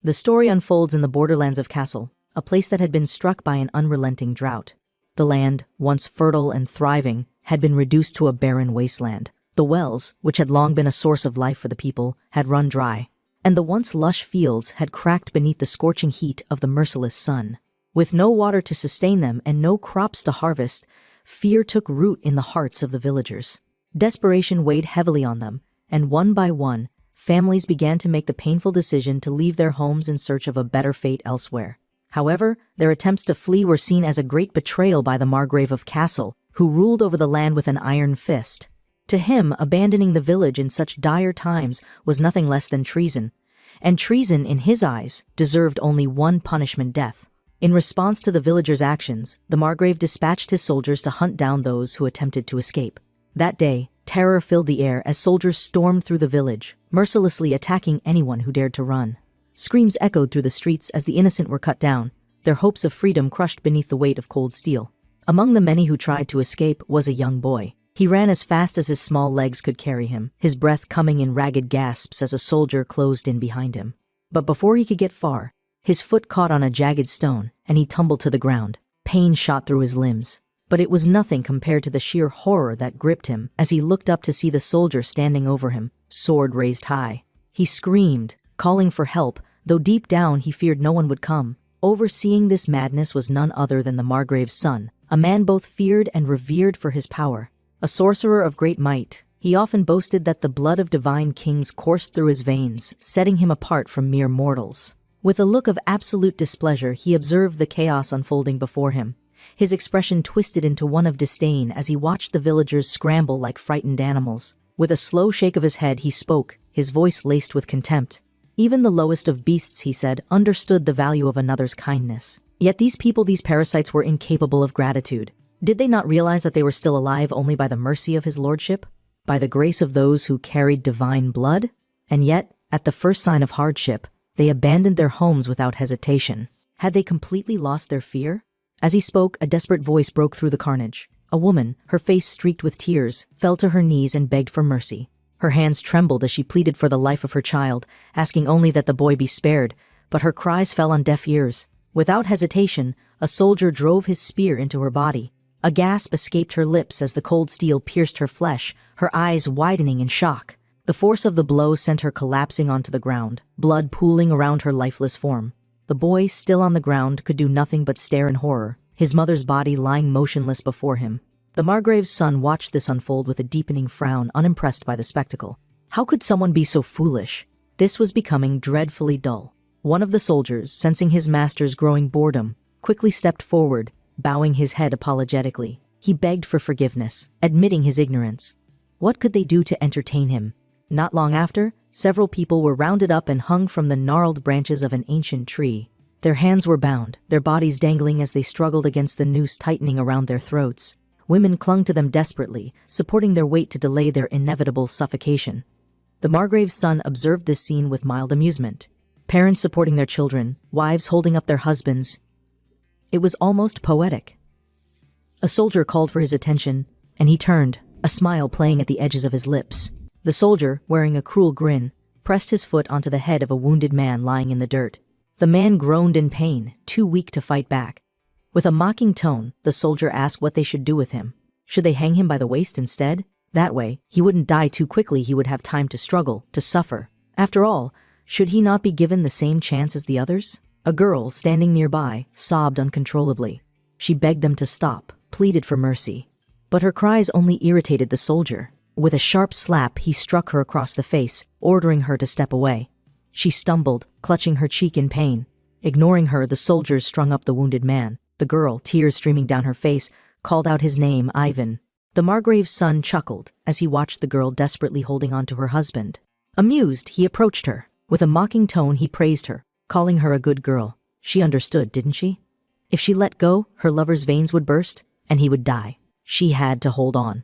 The story unfolds in the borderlands of Castle, a place that had been struck by an unrelenting drought. The land, once fertile and thriving, had been reduced to a barren wasteland. The wells, which had long been a source of life for the people, had run dry, and the once lush fields had cracked beneath the scorching heat of the merciless sun. With no water to sustain them and no crops to harvest, fear took root in the hearts of the villagers. Desperation weighed heavily on them, and one by one, families began to make the painful decision to leave their homes in search of a better fate elsewhere. However, their attempts to flee were seen as a great betrayal by the Margrave of Castle, who ruled over the land with an iron fist. To him, abandoning the village in such dire times was nothing less than treason, and treason, in his eyes, deserved only one punishment: death. In response to the villagers' actions, the Margrave dispatched his soldiers to hunt down those who attempted to escape. That day, terror filled the air as soldiers stormed through the village, mercilessly attacking anyone who dared to run. Screams echoed through the streets as the innocent were cut down, their hopes of freedom crushed beneath the weight of cold steel. Among the many who tried to escape was a young boy. He ran as fast as his small legs could carry him, his breath coming in ragged gasps as a soldier closed in behind him. But before he could get far, his foot caught on a jagged stone, and he tumbled to the ground. Pain shot through his limbs. But it was nothing compared to the sheer horror that gripped him as he looked up to see the soldier standing over him, sword raised high. He screamed, calling for help, though deep down he feared no one would come. Overseeing this madness was none other than the Margrave's son, a man both feared and revered for his power. A sorcerer of great might, he often boasted that the blood of divine kings coursed through his veins, setting him apart from mere mortals. With a look of absolute displeasure, he observed the chaos unfolding before him. His expression twisted into one of disdain as he watched the villagers scramble like frightened animals. With a slow shake of his head, he spoke, his voice laced with contempt. Even the lowest of beasts, he said, understood the value of another's kindness. Yet these parasites were incapable of gratitude. Did they not realize that they were still alive only by the mercy of his lordship? By the grace of those who carried divine blood? And yet, at the first sign of hardship, they abandoned their homes without hesitation. Had they completely lost their fear? As he spoke, a desperate voice broke through the carnage. A woman, her face streaked with tears, fell to her knees and begged for mercy. Her hands trembled as she pleaded for the life of her child, asking only that the boy be spared, but her cries fell on deaf ears. Without hesitation, a soldier drove his spear into her body. A gasp escaped her lips as the cold steel pierced her flesh, her eyes widening in shock. The force of the blow sent her collapsing onto the ground, blood pooling around her lifeless form. The boy, still on the ground, could do nothing but stare in horror, his mother's body lying motionless before him. The Margrave's son watched this unfold with a deepening frown, unimpressed by the spectacle. How could someone be so foolish? This was becoming dreadfully dull. One of the soldiers, sensing his master's growing boredom, quickly stepped forward, bowing his head apologetically. He begged for forgiveness, admitting his ignorance. What could they do to entertain him? Not long after, several people were rounded up and hung from the gnarled branches of an ancient tree. Their hands were bound, their bodies dangling as they struggled against the noose tightening around their throats. Women clung to them desperately, supporting their weight to delay their inevitable suffocation. The Margrave's son observed this scene with mild amusement. Parents supporting their children, wives holding up their husbands. It was almost poetic. A soldier called for his attention, and he turned, a smile playing at the edges of his lips. The soldier, wearing a cruel grin, pressed his foot onto the head of a wounded man lying in the dirt. The man groaned in pain, too weak to fight back. With a mocking tone, the soldier asked what they should do with him. Should they hang him by the waist instead? That way, he wouldn't die too quickly. He would have time to struggle, to suffer. After all, should he not be given the same chance as the others? A girl, standing nearby, sobbed uncontrollably. She begged them to stop, pleaded for mercy. But her cries only irritated the soldier. With a sharp slap, he struck her across the face, ordering her to step away. She stumbled, clutching her cheek in pain. Ignoring her, the soldiers strung up the wounded man. The girl, tears streaming down her face, called out his name, Ivan. The Margrave's son chuckled as he watched the girl desperately holding on to her husband. Amused, he approached her. With a mocking tone, he praised her, calling her a good girl. She understood, didn't she? If she let go, her lover's veins would burst, and he would die. She had to hold on.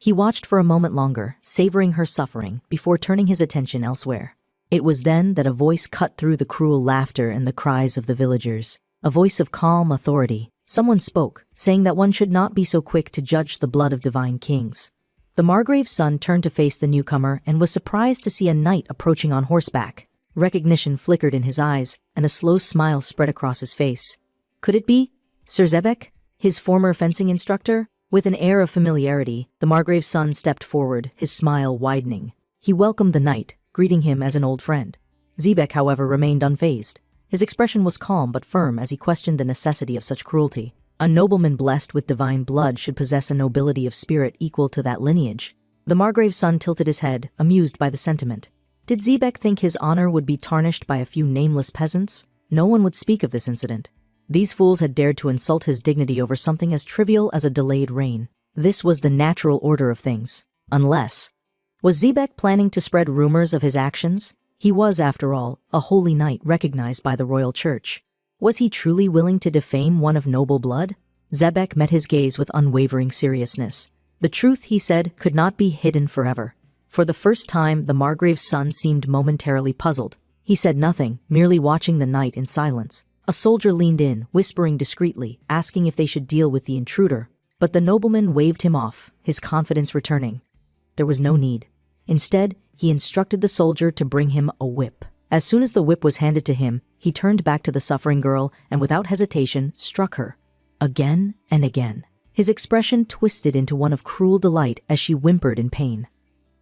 He watched for a moment longer, savoring her suffering, before turning his attention elsewhere. It was then that a voice cut through the cruel laughter and the cries of the villagers. A voice of calm authority. Someone spoke, saying that one should not be so quick to judge the blood of divine kings. The Margrave's son turned to face the newcomer and was surprised to see a knight approaching on horseback. Recognition flickered in his eyes, and a slow smile spread across his face. Could it be Sir Zebek, his former fencing instructor? With an air of familiarity, the Margrave's son stepped forward, his smile widening. He welcomed the knight, greeting him as an old friend. Zebek, however, remained unfazed. His expression was calm but firm as he questioned the necessity of such cruelty. A nobleman blessed with divine blood should possess a nobility of spirit equal to that lineage. The Margrave's son tilted his head, amused by the sentiment. Did Zebek think his honor would be tarnished by a few nameless peasants? No one would speak of this incident. These fools had dared to insult his dignity over something as trivial as a delayed rain. This was the natural order of things. Unless... Was Zebek planning to spread rumors of his actions? He was, after all, a holy knight recognized by the royal church. Was he truly willing to defame one of noble blood? Zebek met his gaze with unwavering seriousness. The truth, he said, could not be hidden forever. For the first time, the Margrave's son seemed momentarily puzzled. He said nothing, merely watching the knight in silence. A soldier leaned in, whispering discreetly, asking if they should deal with the intruder. But the nobleman waved him off, his confidence returning. There was no need. Instead, he instructed the soldier to bring him a whip. As soon as the whip was handed to him, he turned back to the suffering girl and without hesitation struck her. Again and again. His expression twisted into one of cruel delight as she whimpered in pain.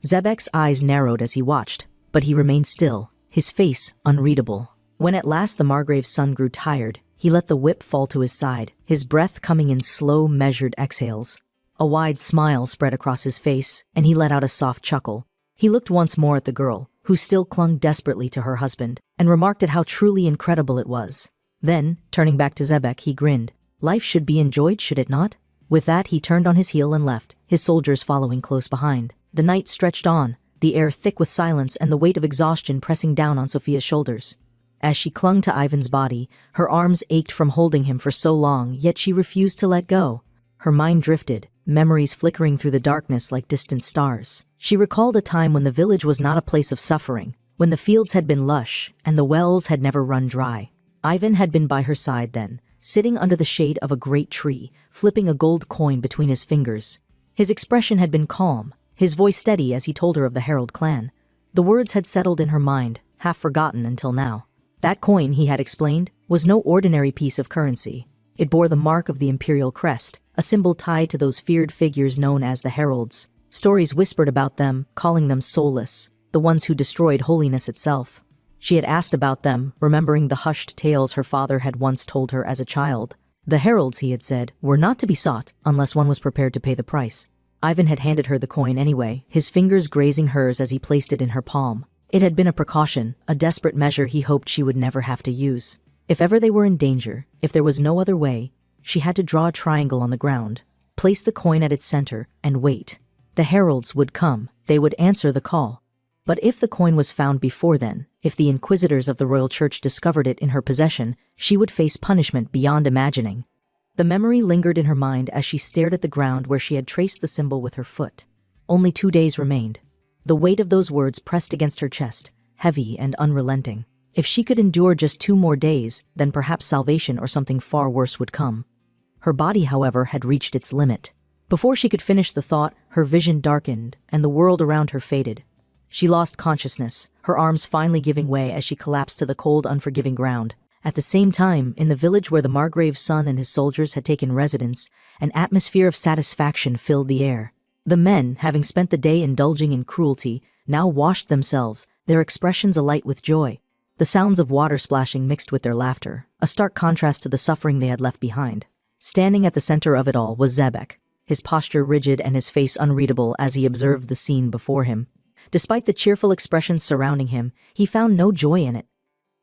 Zebek's eyes narrowed as he watched, but he remained still, his face unreadable. When at last the Margrave's son grew tired, he let the whip fall to his side, his breath coming in slow, measured exhales. A wide smile spread across his face, and he let out a soft chuckle. He looked once more at the girl, who still clung desperately to her husband, and remarked at how truly incredible it was. Then, turning back to Zebek, he grinned. Life should be enjoyed, should it not? With that, he turned on his heel and left, his soldiers following close behind. The night stretched on, the air thick with silence and the weight of exhaustion pressing down on Sophia's shoulders. As she clung to Ivan's body, her arms ached from holding him for so long, yet she refused to let go. Her mind drifted, memories flickering through the darkness like distant stars. She recalled a time when the village was not a place of suffering, when the fields had been lush and the wells had never run dry. Ivan had been by her side then, sitting under the shade of a great tree, flipping a gold coin between his fingers. His expression had been calm, his voice steady as he told her of the Herald clan. The words had settled in her mind, half forgotten until now. That coin, he had explained, was no ordinary piece of currency. It bore the mark of the imperial crest, a symbol tied to those feared figures known as the heralds. Stories whispered about them, calling them soulless, the ones who destroyed holiness itself. She had asked about them, remembering the hushed tales her father had once told her as a child. The heralds, he had said, were not to be sought unless one was prepared to pay the price. Ivan had handed her the coin anyway, his fingers grazing hers as he placed it in her palm. It had been a precaution, a desperate measure he hoped she would never have to use. If ever they were in danger, if there was no other way, she had to draw a triangle on the ground, place the coin at its center, and wait. The heralds would come, they would answer the call. But if the coin was found before then, if the inquisitors of the royal church discovered it in her possession, she would face punishment beyond imagining. The memory lingered in her mind as she stared at the ground where she had traced the symbol with her foot. Only 2 days remained. The weight of those words pressed against her chest, heavy and unrelenting. If she could endure just 2 more days, then perhaps salvation or something far worse would come. Her body, however, had reached its limit. Before she could finish the thought, her vision darkened, and the world around her faded. She lost consciousness, her arms finally giving way as she collapsed to the cold, unforgiving ground. At the same time, in the village where the Margrave's son and his soldiers had taken residence, an atmosphere of satisfaction filled the air. The men, having spent the day indulging in cruelty, now washed themselves, their expressions alight with joy. The sounds of water splashing mixed with their laughter, a stark contrast to the suffering they had left behind. Standing at the center of it all was Zebek, his posture rigid and his face unreadable as he observed the scene before him. Despite the cheerful expressions surrounding him, he found no joy in it.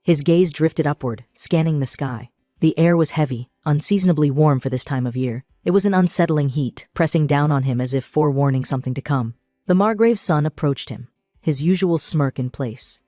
His gaze drifted upward, scanning the sky. The air was heavy, unseasonably warm for this time of year. It was an unsettling heat, pressing down on him as if forewarning something to come. The Margrave's son approached him, his usual smirk in place.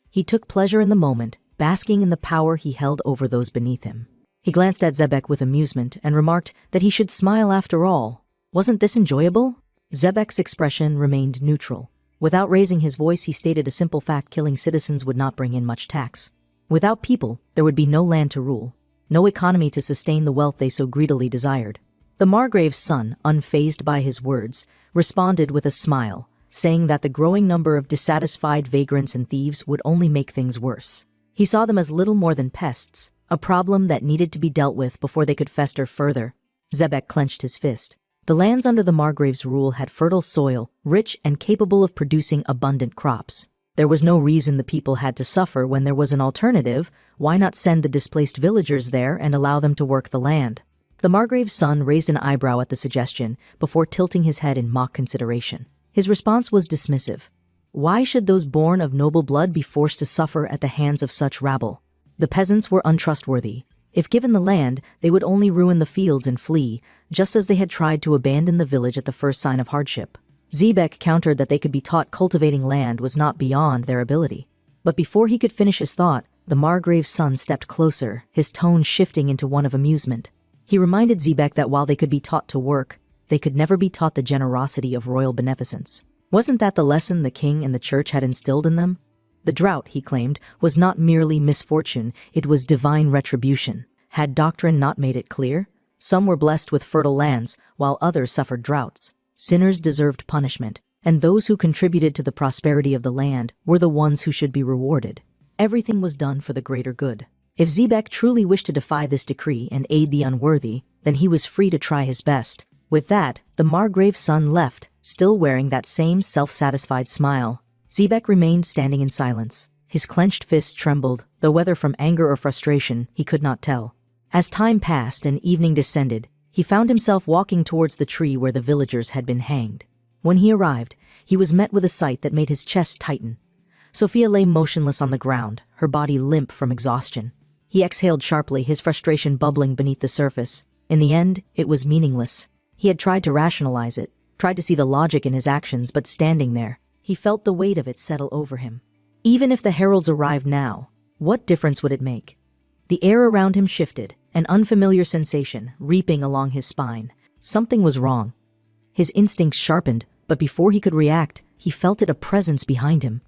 He took pleasure in the moment, basking in the power he held over those beneath him. He glanced at Zebek with amusement and remarked that he should smile after all. Wasn't this enjoyable? Zebek's expression remained neutral. Without raising his voice, he stated a simple fact: killing citizens would not bring in much tax. Without people, there would be no land to rule, no economy to sustain the wealth they so greedily desired. The Margrave's son, unfazed by his words, responded with a smile, saying that the growing number of dissatisfied vagrants and thieves would only make things worse. He saw them as little more than pests, a problem that needed to be dealt with before they could fester further. Zebek clenched his fist. The lands under the Margrave's rule had fertile soil, rich and capable of producing abundant crops. There was no reason the people had to suffer when there was an alternative. Why not send the displaced villagers there and allow them to work the land? The Margrave's son raised an eyebrow at the suggestion before tilting his head in mock consideration. His response was dismissive. Why should those born of noble blood be forced to suffer at the hands of such rabble? The peasants were untrustworthy. If given the land, they would only ruin the fields and flee, just as they had tried to abandon the village at the first sign of hardship. Zebek countered that they could be taught cultivating land was not beyond their ability. But before he could finish his thought, the Margrave's son stepped closer, his tone shifting into one of amusement. He reminded Zebek that while they could be taught to work, they could never be taught the generosity of royal beneficence. Wasn't that the lesson the king and the church had instilled in them? The drought, he claimed, was not merely misfortune, it was divine retribution. Had doctrine not made it clear? Some were blessed with fertile lands, while others suffered droughts. Sinners deserved punishment, and those who contributed to the prosperity of the land were the ones who should be rewarded. Everything was done for the greater good. If Zebek truly wished to defy this decree and aid the unworthy, then he was free to try his best. With that, the Margrave's son left, still wearing that same self-satisfied smile. Zebek remained standing in silence. His clenched fists trembled, though whether from anger or frustration, he could not tell. As time passed and evening descended, he found himself walking towards the tree where the villagers had been hanged. When he arrived, he was met with a sight that made his chest tighten. Sophia lay motionless on the ground, her body limp from exhaustion. He exhaled sharply, his frustration bubbling beneath the surface. In the end, it was meaningless. He had tried to rationalize it, tried to see the logic in his actions, but standing there, he felt the weight of it settle over him. Even if the heralds arrived now, what difference would it make? The air around him shifted, an unfamiliar sensation reaping along his spine. Something was wrong. His instincts sharpened, but before he could react, he felt a presence behind him.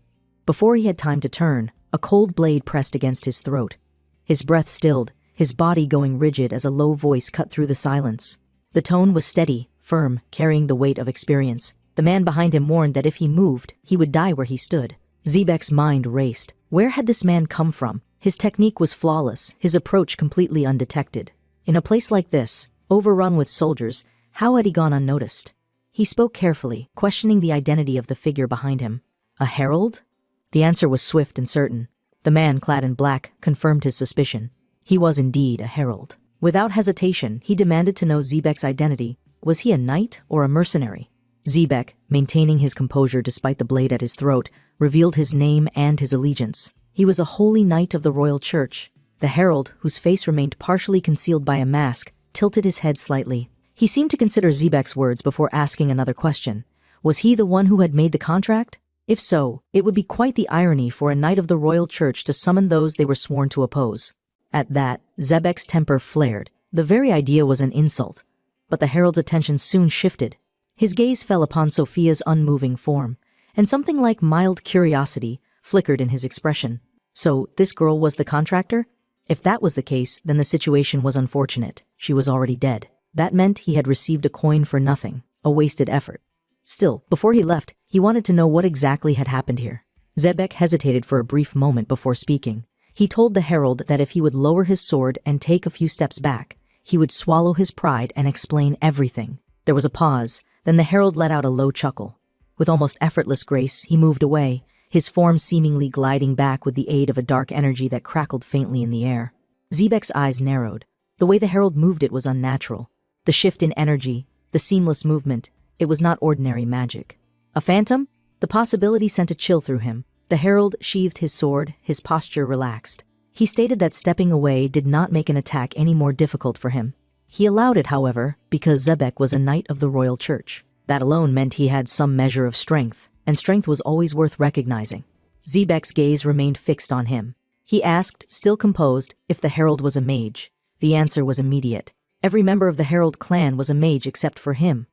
Before he had time to turn, a cold blade pressed against his throat. His breath stilled, his body going rigid as a low voice cut through the silence. The tone was steady, firm, carrying the weight of experience. The man behind him warned that if he moved, he would die where he stood. Zebek's mind raced. Where had this man come from? His technique was flawless, his approach completely undetected. In a place like this, overrun with soldiers, how had he gone unnoticed? He spoke carefully, questioning the identity of the figure behind him. A herald? The answer was swift and certain. The man, clad in black, confirmed his suspicion. He was indeed a herald. Without hesitation, he demanded to know Zebek's identity. Was he a knight or a mercenary? Zebek, maintaining his composure despite the blade at his throat, revealed his name and his allegiance. He was a holy knight of the royal church. The herald, whose face remained partially concealed by a mask, tilted his head slightly. He seemed to consider Zebek's words before asking another question. Was he the one who had made the contract? If so, it would be quite the irony for a knight of the royal church to summon those they were sworn to oppose. At that, Zebek's temper flared. The very idea was an insult. But the herald's attention soon shifted. His gaze fell upon Sophia's unmoving form, and something like mild curiosity flickered in his expression. So, this girl was the contractor? If that was the case, then the situation was unfortunate. She was already dead. That meant he had received a coin for nothing, a wasted effort. Still, before he left, he wanted to know what exactly had happened here. Zebek hesitated for a brief moment before speaking. He told the herald that if he would lower his sword and take a few steps back, he would swallow his pride and explain everything. There was a pause, then the herald let out a low chuckle. With almost effortless grace, he moved away, his form seemingly gliding back with the aid of a dark energy that crackled faintly in the air. Zebek's eyes narrowed. The way the herald moved it was unnatural. The shift in energy, the seamless movement, it was not ordinary magic. A phantom? The possibility sent a chill through him. The herald sheathed his sword, his posture relaxed. He stated that stepping away did not make an attack any more difficult for him. He allowed it, however, because Zebek was a knight of the royal church. That alone meant he had some measure of strength, and strength was always worth recognizing. Zebek's gaze remained fixed on him. He asked, still composed, if the herald was a mage. The answer was immediate. Every member of the herald clan was a mage except for him.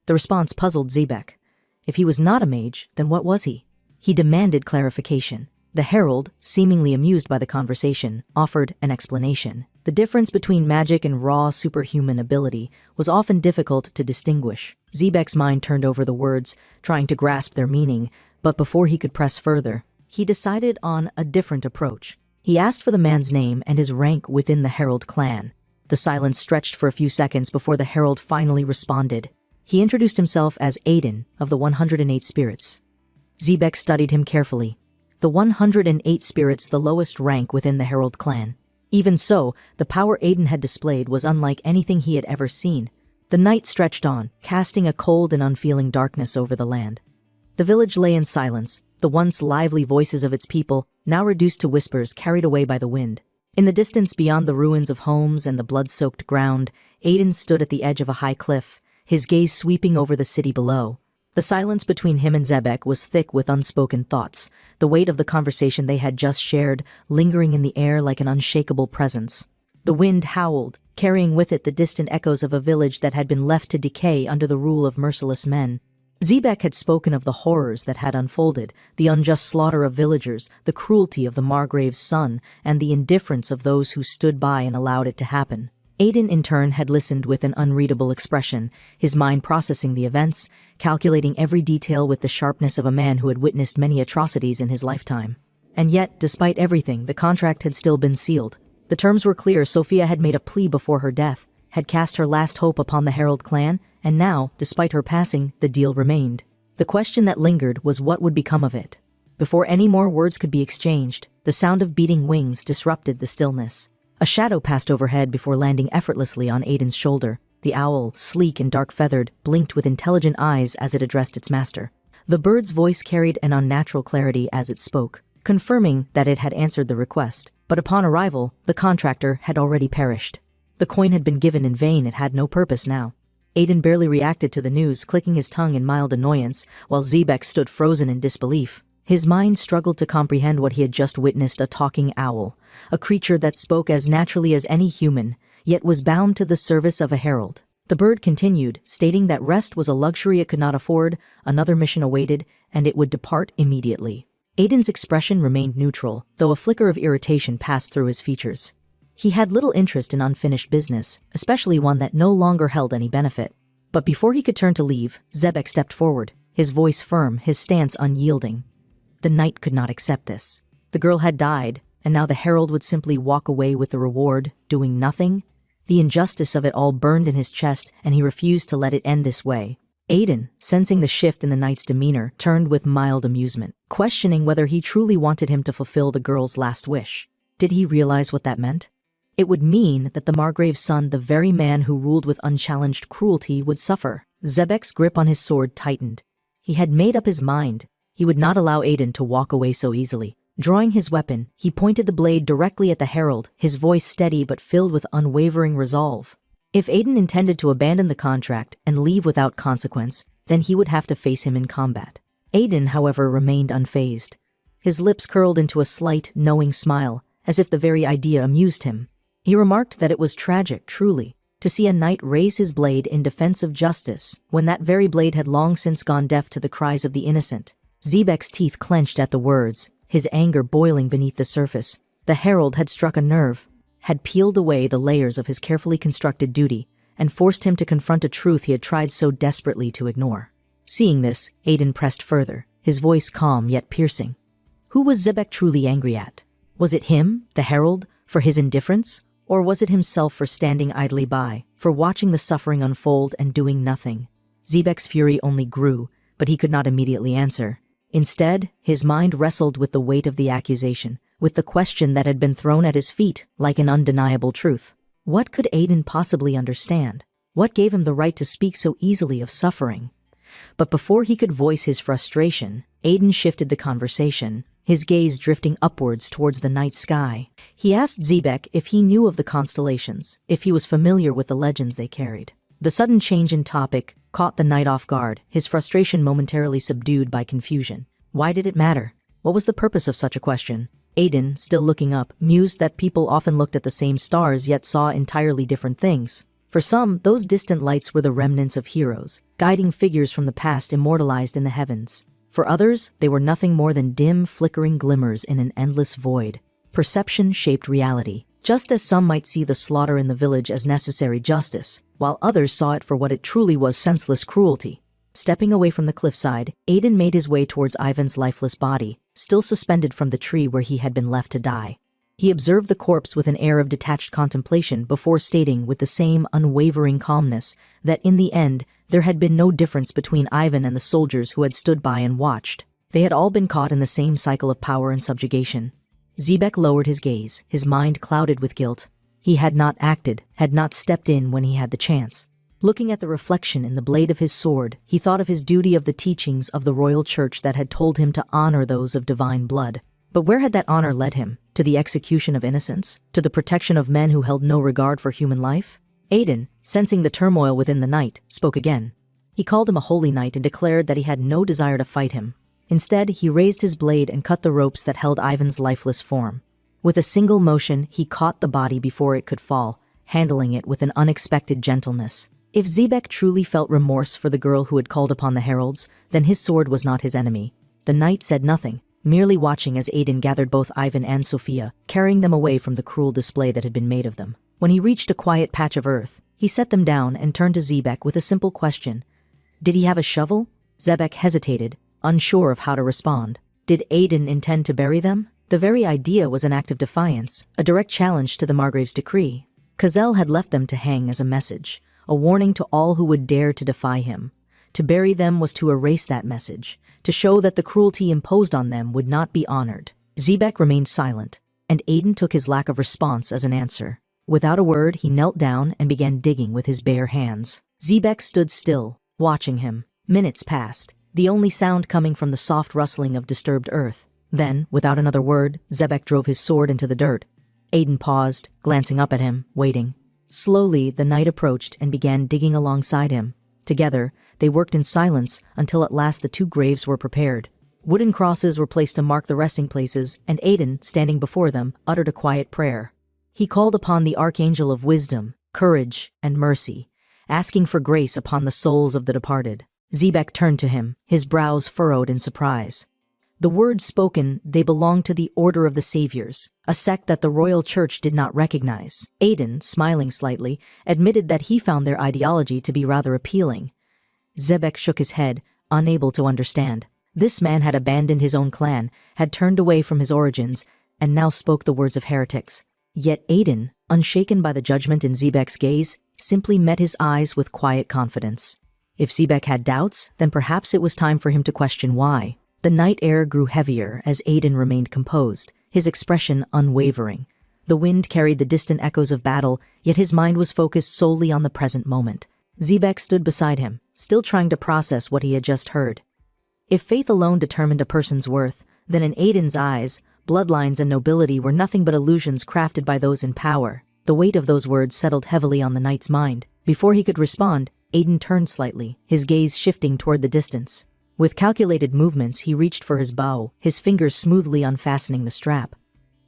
The response puzzled Zebek. If he was not a mage, then what was he? He demanded clarification. The herald, seemingly amused by the conversation, offered an explanation. The difference between magic and raw superhuman ability was often difficult to distinguish. Zebek's mind turned over the words, trying to grasp their meaning, but before he could press further, he decided on a different approach. He asked for the man's name and his rank within the Herald clan. The silence stretched for a few seconds before the Herald finally responded. He introduced himself as Aiden of the 108 Spirits. Zebek studied him carefully. The 108 Spirits, the lowest rank within the Herald clan. Even so, the power Aiden had displayed was unlike anything he had ever seen. The night stretched on, casting a cold and unfeeling darkness over the land. The village lay in silence, the once lively voices of its people now reduced to whispers carried away by the wind. In the distance beyond the ruins of homes and the blood-soaked ground, Aiden stood at the edge of a high cliff, his gaze sweeping over the city below. The silence between him and Zebek was thick with unspoken thoughts, the weight of the conversation they had just shared lingering in the air like an unshakable presence. The wind howled, carrying with it the distant echoes of a village that had been left to decay under the rule of merciless men. Zebek had spoken of the horrors that had unfolded, the unjust slaughter of villagers, the cruelty of the Margrave's son, and the indifference of those who stood by and allowed it to happen. Aiden, in turn, had listened with an unreadable expression, his mind processing the events, calculating every detail with the sharpness of a man who had witnessed many atrocities in his lifetime. And yet, despite everything, the contract had still been sealed. The terms were clear. Sophia had made a plea before her death, had cast her last hope upon the Herald clan, and now, despite her passing, the deal remained. The question that lingered was what would become of it. Before any more words could be exchanged, the sound of beating wings disrupted the stillness. A shadow passed overhead before landing effortlessly on Aiden's shoulder. The owl, sleek and dark-feathered, blinked with intelligent eyes as it addressed its master. The bird's voice carried an unnatural clarity as it spoke, confirming that it had answered the request. But upon arrival, the contractor had already perished. The coin had been given in vain. It had no purpose now. Aiden barely reacted to the news, clicking his tongue in mild annoyance, while Zebek stood frozen in disbelief. His mind struggled to comprehend what he had just witnessed: a talking owl, a creature that spoke as naturally as any human, yet was bound to the service of a herald. The bird continued, stating that rest was a luxury it could not afford, another mission awaited, and it would depart immediately. Aiden's expression remained neutral, though a flicker of irritation passed through his features. He had little interest in unfinished business, especially one that no longer held any benefit. But before he could turn to leave, Zebek stepped forward, his voice firm, his stance unyielding. The knight could not accept this. The girl had died, and now the herald would simply walk away with the reward, doing nothing? The injustice of it all burned in his chest, and he refused to let it end this way. Aiden, sensing the shift in the knight's demeanor, turned with mild amusement, questioning whether he truly wanted him to fulfill the girl's last wish. Did he realize what that meant? It would mean that the Margrave's son, the very man who ruled with unchallenged cruelty, would suffer. Zebek's grip on his sword tightened. He had made up his mind. He would not allow Aiden to walk away so easily. Drawing his weapon, he pointed the blade directly at the herald, his voice steady but filled with unwavering resolve. If Aiden intended to abandon the contract and leave without consequence, then he would have to face him in combat. Aiden, however, remained unfazed. His lips curled into a slight, knowing smile, as if the very idea amused him. He remarked that it was tragic, truly, to see a knight raise his blade in defense of justice, when that very blade had long since gone deaf to the cries of the innocent. Zebek's teeth clenched at the words, his anger boiling beneath the surface. The herald had struck a nerve, had peeled away the layers of his carefully constructed duty, and forced him to confront a truth he had tried so desperately to ignore. Seeing this, Aiden pressed further, his voice calm yet piercing. Who was Zebek truly angry at? Was it him, the herald, for his indifference? Or was it himself for standing idly by, for watching the suffering unfold and doing nothing? Zebek's fury only grew, but he could not immediately answer. Instead, his mind wrestled with the weight of the accusation, with the question that had been thrown at his feet like an undeniable truth. What could Aiden possibly understand? What gave him the right to speak so easily of suffering? But before he could voice his frustration, Aiden shifted the conversation, his gaze drifting upwards towards the night sky. He asked Zebek if he knew of the constellations, if he was familiar with the legends they carried. The sudden change in topic caught the knight off guard, his frustration momentarily subdued by confusion. Why did it matter? What was the purpose of such a question? Aiden, still looking up, mused that people often looked at the same stars yet saw entirely different things. For some, those distant lights were the remnants of heroes, guiding figures from the past immortalized in the heavens. For others, they were nothing more than dim, flickering glimmers in an endless void. Perception shaped reality. just as some might see the slaughter in the village as necessary justice, while others saw it for what it truly was, senseless cruelty. Stepping away from the cliffside, Aiden made his way towards Ivan's lifeless body, still suspended from the tree where he had been left to die. He observed the corpse with an air of detached contemplation before stating with the same unwavering calmness that in the end there had been no difference between Ivan and the soldiers who had stood by and watched. They had all been caught in the same cycle of power and subjugation. Zebek lowered his gaze, his mind clouded with guilt. He had not acted, had not stepped in when he had the chance. Looking at the reflection in the blade of his sword, he thought of his duty, of the teachings of the royal church that had told him to honor those of divine blood. But where had that honor led him? To the execution of innocents? To the protection of men who held no regard for human life? Aiden, sensing the turmoil within the knight, spoke again. He called him a holy knight and declared that he had no desire to fight him. Instead, he raised his blade and cut the ropes that held Ivan's lifeless form. With a single motion, he caught the body before it could fall, handling it with an unexpected gentleness. If Zebek truly felt remorse for the girl who had called upon the heralds, then his sword was not his enemy. The knight said nothing, merely watching as Aiden gathered both Ivan and Sophia, carrying them away from the cruel display that had been made of them. When he reached a quiet patch of earth, he set them down and turned to Zebek with a simple question. Did he have a shovel? Zebek hesitated, unsure of how to respond. Did Aiden intend to bury them? The very idea was an act of defiance, a direct challenge to the Margrave's decree. Kazel had left them to hang as a message, a warning to all who would dare to defy him. To bury them was to erase that message, to show that the cruelty imposed on them would not be honored. Zebek remained silent, and Aiden took his lack of response as an answer. Without a word, he knelt down and began digging with his bare hands. Zebek stood still, watching him. Minutes passed, the only sound coming from the soft rustling of disturbed earth. Then, without another word, Zebek drove his sword into the dirt. Aiden paused, glancing up at him, waiting. Slowly, the knight approached and began digging alongside him. Together, they worked in silence until at last the two graves were prepared. Wooden crosses were placed to mark the resting places, and Aiden, standing before them, uttered a quiet prayer. He called upon the archangel of wisdom, courage, and mercy, asking for grace upon the souls of the departed. Zebek turned to him, his brows furrowed in surprise. The words spoken, they belonged to the Order of the Saviors, a sect that the royal church did not recognize. Aiden, smiling slightly, admitted that he found their ideology to be rather appealing. Zebek shook his head, unable to understand. This man had abandoned his own clan, had turned away from his origins, and now spoke the words of heretics. Yet Aiden, unshaken by the judgment in Zebek's gaze, simply met his eyes with quiet confidence. If Zebek had doubts, then perhaps it was time for him to question why. The night air grew heavier as Aiden remained composed, his expression unwavering. The wind carried the distant echoes of battle, yet his mind was focused solely on the present moment. Zebek stood beside him, still trying to process what he had just heard. If faith alone determined a person's worth, then in Aiden's eyes, bloodlines and nobility were nothing but illusions crafted by those in power. The weight of those words settled heavily on the knight's mind. Before he could respond, Aiden turned slightly, his gaze shifting toward the distance. With calculated movements, he reached for his bow, his fingers smoothly unfastening the strap.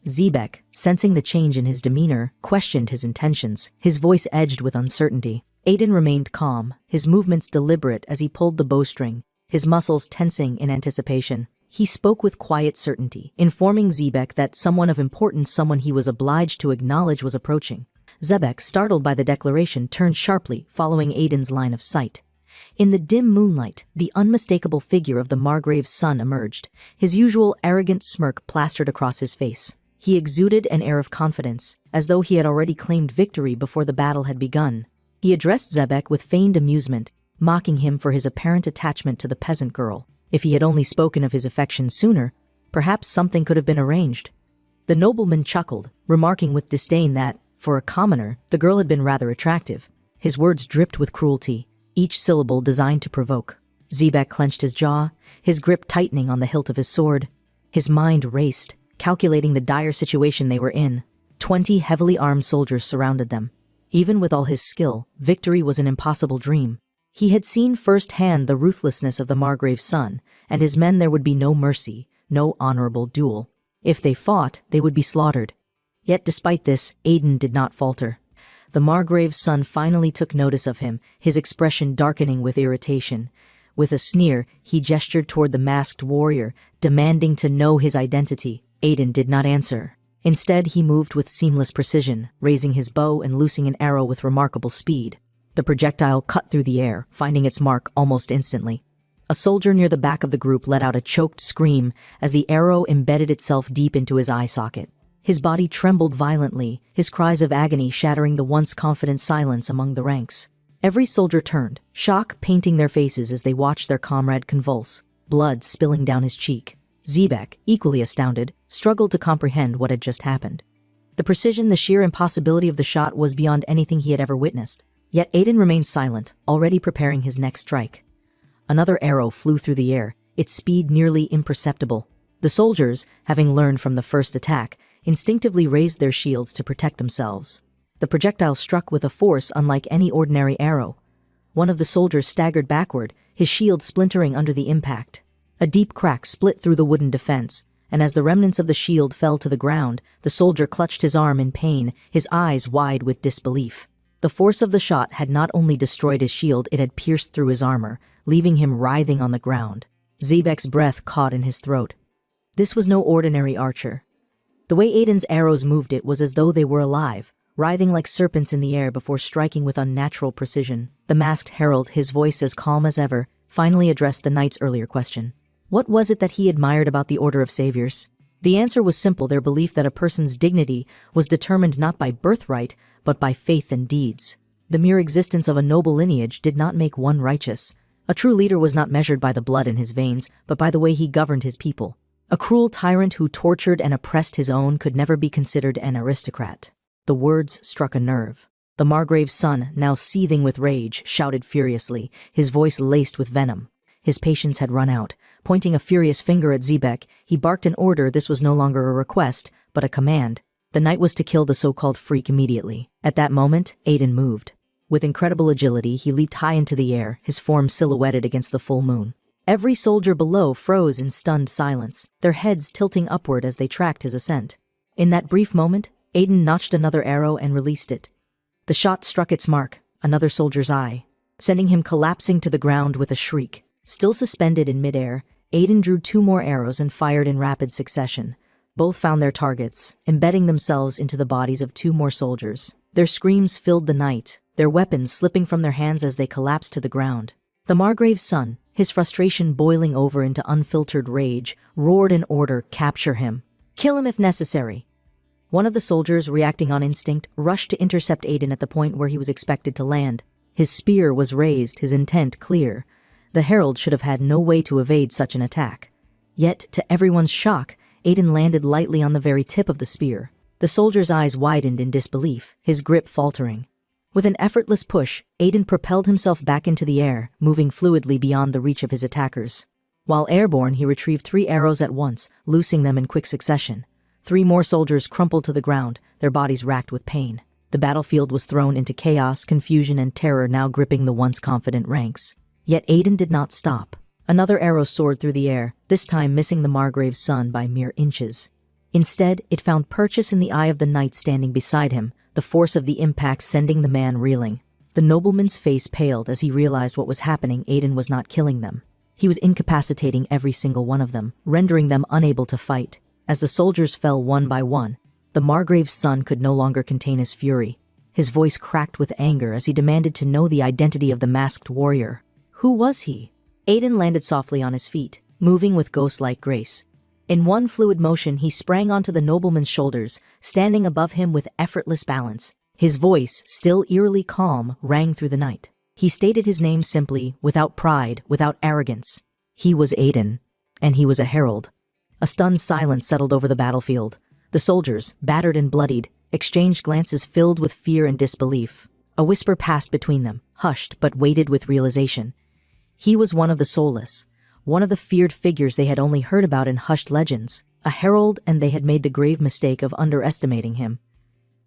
Zebek, sensing the change in his demeanor, questioned his intentions, his voice edged with uncertainty. Aiden remained calm, his movements deliberate as he pulled the bowstring, his muscles tensing in anticipation. He spoke with quiet certainty, informing Zebek that someone of importance, someone he was obliged to acknowledge, was approaching. Zebek, startled by the declaration, turned sharply, following Aiden's line of sight. In the dim moonlight, the unmistakable figure of the Margrave's son emerged, his usual arrogant smirk plastered across his face. He exuded an air of confidence, as though he had already claimed victory before the battle had begun. He addressed Zebek with feigned amusement, mocking him for his apparent attachment to the peasant girl. If he had only spoken of his affection sooner, perhaps something could have been arranged. The nobleman chuckled, remarking with disdain that, for a commoner, the girl had been rather attractive. His words dripped with cruelty, each syllable designed to provoke. Zebek clenched his jaw, his grip tightening on the hilt of his sword. His mind raced, calculating the dire situation they were in. 20 heavily armed soldiers surrounded them. Even with all his skill, victory was an impossible dream. He had seen firsthand the ruthlessness of the Margrave's son, and his men. There would be no mercy, no honorable duel. If they fought, they would be slaughtered. Yet despite this, Aiden did not falter. The Margrave's son finally took notice of him, his expression darkening with irritation. With a sneer, he gestured toward the masked warrior, demanding to know his identity. Aiden did not answer. Instead, he moved with seamless precision, raising his bow and loosing an arrow with remarkable speed. The projectile cut through the air, finding its mark almost instantly. A soldier near the back of the group let out a choked scream as the arrow embedded itself deep into his eye socket. His body trembled violently, his cries of agony shattering the once confident silence among the ranks. Every soldier turned, shock painting their faces as they watched their comrade convulse, blood spilling down his cheek. Xebec, equally astounded, struggled to comprehend what had just happened. The precision, the sheer impossibility of the shot was beyond anything he had ever witnessed. Yet Aiden remained silent, already preparing his next strike. Another arrow flew through the air, its speed nearly imperceptible. The soldiers, having learned from the first attack, instinctively raised their shields to protect themselves. The projectile struck with a force unlike any ordinary arrow. One of the soldiers staggered backward, his shield splintering under the impact. A deep crack split through the wooden defense, and as the remnants of the shield fell to the ground, the soldier clutched his arm in pain, his eyes wide with disbelief. The force of the shot had not only destroyed his shield, it had pierced through his armor, leaving him writhing on the ground. Xebec's breath caught in his throat. This was no ordinary archer. The way Aiden's arrows moved, it was as though they were alive, writhing like serpents in the air before striking with unnatural precision. The masked herald, his voice as calm as ever, finally addressed the knight's earlier question. What was it that he admired about the Order of Saviors? The answer was simple: their belief that a person's dignity was determined not by birthright, but by faith and deeds. The mere existence of a noble lineage did not make one righteous. A true leader was not measured by the blood in his veins, but by the way he governed his people. A cruel tyrant who tortured and oppressed his own could never be considered an aristocrat. The words struck a nerve. The Margrave's son, now seething with rage, shouted furiously, his voice laced with venom. His patience had run out. Pointing a furious finger at Xebec, he barked an order. This was no longer a request, but a command. The knight was to kill the so-called freak immediately. At that moment, Aiden moved. With incredible agility, he leaped high into the air, his form silhouetted against the full moon. Every soldier below froze in stunned silence, their heads tilting upward as they tracked his ascent. In that brief moment, Aiden notched another arrow and released it. The shot struck its mark, another soldier's eye, sending him collapsing to the ground with a shriek. Still suspended in midair, Aiden drew 2 more arrows and fired in rapid succession. Both found their targets, embedding themselves into the bodies of 2 more soldiers. Their screams filled the night, their weapons slipping from their hands as they collapsed to the ground. The Margrave's son, his frustration boiling over into unfiltered rage, roared an order: capture him. Kill him if necessary. One of the soldiers, reacting on instinct, rushed to intercept Aiden at the point where he was expected to land. His spear was raised, his intent clear. The herald should have had no way to evade such an attack. Yet, to everyone's shock, Aiden landed lightly on the very tip of the spear. The soldier's eyes widened in disbelief, his grip faltering. With an effortless push, Aiden propelled himself back into the air, moving fluidly beyond the reach of his attackers. While airborne, he retrieved 3 arrows at once, loosing them in quick succession. 3 more soldiers crumpled to the ground, their bodies racked with pain. The battlefield was thrown into chaos, confusion, and terror now gripping the once confident ranks. Yet Aiden did not stop. Another arrow soared through the air, this time missing the Margrave's son by mere inches. Instead, it found purchase in the eye of the knight standing beside him, the force of the impact sending the man reeling. The nobleman's face paled as he realized what was happening. Aiden was not killing them. He was incapacitating every single one of them, rendering them unable to fight. As the soldiers fell one by one, the Margrave's son could no longer contain his fury. His voice cracked with anger as he demanded to know the identity of the masked warrior. Who was he? Aiden landed softly on his feet, moving with ghost-like grace. In one fluid motion, he sprang onto the nobleman's shoulders, standing above him with effortless balance. His voice, still eerily calm, rang through the night. He stated his name simply, without pride, without arrogance. He was Aiden, and he was a herald. A stunned silence settled over the battlefield. The soldiers, battered and bloodied, exchanged glances filled with fear and disbelief. A whisper passed between them, hushed but weighted with realization. He was one of the soulless, one of the feared figures they had only heard about in hushed legends, a herald, and they had made the grave mistake of underestimating him.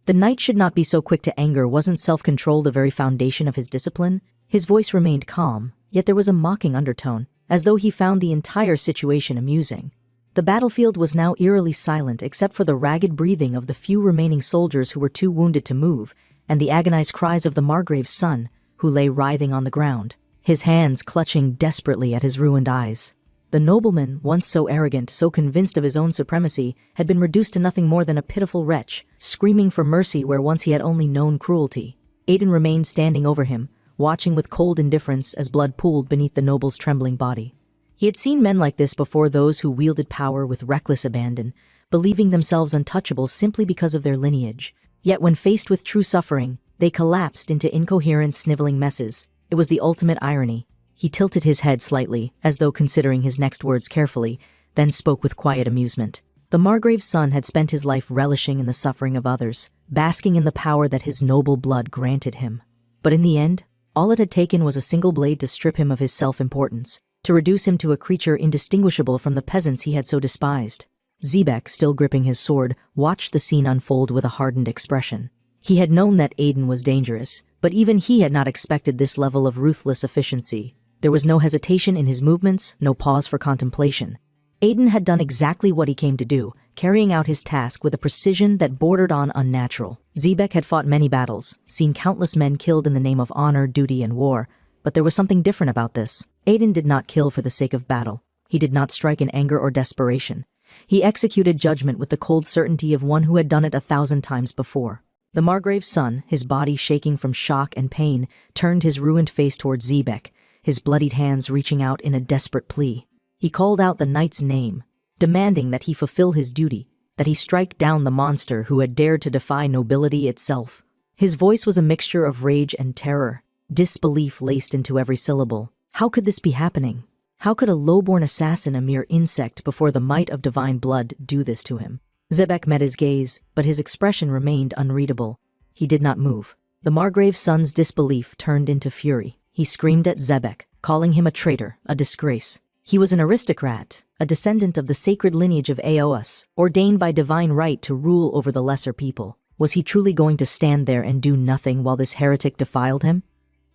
The knight should not be so quick to anger. Wasn't self-control the very foundation of his discipline? His voice remained calm, yet there was a mocking undertone, as though he found the entire situation amusing. The battlefield was now eerily silent except for the ragged breathing of the few remaining soldiers who were too wounded to move, and the agonized cries of the Margrave's son, who lay writhing on the ground, his hands clutching desperately at his ruined eyes. The nobleman, once so arrogant, so convinced of his own supremacy, had been reduced to nothing more than a pitiful wretch, screaming for mercy where once he had only known cruelty. Aiden remained standing over him, watching with cold indifference as blood pooled beneath the noble's trembling body. He had seen men like this before, those who wielded power with reckless abandon, believing themselves untouchable simply because of their lineage. Yet when faced with true suffering, they collapsed into incoherent, sniveling messes. It was the ultimate irony. He tilted his head slightly, as though considering his next words carefully, then spoke with quiet amusement. The Margrave's son had spent his life relishing in the suffering of others, basking in the power that his noble blood granted him. But in the end, all it had taken was a single blade to strip him of his self-importance, to reduce him to a creature indistinguishable from the peasants he had so despised. Zebek, still gripping his sword, watched the scene unfold with a hardened expression. He had known that Aiden was dangerous, but even he had not expected this level of ruthless efficiency. There was no hesitation in his movements, no pause for contemplation. Aiden had done exactly what he came to do, carrying out his task with a precision that bordered on unnatural. Zebek had fought many battles, seen countless men killed in the name of honor, duty, and war, but there was something different about this. Aiden did not kill for the sake of battle. He did not strike in anger or desperation. He executed judgment with the cold certainty of one who had done it 1,000 times before. The Margrave's son, his body shaking from shock and pain, turned his ruined face toward Zebek, his bloodied hands reaching out in a desperate plea. He called out the knight's name, demanding that he fulfill his duty, that he strike down the monster who had dared to defy nobility itself. His voice was a mixture of rage and terror, disbelief laced into every syllable. How could this be happening? How could a low-born assassin, a mere insect before the might of divine blood, do this to him? Zebek met his gaze, but his expression remained unreadable. He did not move. The Margrave's son's disbelief turned into fury. He screamed at Zebek, calling him a traitor, a disgrace. He was an aristocrat, a descendant of the sacred lineage of Aoos, ordained by divine right to rule over the lesser people. Was he truly going to stand there and do nothing while this heretic defiled him?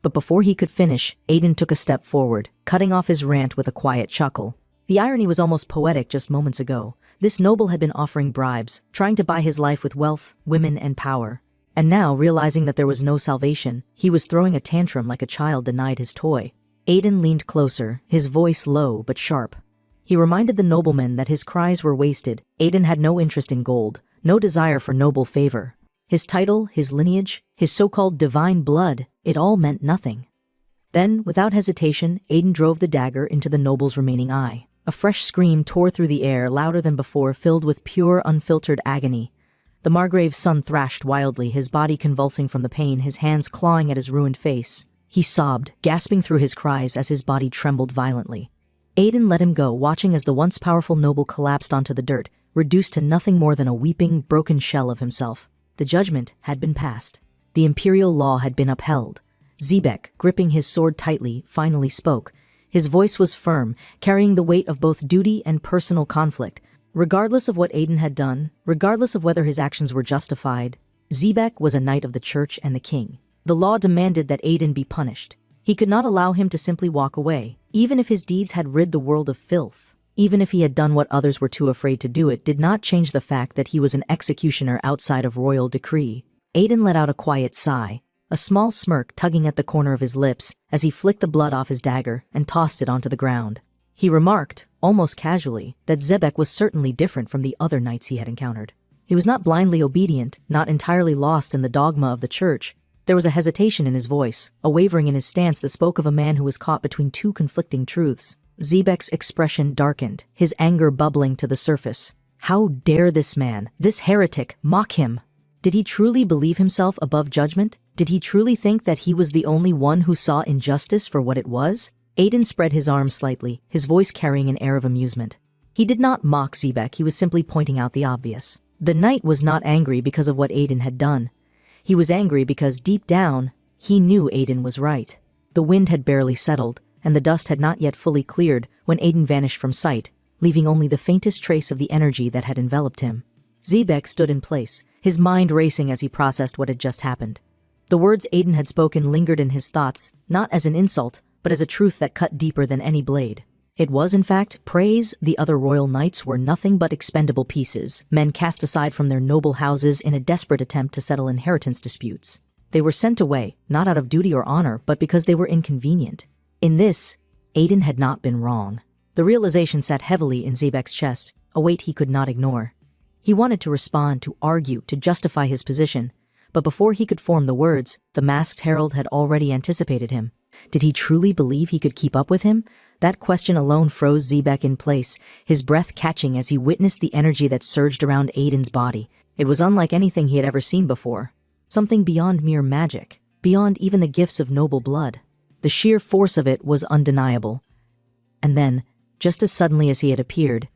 But before he could finish, Aiden took a step forward, cutting off his rant with a quiet chuckle. The irony was almost poetic just moments ago. This noble had been offering bribes, trying to buy his life with wealth, women, and power. And now, realizing that there was no salvation, he was throwing a tantrum like a child denied his toy. Aiden leaned closer, his voice low but sharp. He reminded the nobleman that his cries were wasted. Aiden had no interest in gold, no desire for noble favor. His title, his lineage, his so-called divine blood, it all meant nothing. Then, without hesitation, Aiden drove the dagger into the noble's remaining eye. A fresh scream tore through the air, louder than before, filled with pure, unfiltered agony. The Margrave's son thrashed wildly, his body convulsing from the pain, his hands clawing at his ruined face. He sobbed, gasping through his cries as his body trembled violently. Aiden let him go, watching as the once powerful noble collapsed onto the dirt, reduced to nothing more than a weeping, broken shell of himself. The judgment had been passed. The imperial law had been upheld. Zebek, gripping his sword tightly, finally spoke. His voice was firm, carrying the weight of both duty and personal conflict. Regardless of what Aiden had done, regardless of whether his actions were justified, Zebek was a knight of the church and the king. The law demanded that Aiden be punished. He could not allow him to simply walk away, even if his deeds had rid the world of filth. Even if he had done what others were too afraid to do, it did not change the fact that he was an executioner outside of royal decree. Aiden let out a quiet sigh, a small smirk tugging at the corner of his lips as he flicked the blood off his dagger and tossed it onto the ground. He remarked, almost casually, that Zebek was certainly different from the other knights he had encountered. He was not blindly obedient, not entirely lost in the dogma of the church. There was a hesitation in his voice, a wavering in his stance that spoke of a man who was caught between two conflicting truths. Zebek's expression darkened, his anger bubbling to the surface. How dare this man, this heretic, mock him? Did he truly believe himself above judgment? Did he truly think that he was the only one who saw injustice for what it was? Aiden spread his arms slightly, his voice carrying an air of amusement. He did not mock Zebek, he was simply pointing out the obvious. The knight was not angry because of what Aiden had done. He was angry because, deep down, he knew Aiden was right. The wind had barely settled, and the dust had not yet fully cleared when Aiden vanished from sight, leaving only the faintest trace of the energy that had enveloped him. Zebek stood in place, his mind racing as he processed what had just happened. The words Aiden had spoken lingered in his thoughts, not as an insult, but as a truth that cut deeper than any blade. It was, in fact, praise. The other royal knights were nothing but expendable pieces, men cast aside from their noble houses in a desperate attempt to settle inheritance disputes. They were sent away, not out of duty or honor, but because they were inconvenient. In this, Aiden had not been wrong. The realization sat heavily in Zebek's chest, a weight he could not ignore. He wanted to respond, to argue, to justify his position, but before he could form the words, the masked herald had already anticipated him. Did he truly believe he could keep up with him? That question alone froze Zebek in place, his breath catching as he witnessed the energy that surged around Aiden's body. It was unlike anything he had ever seen before. Something beyond mere magic, beyond even the gifts of noble blood. The sheer force of it was undeniable. And then, just as suddenly as he had appeared,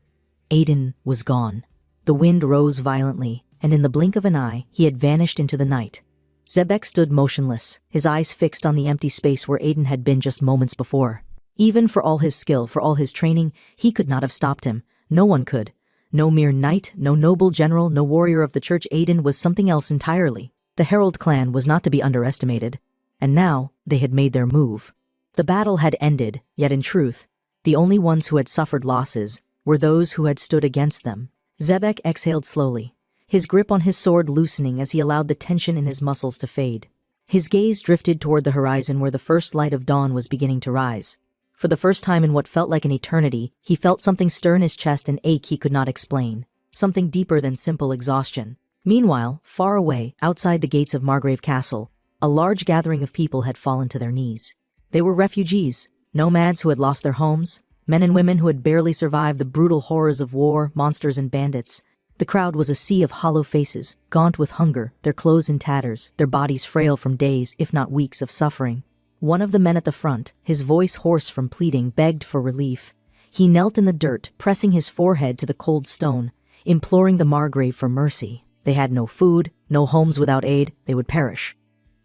Aiden was gone. The wind rose violently, and in the blink of an eye, he had vanished into the night. Zebek stood motionless, his eyes fixed on the empty space where Aiden had been just moments before. Even for all his skill, for all his training, he could not have stopped him. No one could. No mere knight, no noble general, no warrior of the church. Aiden was something else entirely. The Herald clan was not to be underestimated. And now, they had made their move. The battle had ended, yet in truth, the only ones who had suffered losses were those who had stood against them. Zebek exhaled slowly, his grip on his sword loosening as he allowed the tension in his muscles to fade. His gaze drifted toward the horizon where the first light of dawn was beginning to rise. For the first time in what felt like an eternity, he felt something stir in his chest, an ache he could not explain, something deeper than simple exhaustion. Meanwhile, far away, outside the gates of Margrave Castle, a large gathering of people had fallen to their knees. They were refugees, nomads who had lost their homes, men and women who had barely survived the brutal horrors of war, monsters, and bandits. The crowd was a sea of hollow faces, gaunt with hunger, their clothes in tatters, their bodies frail from days, if not weeks, of suffering. One of the men at the front, his voice hoarse from pleading, begged for relief. He knelt in the dirt, pressing his forehead to the cold stone, imploring the Margrave for mercy. They had no food, no homes. Without aid, they would perish.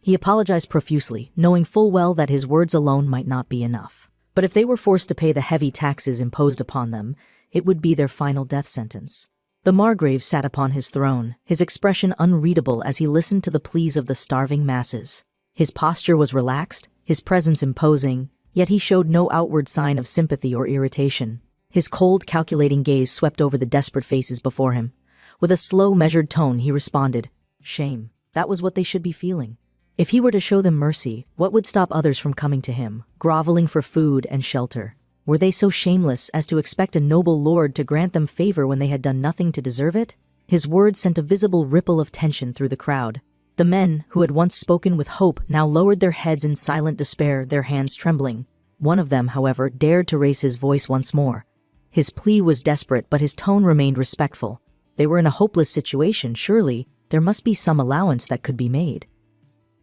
He apologized profusely, knowing full well that his words alone might not be enough. But if they were forced to pay the heavy taxes imposed upon them, it would be their final death sentence. The Margrave sat upon his throne, his expression unreadable as he listened to the pleas of the starving masses. His posture was relaxed, his presence imposing, yet he showed no outward sign of sympathy or irritation. His cold, calculating gaze swept over the desperate faces before him. With a slow, measured tone, he responded, "Shame. That was what they should be feeling. If he were to show them mercy, what would stop others from coming to him, groveling for food and shelter? Were they so shameless as to expect a noble lord to grant them favor when they had done nothing to deserve it?" His words sent a visible ripple of tension through the crowd. The men, who had once spoken with hope, now lowered their heads in silent despair, their hands trembling. One of them, however, dared to raise his voice once more. His plea was desperate, but his tone remained respectful. They were in a hopeless situation. Surely, there must be some allowance that could be made.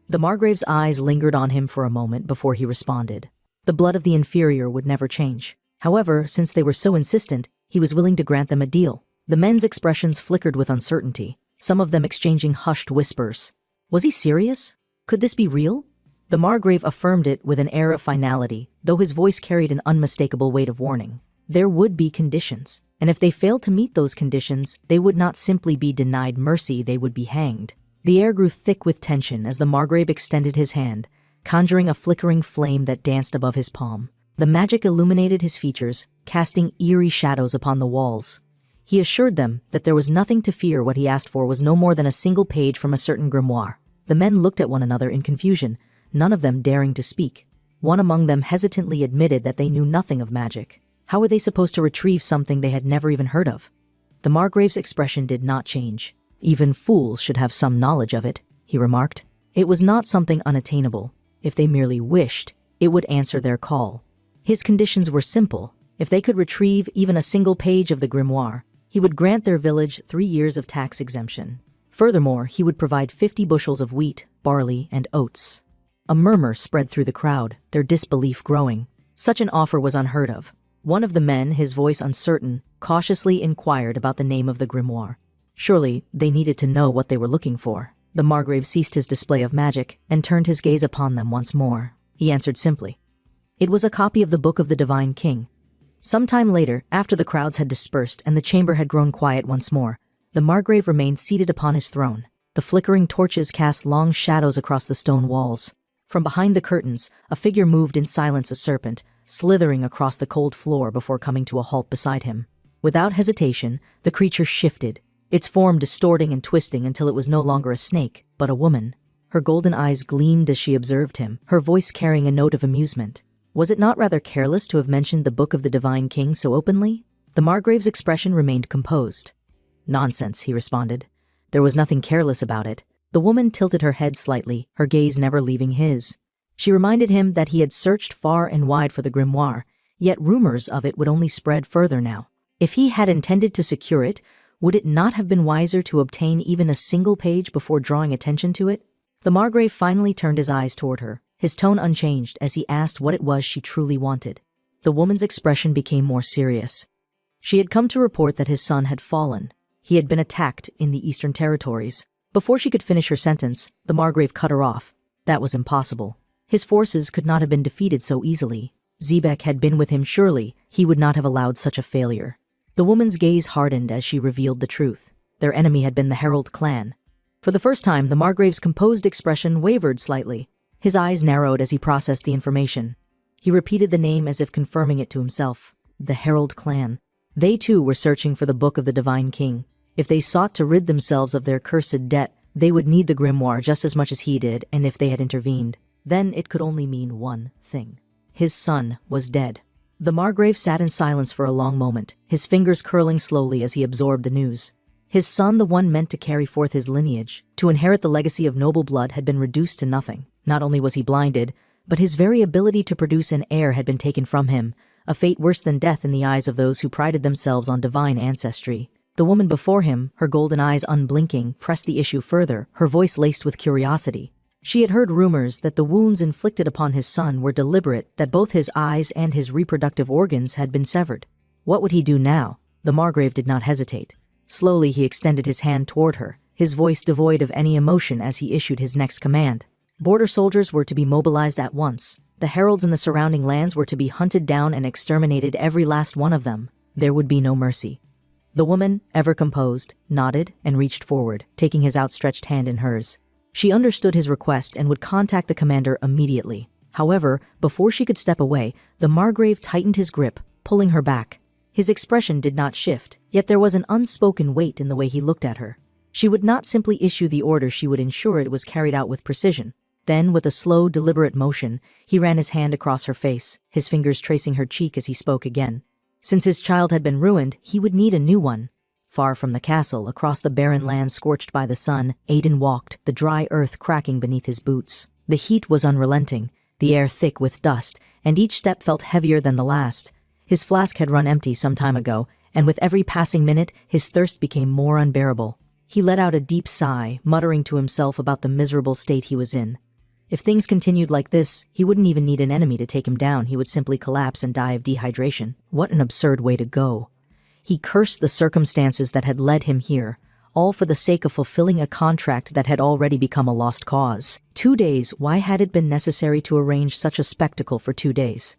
The Margrave's eyes lingered on him for a moment before he responded. The blood of the inferior would never change. However, since they were so insistent, he was willing to grant them a deal. The men's expressions flickered with uncertainty, some of them exchanging hushed whispers. Was he serious? Could this be real? The Margrave affirmed it with an air of finality, though his voice carried an unmistakable weight of warning. There would be conditions, and if they failed to meet those conditions, they would not simply be denied mercy, they would be hanged. The air grew thick with tension as the Margrave extended his hand, conjuring a flickering flame that danced above his palm. The magic illuminated his features, casting eerie shadows upon the walls. He assured them that there was nothing to fear. What he asked for was no more than a single page from a certain grimoire. The men looked at one another in confusion, none of them daring to speak. One among them hesitantly admitted that they knew nothing of magic. How were they supposed to retrieve something they had never even heard of? The Margrave's expression did not change. "Even fools should have some knowledge of it," he remarked. It was not something unattainable. If they merely wished, it would answer their call. His conditions were simple. If they could retrieve even a single page of the grimoire, he would grant their village 3 years of tax exemption. Furthermore, he would provide 50 bushels of wheat, barley, and oats. A murmur spread through the crowd, their disbelief growing. Such an offer was unheard of. One of the men, his voice uncertain, cautiously inquired about the name of the grimoire. Surely, they needed to know what they were looking for. The Margrave ceased his display of magic and turned his gaze upon them once more. He answered simply. It was a copy of the Book of the Divine King. Some time later, after the crowds had dispersed and the chamber had grown quiet once more, the Margrave remained seated upon his throne. The flickering torches cast long shadows across the stone walls. From behind the curtains, a figure moved in silence, a serpent, slithering across the cold floor before coming to a halt beside him. Without hesitation, the creature shifted, its form distorting and twisting until it was no longer a snake, but a woman. Her golden eyes gleamed as she observed him, her voice carrying a note of amusement. Was it not rather careless to have mentioned the Book of the Divine King so openly? The Margrave's expression remained composed. Nonsense, he responded. There was nothing careless about it. The woman tilted her head slightly, her gaze never leaving his. She reminded him that he had searched far and wide for the grimoire, yet rumors of it would only spread further now. If he had intended to secure it, would it not have been wiser to obtain even a single page before drawing attention to it? The Margrave finally turned his eyes toward her, his tone unchanged as he asked what it was she truly wanted. The woman's expression became more serious. She had come to report that his son had fallen. He had been attacked in the Eastern Territories. Before she could finish her sentence, the Margrave cut her off. That was impossible. His forces could not have been defeated so easily. Zebek had been with him surely. He would not have allowed such a failure. The woman's gaze hardened as she revealed the truth. Their enemy had been the Herald clan. For the first time, the Margrave's composed expression wavered slightly. His eyes narrowed as he processed the information. He repeated the name as if confirming it to himself. The Herald clan. They too were searching for the Book of the Divine King. If they sought to rid themselves of their cursed debt, they would need the grimoire just as much as he did, and if they had intervened, then it could only mean one thing. His son was dead. The Margrave sat in silence for a long moment, his fingers curling slowly as he absorbed the news. His son, the one meant to carry forth his lineage, to inherit the legacy of noble blood, had been reduced to nothing. Not only was he blinded, but his very ability to produce an heir had been taken from him, a fate worse than death in the eyes of those who prided themselves on divine ancestry. The woman before him, her golden eyes unblinking, pressed the issue further, her voice laced with curiosity. She had heard rumors that the wounds inflicted upon his son were deliberate, that both his eyes and his reproductive organs had been severed. What would he do now? The Margrave did not hesitate. Slowly he extended his hand toward her, his voice devoid of any emotion as he issued his next command. Border soldiers were to be mobilized at once. The heralds in the surrounding lands were to be hunted down and exterminated, every last one of them. There would be no mercy. The woman, ever composed, nodded and reached forward, taking his outstretched hand in hers. She understood his request and would contact the commander immediately. However, before she could step away, the Margrave tightened his grip, pulling her back. His expression did not shift, yet there was an unspoken weight in the way he looked at her. She would not simply issue the order, she would ensure it was carried out with precision. Then, with a slow, deliberate motion, he ran his hand across her face, his fingers tracing her cheek as he spoke again. Since his child had been ruined, he would need a new one. Far from the castle, across the barren land scorched by the sun, Aiden walked, the dry earth cracking beneath his boots. The heat was unrelenting, the air thick with dust, and each step felt heavier than the last. His flask had run empty some time ago, and with every passing minute, his thirst became more unbearable. He let out a deep sigh, muttering to himself about the miserable state he was in. If things continued like this, he wouldn't even need an enemy to take him down. He would simply collapse and die of dehydration. What an absurd way to go. He cursed the circumstances that had led him here, all for the sake of fulfilling a contract that had already become a lost cause. 2 days, why had it been necessary to arrange such a spectacle for 2 days?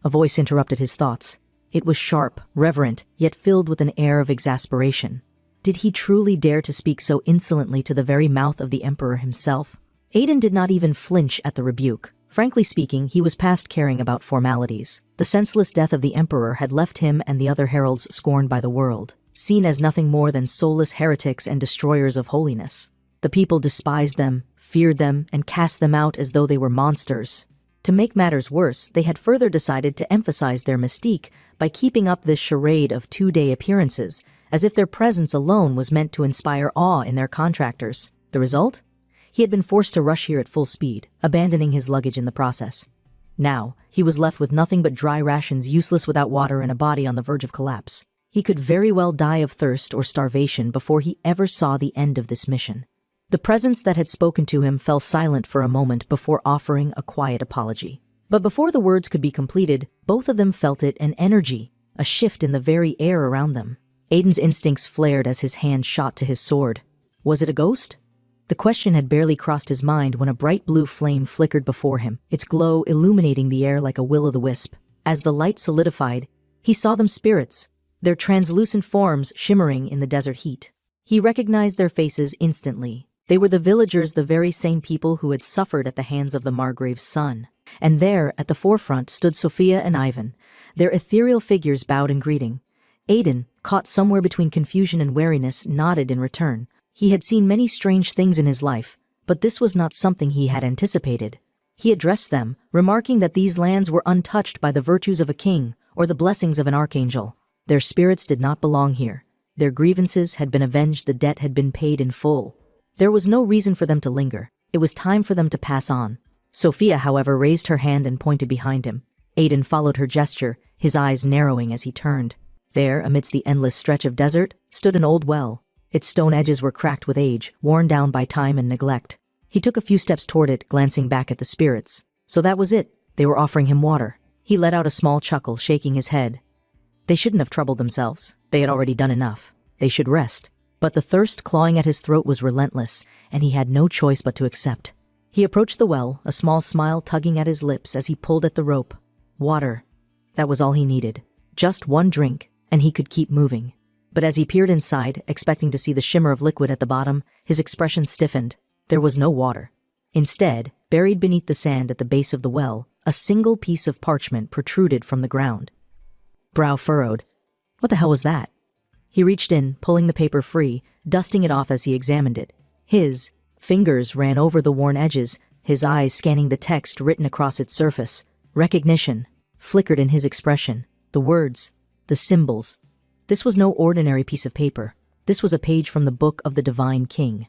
A voice interrupted his thoughts. It was sharp, reverent, yet filled with an air of exasperation. Did he truly dare to speak so insolently to the very mouth of the Emperor himself? Aiden did not even flinch at the rebuke. Frankly speaking, he was past caring about formalities. The senseless death of the Emperor had left him and the other heralds scorned by the world, seen as nothing more than soulless heretics and destroyers of holiness. The people despised them, feared them, and cast them out as though they were monsters. To make matters worse, they had further decided to emphasize their mystique by keeping up this charade of 2-day appearances, as if their presence alone was meant to inspire awe in their contractors. The result? He had been forced to rush here at full speed, abandoning his luggage in the process. Now, he was left with nothing but dry rations, useless without water, and a body on the verge of collapse. He could very well die of thirst or starvation before he ever saw the end of this mission. The presence that had spoken to him fell silent for a moment before offering a quiet apology. But before the words could be completed, both of them felt it, an energy, a shift in the very air around them. Aiden's instincts flared as his hand shot to his sword. Was it a ghost? The question had barely crossed his mind when a bright blue flame flickered before him, its glow illuminating the air like a will-o'-the-wisp. As the light solidified, he saw them spirits, their translucent forms shimmering in the desert heat. He recognized their faces instantly. They were the villagers, the very same people who had suffered at the hands of the Margrave's son. And there, at the forefront, stood Sophia and Ivan, their ethereal figures bowed in greeting. Aiden, caught somewhere between confusion and wariness, nodded in return. He had seen many strange things in his life, but this was not something he had anticipated. He addressed them, remarking that these lands were untouched by the virtues of a king or the blessings of an archangel. Their spirits did not belong here. Their grievances had been avenged, the debt had been paid in full. There was no reason for them to linger. It was time for them to pass on. Sophia, however, raised her hand and pointed behind him. Aiden followed her gesture, his eyes narrowing as he turned. There, amidst the endless stretch of desert, stood an old well. Its stone edges were cracked with age, worn down by time and neglect. He took a few steps toward it, glancing back at the spirits. So that was it. They were offering him water. He let out a small chuckle, shaking his head. They shouldn't have troubled themselves. They had already done enough. They should rest. But the thirst clawing at his throat was relentless, and he had no choice but to accept. He approached the well, a small smile tugging at his lips as he pulled at the rope. Water. That was all he needed. Just one drink, and he could keep moving. But as he peered inside, expecting to see the shimmer of liquid at the bottom, his expression stiffened. There was no water. Instead, buried beneath the sand at the base of the well, a single piece of parchment protruded from the ground. Brow furrowed. What the hell was that? He reached in, pulling the paper free, dusting it off as he examined it. His fingers ran over the worn edges, his eyes scanning the text written across its surface. Recognition flickered in his expression. The words, the symbols. This was no ordinary piece of paper. This was a page from the Book of the Divine King,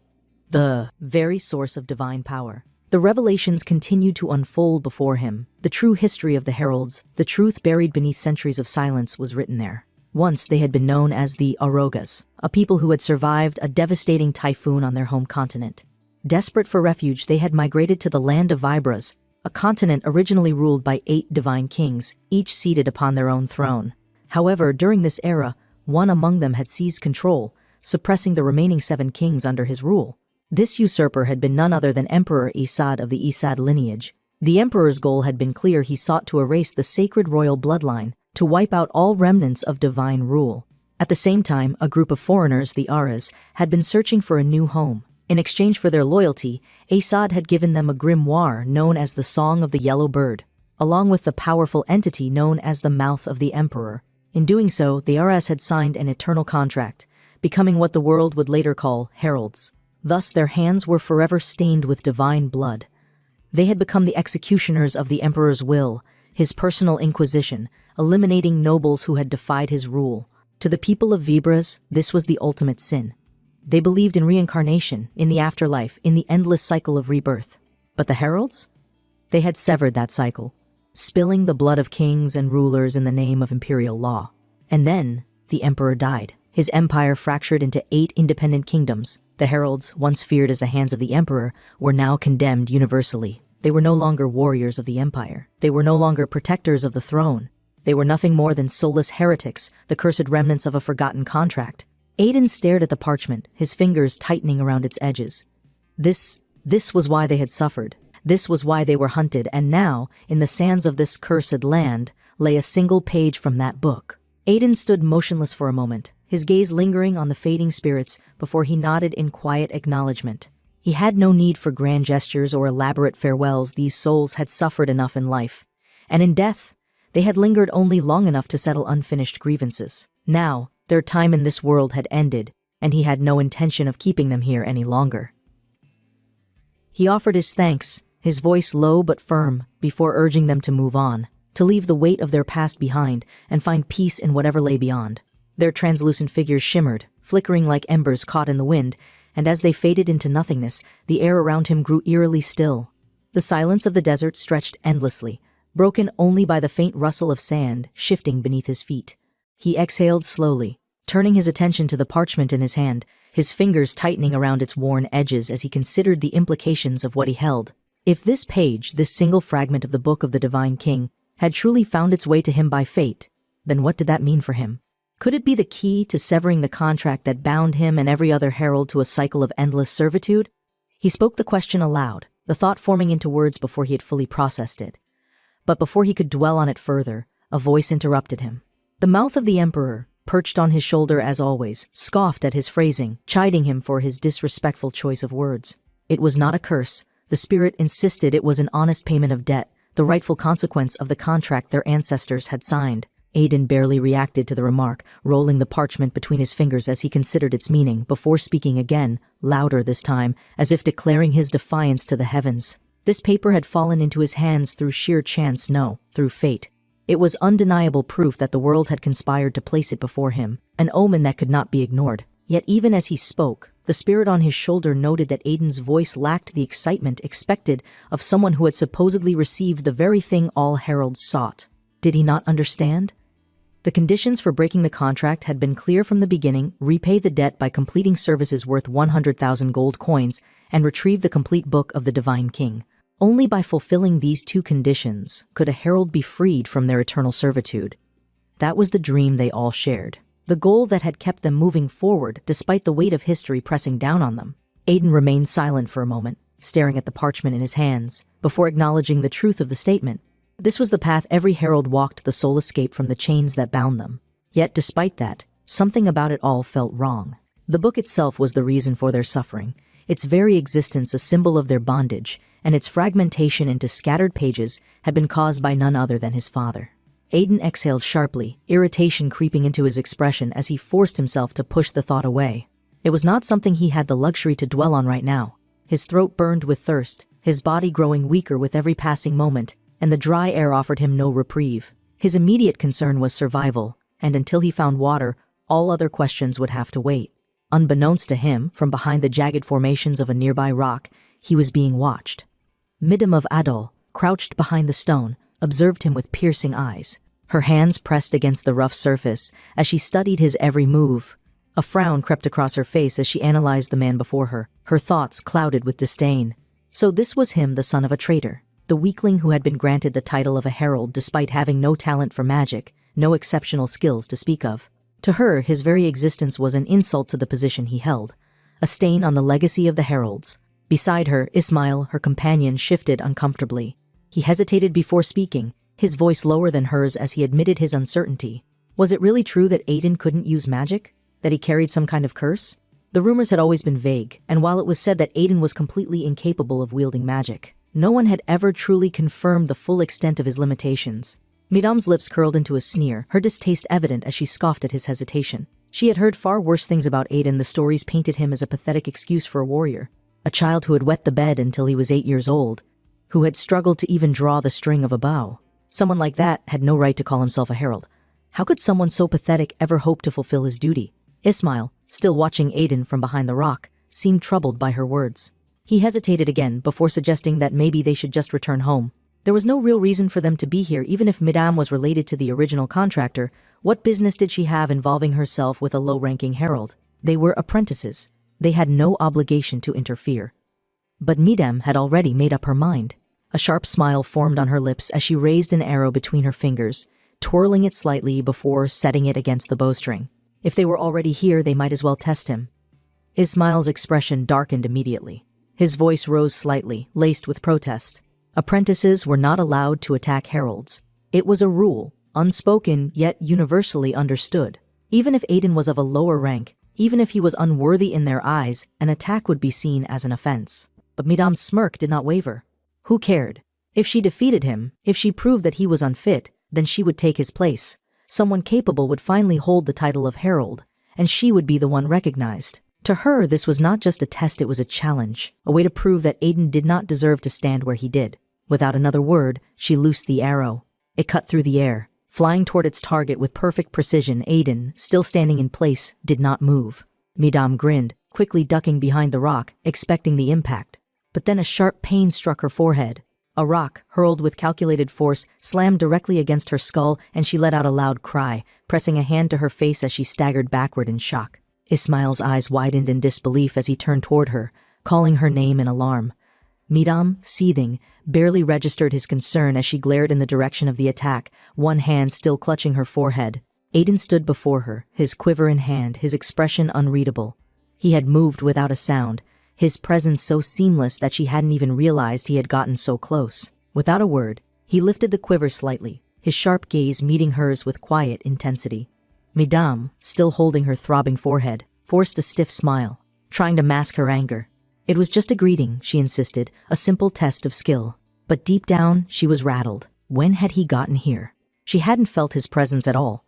the very source of divine power. The revelations continued to unfold before him. The true history of the heralds, the truth buried beneath centuries of silence, was written there. Once they had been known as the Arogas, a people who had survived a devastating typhoon on their home continent. Desperate for refuge, they had migrated to the land of Vibras, a continent originally ruled by 8 divine kings, each seated upon their own throne. However, during this era, one among them had seized control, suppressing the remaining 7 kings under his rule. This usurper had been none other than Emperor Isad of the Isad lineage. The emperor's goal had been clear. He sought to erase the sacred royal bloodline, to wipe out all remnants of divine rule. At the same time, a group of foreigners, the Aras, had been searching for a new home. In exchange for their loyalty, Isad had given them a grimoire known as the Song of the Yellow Bird, along with the powerful entity known as the Mouth of the Emperor. In doing so, the Aras had signed an eternal contract, becoming what the world would later call heralds. Thus, their hands were forever stained with divine blood. They had become the executioners of the emperor's will, his personal inquisition, eliminating nobles who had defied his rule. To the people of Vibras, this was the ultimate sin. They believed in reincarnation, in the afterlife, in the endless cycle of rebirth. But the heralds? They had severed that cycle, spilling the blood of kings and rulers in the name of imperial law. And then, the emperor died. His empire fractured into 8 independent kingdoms. The heralds, once feared as the hands of the emperor, were now condemned universally. They were no longer warriors of the empire. They were no longer protectors of the throne. They were nothing more than soulless heretics, the cursed remnants of a forgotten contract. Aiden stared at the parchment, his fingers tightening around its edges. This was why they had suffered. This was why they were hunted, and now, in the sands of this cursed land, lay a single page from that book. Aiden stood motionless for a moment, his gaze lingering on the fading spirits before he nodded in quiet acknowledgement. He had no need for grand gestures or elaborate farewells. These souls had suffered enough in life, and in death, they had lingered only long enough to settle unfinished grievances. Now, their time in this world had ended, and he had no intention of keeping them here any longer. He offered his thanks, his voice low but firm, before urging them to move on, to leave the weight of their past behind and find peace in whatever lay beyond. Their translucent figures shimmered, flickering like embers caught in the wind, and as they faded into nothingness, the air around him grew eerily still. The silence of the desert stretched endlessly, broken only by the faint rustle of sand shifting beneath his feet. He exhaled slowly, turning his attention to the parchment in his hand, his fingers tightening around its worn edges as he considered the implications of what he held. If this page, this single fragment of the Book of the Divine King, had truly found its way to him by fate, then what did that mean for him? Could it be the key to severing the contract that bound him and every other herald to a cycle of endless servitude? He spoke the question aloud, the thought forming into words before he had fully processed it. But before he could dwell on it further, a voice interrupted him. The Mouth of the Emperor, perched on his shoulder as always, scoffed at his phrasing, chiding him for his disrespectful choice of words. It was not a curse. The spirit insisted it was an honest payment of debt, the rightful consequence of the contract their ancestors had signed. Aiden barely reacted to the remark, rolling the parchment between his fingers as he considered its meaning, before speaking again, louder this time, as if declaring his defiance to the heavens. This paper had fallen into his hands through sheer chance, no, through fate. It was undeniable proof that the world had conspired to place it before him, an omen that could not be ignored. Yet even as he spoke, the spirit on his shoulder noted that Aiden's voice lacked the excitement expected of someone who had supposedly received the very thing all heralds sought. Did he not understand? The conditions for breaking the contract had been clear from the beginning: repay the debt by completing services worth 100,000 gold coins and retrieve the complete book of the Divine King. Only by fulfilling these two conditions could a herald be freed from their eternal servitude. That was the dream they all shared, the goal that had kept them moving forward despite the weight of history pressing down on them. Aiden remained silent for a moment, staring at the parchment in his hands, before acknowledging the truth of the statement. This was the path every herald walked, the sole escape from the chains that bound them. Yet despite that, something about it all felt wrong. The book itself was the reason for their suffering, its very existence a symbol of their bondage, and its fragmentation into scattered pages had been caused by none other than his father. Aiden exhaled sharply, irritation creeping into his expression as he forced himself to push the thought away. It was not something he had the luxury to dwell on right now. His throat burned with thirst, his body growing weaker with every passing moment, and the dry air offered him no reprieve. His immediate concern was survival, and until he found water, all other questions would have to wait. Unbeknownst to him, from behind the jagged formations of a nearby rock, he was being watched. Midam of Adol, crouched behind the stone, observed him with piercing eyes. Her hands pressed against the rough surface as she studied his every move. A frown crept across her face as she analyzed the man before her, her thoughts clouded with disdain. So this was him, the son of a traitor, the weakling who had been granted the title of a herald despite having no talent for magic, no exceptional skills to speak of. To her, his very existence was an insult to the position he held, a stain on the legacy of the heralds. Beside her, Ismail, her companion, shifted uncomfortably. He hesitated before speaking, his voice lower than hers as he admitted his uncertainty. Was it really true that Aiden couldn't use magic? That he carried some kind of curse? The rumors had always been vague, and while it was said that Aiden was completely incapable of wielding magic, no one had ever truly confirmed the full extent of his limitations. Midam's lips curled into a sneer, her distaste evident as she scoffed at his hesitation. She had heard far worse things about Aiden. The stories painted him as a pathetic excuse for a warrior, a child who had wet the bed until he was 8 years old, who had struggled to even draw the string of a bow. Someone like that had no right to call himself a herald. How could someone so pathetic ever hope to fulfill his duty? Ismail, still watching Aiden from behind the rock, seemed troubled by her words. He hesitated again before suggesting that maybe they should just return home. There was no real reason for them to be here. Even if Midam was related to the original contractor, what business did she have involving herself with a low-ranking herald? They were apprentices. They had no obligation to interfere. But Midam had already made up her mind. A sharp smile formed on her lips as she raised an arrow between her fingers, twirling it slightly before setting it against the bowstring. If they were already here, they might as well test him. Ismail's expression darkened immediately. His voice rose slightly, laced with protest. Apprentices were not allowed to attack heralds. It was a rule, unspoken yet universally understood. Even if Aiden was of a lower rank, even if he was unworthy in their eyes, an attack would be seen as an offense. But Midam's smirk did not waver. Who cared? If she defeated him, if she proved that he was unfit, then she would take his place. Someone capable would finally hold the title of herald, and she would be the one recognized. To her, this was not just a test, it was a challenge, a way to prove that Aiden did not deserve to stand where he did. Without another word, she loosed the arrow. It cut through the air, flying toward its target with perfect precision. Aiden, still standing in place, did not move. Midam grinned, quickly ducking behind the rock, expecting the impact. But then a sharp pain struck her forehead. A rock, hurled with calculated force, slammed directly against her skull, and she let out a loud cry, pressing a hand to her face as she staggered backward in shock. Ismail's eyes widened in disbelief as he turned toward her, calling her name in alarm. Midam, seething, barely registered his concern as she glared in the direction of the attack, one hand still clutching her forehead. Aiden stood before her, his quiver in hand, his expression unreadable. He had moved without a sound, his presence so seamless that she hadn't even realized he had gotten so close. Without a word, he lifted the quiver slightly, his sharp gaze meeting hers with quiet intensity. Midam, still holding her throbbing forehead, forced a stiff smile, trying to mask her anger. It was just a greeting, she insisted, a simple test of skill. But deep down, she was rattled. When had he gotten here? She hadn't felt his presence at all.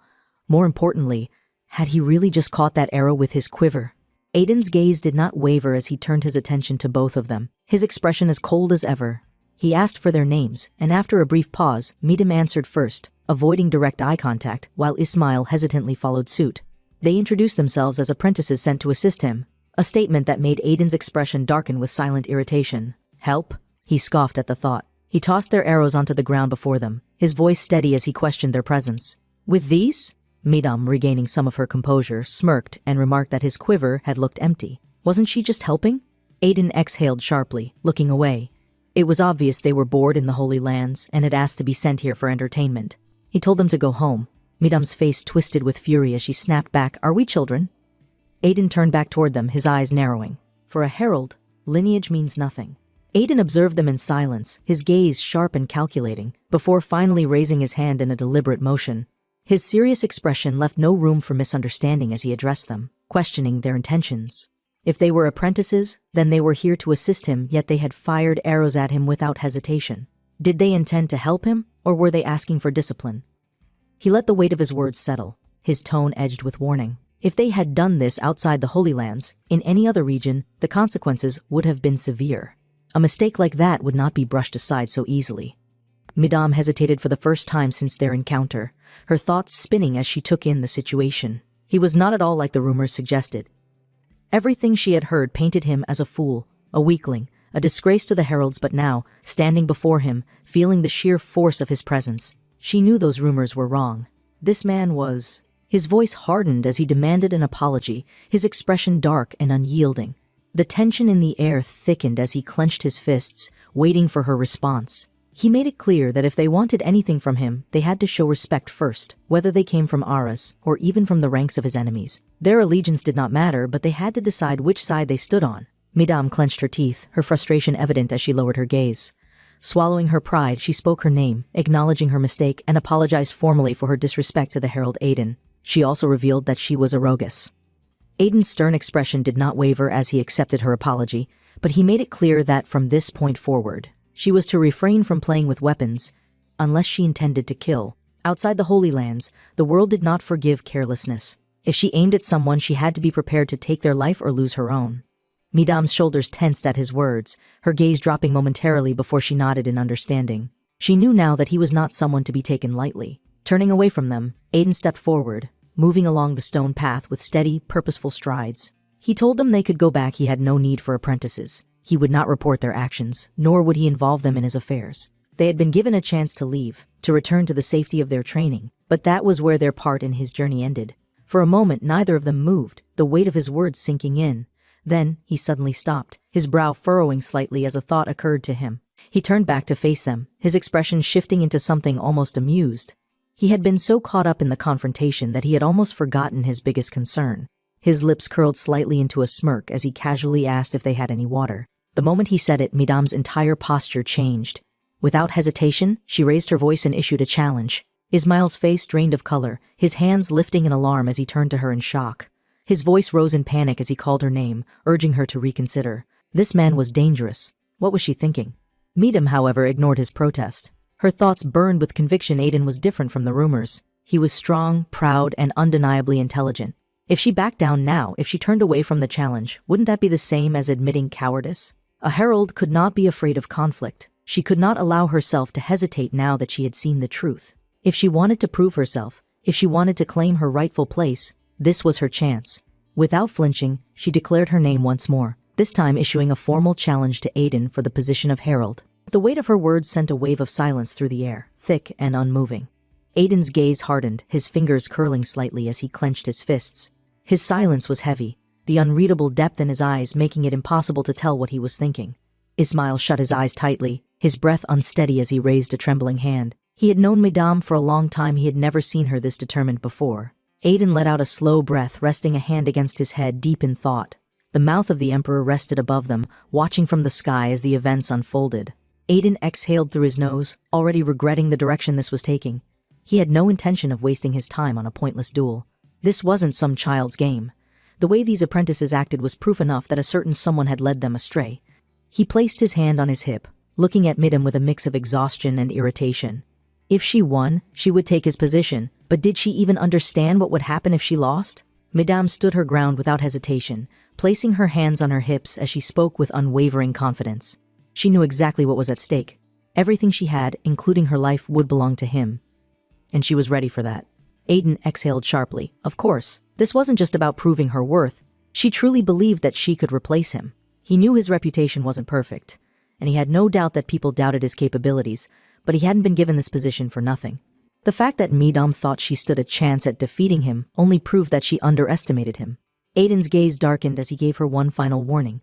More importantly, had he really just caught that arrow with his quiver? Aiden's gaze did not waver as he turned his attention to both of them, his expression as cold as ever. He asked for their names, and after a brief pause, Midam answered first, avoiding direct eye contact, while Ismail hesitantly followed suit. They introduced themselves as apprentices sent to assist him, a statement that made Aiden's expression darken with silent irritation. Help? He scoffed at the thought. He tossed their arrows onto the ground before them, his voice steady as he questioned their presence. With these? Midam, regaining some of her composure, smirked and remarked that his quiver had looked empty. Wasn't she just helping? Aiden exhaled sharply, looking away. It was obvious they were bored in the Holy Lands and had asked to be sent here for entertainment. He told them to go home. Midam's face twisted with fury as she snapped back, "Are we children?" Aiden turned back toward them, his eyes narrowing. For a herald, lineage means nothing. Aiden observed them in silence, his gaze sharp and calculating, before finally raising his hand in a deliberate motion. His serious expression left no room for misunderstanding as he addressed them, questioning their intentions. If they were apprentices, then they were here to assist him, yet they had fired arrows at him without hesitation. Did they intend to help him, or were they asking for discipline? He let the weight of his words settle, his tone edged with warning. If they had done this outside the Holy Lands, in any other region, the consequences would have been severe. A mistake like that would not be brushed aside so easily. Midam hesitated for the first time since their encounter, her thoughts spinning as she took in the situation. He was not at all like the rumors suggested. Everything she had heard painted him as a fool, a weakling, a disgrace to the heralds, but now, standing before him, feeling the sheer force of his presence, she knew those rumors were wrong. This man was... His voice hardened as he demanded an apology, his expression dark and unyielding. The tension in the air thickened as he clenched his fists, waiting for her response. He made it clear that if they wanted anything from him, they had to show respect first, whether they came from Aras or even from the ranks of his enemies. Their allegiance did not matter, but they had to decide which side they stood on. Midam clenched her teeth, her frustration evident as she lowered her gaze. Swallowing her pride, she spoke her name, acknowledging her mistake, and apologized formally for her disrespect to the herald Aiden. She also revealed that she was a roguess. Aiden's stern expression did not waver as he accepted her apology, but he made it clear that from this point forward, she was to refrain from playing with weapons unless she intended to kill. Outside the Holy Lands, the world did not forgive carelessness. If she aimed at someone, she had to be prepared to take their life or lose her own. Midam's shoulders tensed at his words, her gaze dropping momentarily before she nodded in understanding. She knew now that he was not someone to be taken lightly. Turning away from them, Aiden stepped forward, moving along the stone path with steady, purposeful strides. He told them they could go back. He had no need for apprentices. He would not report their actions, nor would he involve them in his affairs. They had been given a chance to leave, to return to the safety of their training, but that was where their part in his journey ended. For a moment, neither of them moved, the weight of his words sinking in. Then, he suddenly stopped, his brow furrowing slightly as a thought occurred to him. He turned back to face them, his expression shifting into something almost amused. He had been so caught up in the confrontation that he had almost forgotten his biggest concern. His lips curled slightly into a smirk as he casually asked if they had any water. The moment he said it, Midam's entire posture changed. Without hesitation, she raised her voice and issued a challenge. Ismail's face drained of color, his hands lifting in alarm as he turned to her in shock. His voice rose in panic as he called her name, urging her to reconsider. This man was dangerous. What was she thinking? Midam, however, ignored his protest. Her thoughts burned with conviction. Aiden was different from the rumors. He was strong, proud, and undeniably intelligent. If she backed down now, if she turned away from the challenge, wouldn't that be the same as admitting cowardice? A herald could not be afraid of conflict. She could not allow herself to hesitate now that she had seen the truth. If she wanted to prove herself, if she wanted to claim her rightful place, this was her chance. Without flinching, she declared her name once more, this time issuing a formal challenge to Aiden for the position of herald. The weight of her words sent a wave of silence through the air, thick and unmoving. Aiden's gaze hardened, his fingers curling slightly as he clenched his fists. His silence was heavy, the unreadable depth in his eyes making it impossible to tell what he was thinking. Ismail shut his eyes tightly, his breath unsteady as he raised a trembling hand. He had known Midam for a long time. He had never seen her this determined before. Aiden let out a slow breath, resting a hand against his head, deep in thought. The mouth of the Emperor rested above them, watching from the sky as the events unfolded. Aiden exhaled through his nose, already regretting the direction this was taking. He had no intention of wasting his time on a pointless duel. This wasn't some child's game. The way these apprentices acted was proof enough that a certain someone had led them astray. He placed his hand on his hip, looking at Midam with a mix of exhaustion and irritation. If she won, she would take his position, but did she even understand what would happen if she lost? Midam stood her ground without hesitation, placing her hands on her hips as she spoke with unwavering confidence. She knew exactly what was at stake. Everything she had, including her life, would belong to him. And she was ready for that. Aiden exhaled sharply. Of course, this wasn't just about proving her worth. She truly believed that she could replace him. He knew his reputation wasn't perfect, and he had no doubt that people doubted his capabilities, but he hadn't been given this position for nothing. The fact that Midam thought she stood a chance at defeating him only proved that she underestimated him. Aiden's gaze darkened as he gave her one final warning.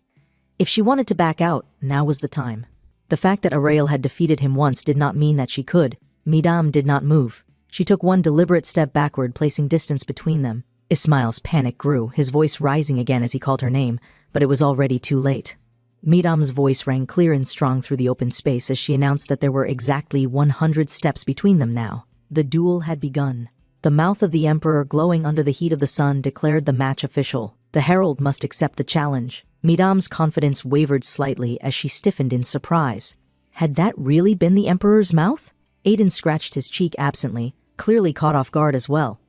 If she wanted to back out, now was the time. The fact that Arail had defeated him once did not mean that she could. Midam did not move. She took one deliberate step backward, placing distance between them. Ismail's panic grew, his voice rising again as he called her name, but it was already too late. Midam's voice rang clear and strong through the open space as she announced that there were exactly 100 steps between them now. The duel had begun. The mouth of the Emperor, glowing under the heat of the sun, declared the match official. The herald must accept the challenge. Midam's confidence wavered slightly as she stiffened in surprise. Had that really been the Emperor's mouth? Aiden scratched his cheek absently, clearly caught off guard as well.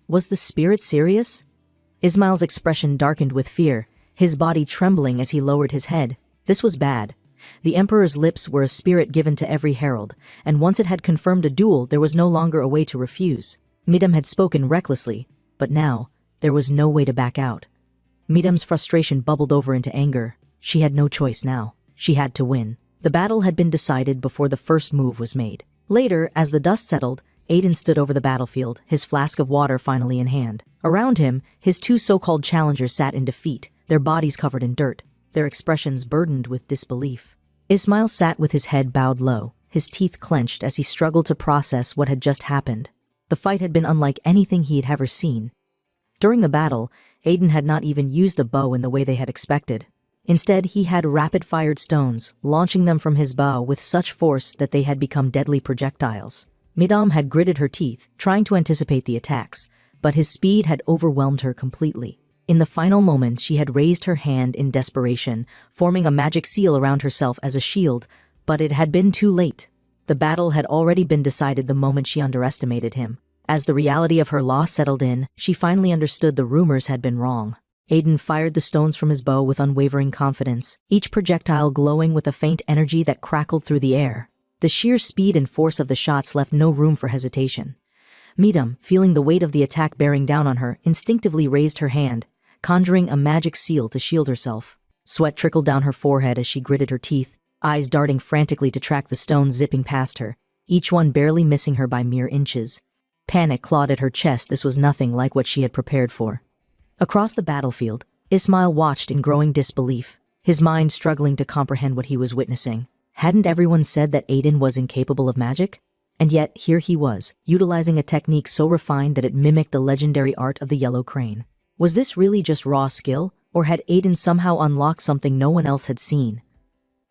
Was the spirit serious? Ismail's expression darkened with fear, his body trembling as he lowered his head. This was bad. The Emperor's lips were a spirit given to every herald, and once it had confirmed a duel, there was no longer a way to refuse. Midam had spoken recklessly, but now there was no way to back out. Midam's frustration bubbled over into anger. She had no choice now. She had to win. The battle had been decided before the first move was made. Later, as the dust settled, Aiden stood over the battlefield, his flask of water finally in hand. Around him, his two so-called challengers sat in defeat, their bodies covered in dirt, their expressions burdened with disbelief. Ismail sat with his head bowed low, his teeth clenched as he struggled to process what had just happened. The fight had been unlike anything he had ever seen. During the battle, Aiden had not even used a bow in the way they had expected. Instead, he had rapid-fired stones, launching them from his bow with such force that they had become deadly projectiles. Midam had gritted her teeth, trying to anticipate the attacks, but his speed had overwhelmed her completely. In the final moment, she had raised her hand in desperation, forming a magic seal around herself as a shield, but it had been too late. The battle had already been decided the moment she underestimated him. As the reality of her loss settled in, she finally understood the rumors had been wrong. Aiden fired the stones from his bow with unwavering confidence, each projectile glowing with a faint energy that crackled through the air. The sheer speed and force of the shots left no room for hesitation. Midam, feeling the weight of the attack bearing down on her, instinctively raised her hand, conjuring a magic seal to shield herself. Sweat trickled down her forehead as she gritted her teeth, eyes darting frantically to track the stones zipping past her, each one barely missing her by mere inches. Panic clawed at her chest. This was nothing like what she had prepared for. Across the battlefield, Ismail watched in growing disbelief, his mind struggling to comprehend what he was witnessing. Hadn't everyone said that Aiden was incapable of magic? And yet, here he was, utilizing a technique so refined that it mimicked the legendary art of the Yellow Crane. Was this really just raw skill, or had Aiden somehow unlocked something no one else had seen?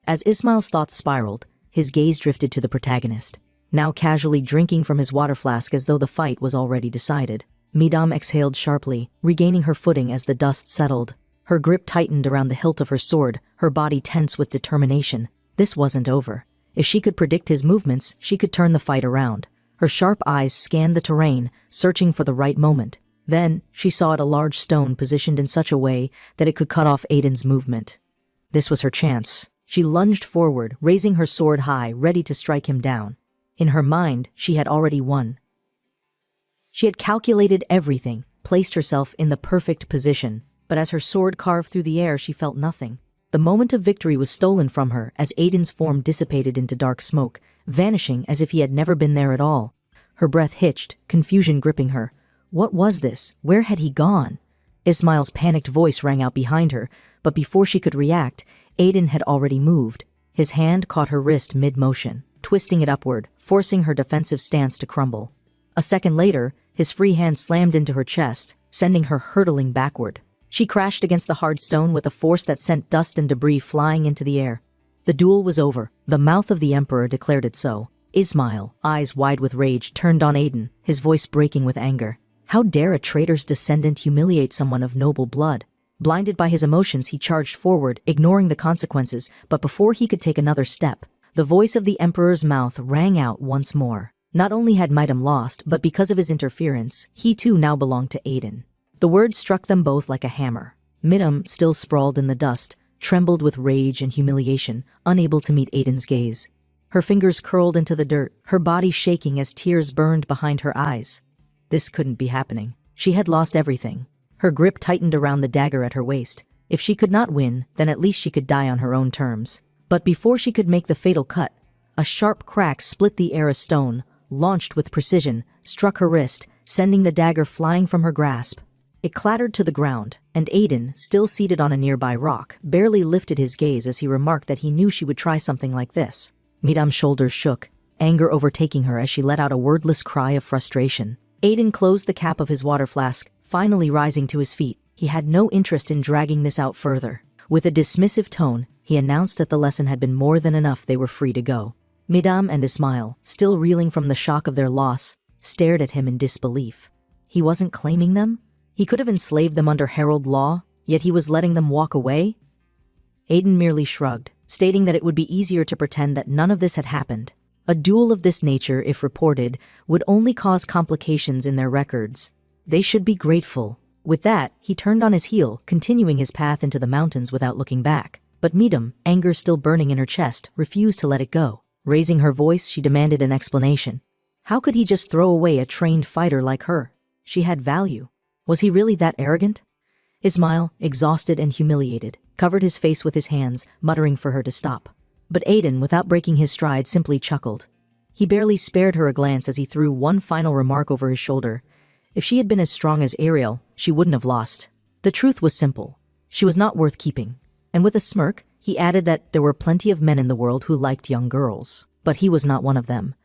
As Ismail's thoughts spiraled, his gaze drifted to the protagonist, now casually drinking from his water flask as though the fight was already decided. Midam exhaled sharply, regaining her footing as the dust settled. Her grip tightened around the hilt of her sword, her body tense with determination. This wasn't over. If she could predict his movements, she could turn the fight around. Her sharp eyes scanned the terrain, searching for the right moment. Then, she saw a large stone positioned in such a way that it could cut off Aiden's movement. This was her chance. She lunged forward, raising her sword high, ready to strike him down. In her mind, she had already won. She had calculated everything, placed herself in the perfect position, but as her sword carved through the air, she felt nothing. The moment of victory was stolen from her as Aiden's form dissipated into dark smoke, vanishing as if he had never been there at all. Her breath hitched, confusion gripping her. What was this? Where had he gone? Ismail's panicked voice rang out behind her, but before she could react, Aiden had already moved. His hand caught her wrist mid-motion, twisting it upward, forcing her defensive stance to crumble. A second later, his free hand slammed into her chest, sending her hurtling backward. She crashed against the hard stone with a force that sent dust and debris flying into the air. The duel was over. The mouth of the Emperor declared it so. Ismail, eyes wide with rage, turned on Aiden, his voice breaking with anger. How dare a traitor's descendant humiliate someone of noble blood? Blinded by his emotions, he charged forward, ignoring the consequences, but before he could take another step, the voice of the Emperor's mouth rang out once more. Not only had Midam lost, but because of his interference, he too now belonged to Aiden. The words struck them both like a hammer. Midam, still sprawled in the dust, trembled with rage and humiliation, unable to meet Aiden's gaze. Her fingers curled into the dirt, her body shaking as tears burned behind her eyes. This couldn't be happening. She had lost everything. Her grip tightened around the dagger at her waist. If she could not win, then at least she could die on her own terms. But before she could make the fatal cut, a sharp crack split the air. A stone, launched with precision, struck her wrist, sending the dagger flying from her grasp. It clattered to the ground, and Aiden, still seated on a nearby rock, barely lifted his gaze as he remarked that he knew she would try something like this. Midam's shoulders shook, anger overtaking her as she let out a wordless cry of frustration. Aiden closed the cap of his water flask, finally rising to his feet. He had no interest in dragging this out further. With a dismissive tone, he announced that the lesson had been more than enough. They were free to go. Midam and Ismail, still reeling from the shock of their loss, stared at him in disbelief. He wasn't claiming them? He could have enslaved them under herald law, yet he was letting them walk away? Aiden merely shrugged, stating that it would be easier to pretend that none of this had happened. A duel of this nature, if reported, would only cause complications in their records. They should be grateful. With that, he turned on his heel, continuing his path into the mountains without looking back. But Midam, anger still burning in her chest, refused to let it go. Raising her voice, she demanded an explanation. How could he just throw away a trained fighter like her? She had value. Was he really that arrogant? Ismail, exhausted and humiliated, covered his face with his hands, muttering for her to stop. But Aiden, without breaking his stride, simply chuckled. He barely spared her a glance as he threw one final remark over his shoulder. If she had been as strong as Ariel, she wouldn't have lost. The truth was simple. She was not worth keeping. And with a smirk, he added that there were plenty of men in the world who liked young girls. But he was not one of them.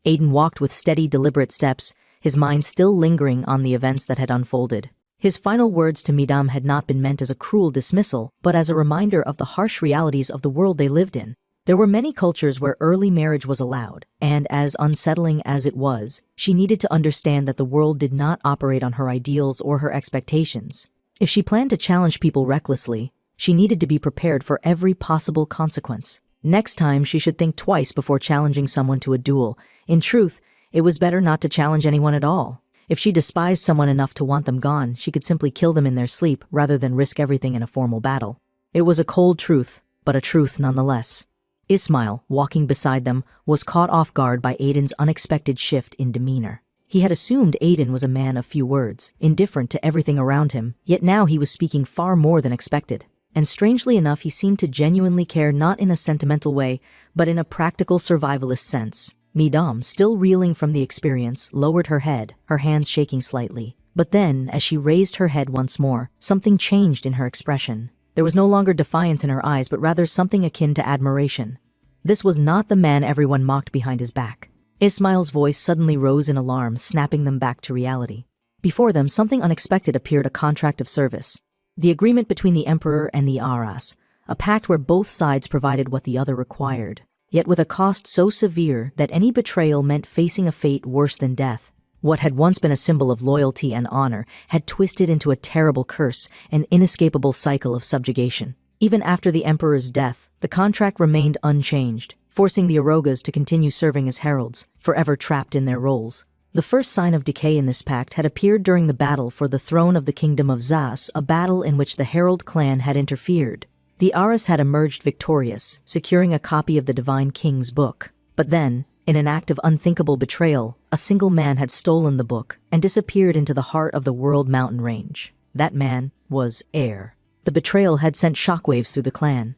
Aiden walked with steady, deliberate steps, his mind still lingering on the events that had unfolded. His final words to Midam had not been meant as a cruel dismissal, but as a reminder of the harsh realities of the world they lived in. There were many cultures where early marriage was allowed, and as unsettling as it was, she needed to understand that the world did not operate on her ideals or her expectations. If she planned to challenge people recklessly, she needed to be prepared for every possible consequence. Next time, she should think twice before challenging someone to a duel. In truth, it was better not to challenge anyone at all. If she despised someone enough to want them gone, she could simply kill them in their sleep rather than risk everything in a formal battle. It was a cold truth, but a truth nonetheless. Ismail, walking beside them, was caught off guard by Aiden's unexpected shift in demeanor. He had assumed Aiden was a man of few words, indifferent to everything around him, yet now he was speaking far more than expected. And strangely enough, he seemed to genuinely care, not in a sentimental way, but in a practical survivalist sense. Midam, still reeling from the experience, lowered her head, her hands shaking slightly. But then, as she raised her head once more, something changed in her expression. There was no longer defiance in her eyes, but rather something akin to admiration. This was not the man everyone mocked behind his back. Ismail's voice suddenly rose in alarm, snapping them back to reality. Before them, something unexpected appeared: a contract of service. The agreement between the Emperor and the Aras, a pact where both sides provided what the other required, yet with a cost so severe that any betrayal meant facing a fate worse than death. What had once been a symbol of loyalty and honor had twisted into a terrible curse, an inescapable cycle of subjugation. Even after the Emperor's death, the contract remained unchanged, forcing the Arogas to continue serving as heralds, forever trapped in their roles. The first sign of decay in this pact had appeared during the battle for the throne of the Kingdom of Zas, a battle in which the Herald clan had interfered. The Aras had emerged victorious, securing a copy of the Divine King's book. But then, in an act of unthinkable betrayal, a single man had stolen the book and disappeared into the heart of the World Mountain Range. That man was Air. The betrayal had sent shockwaves through the clan.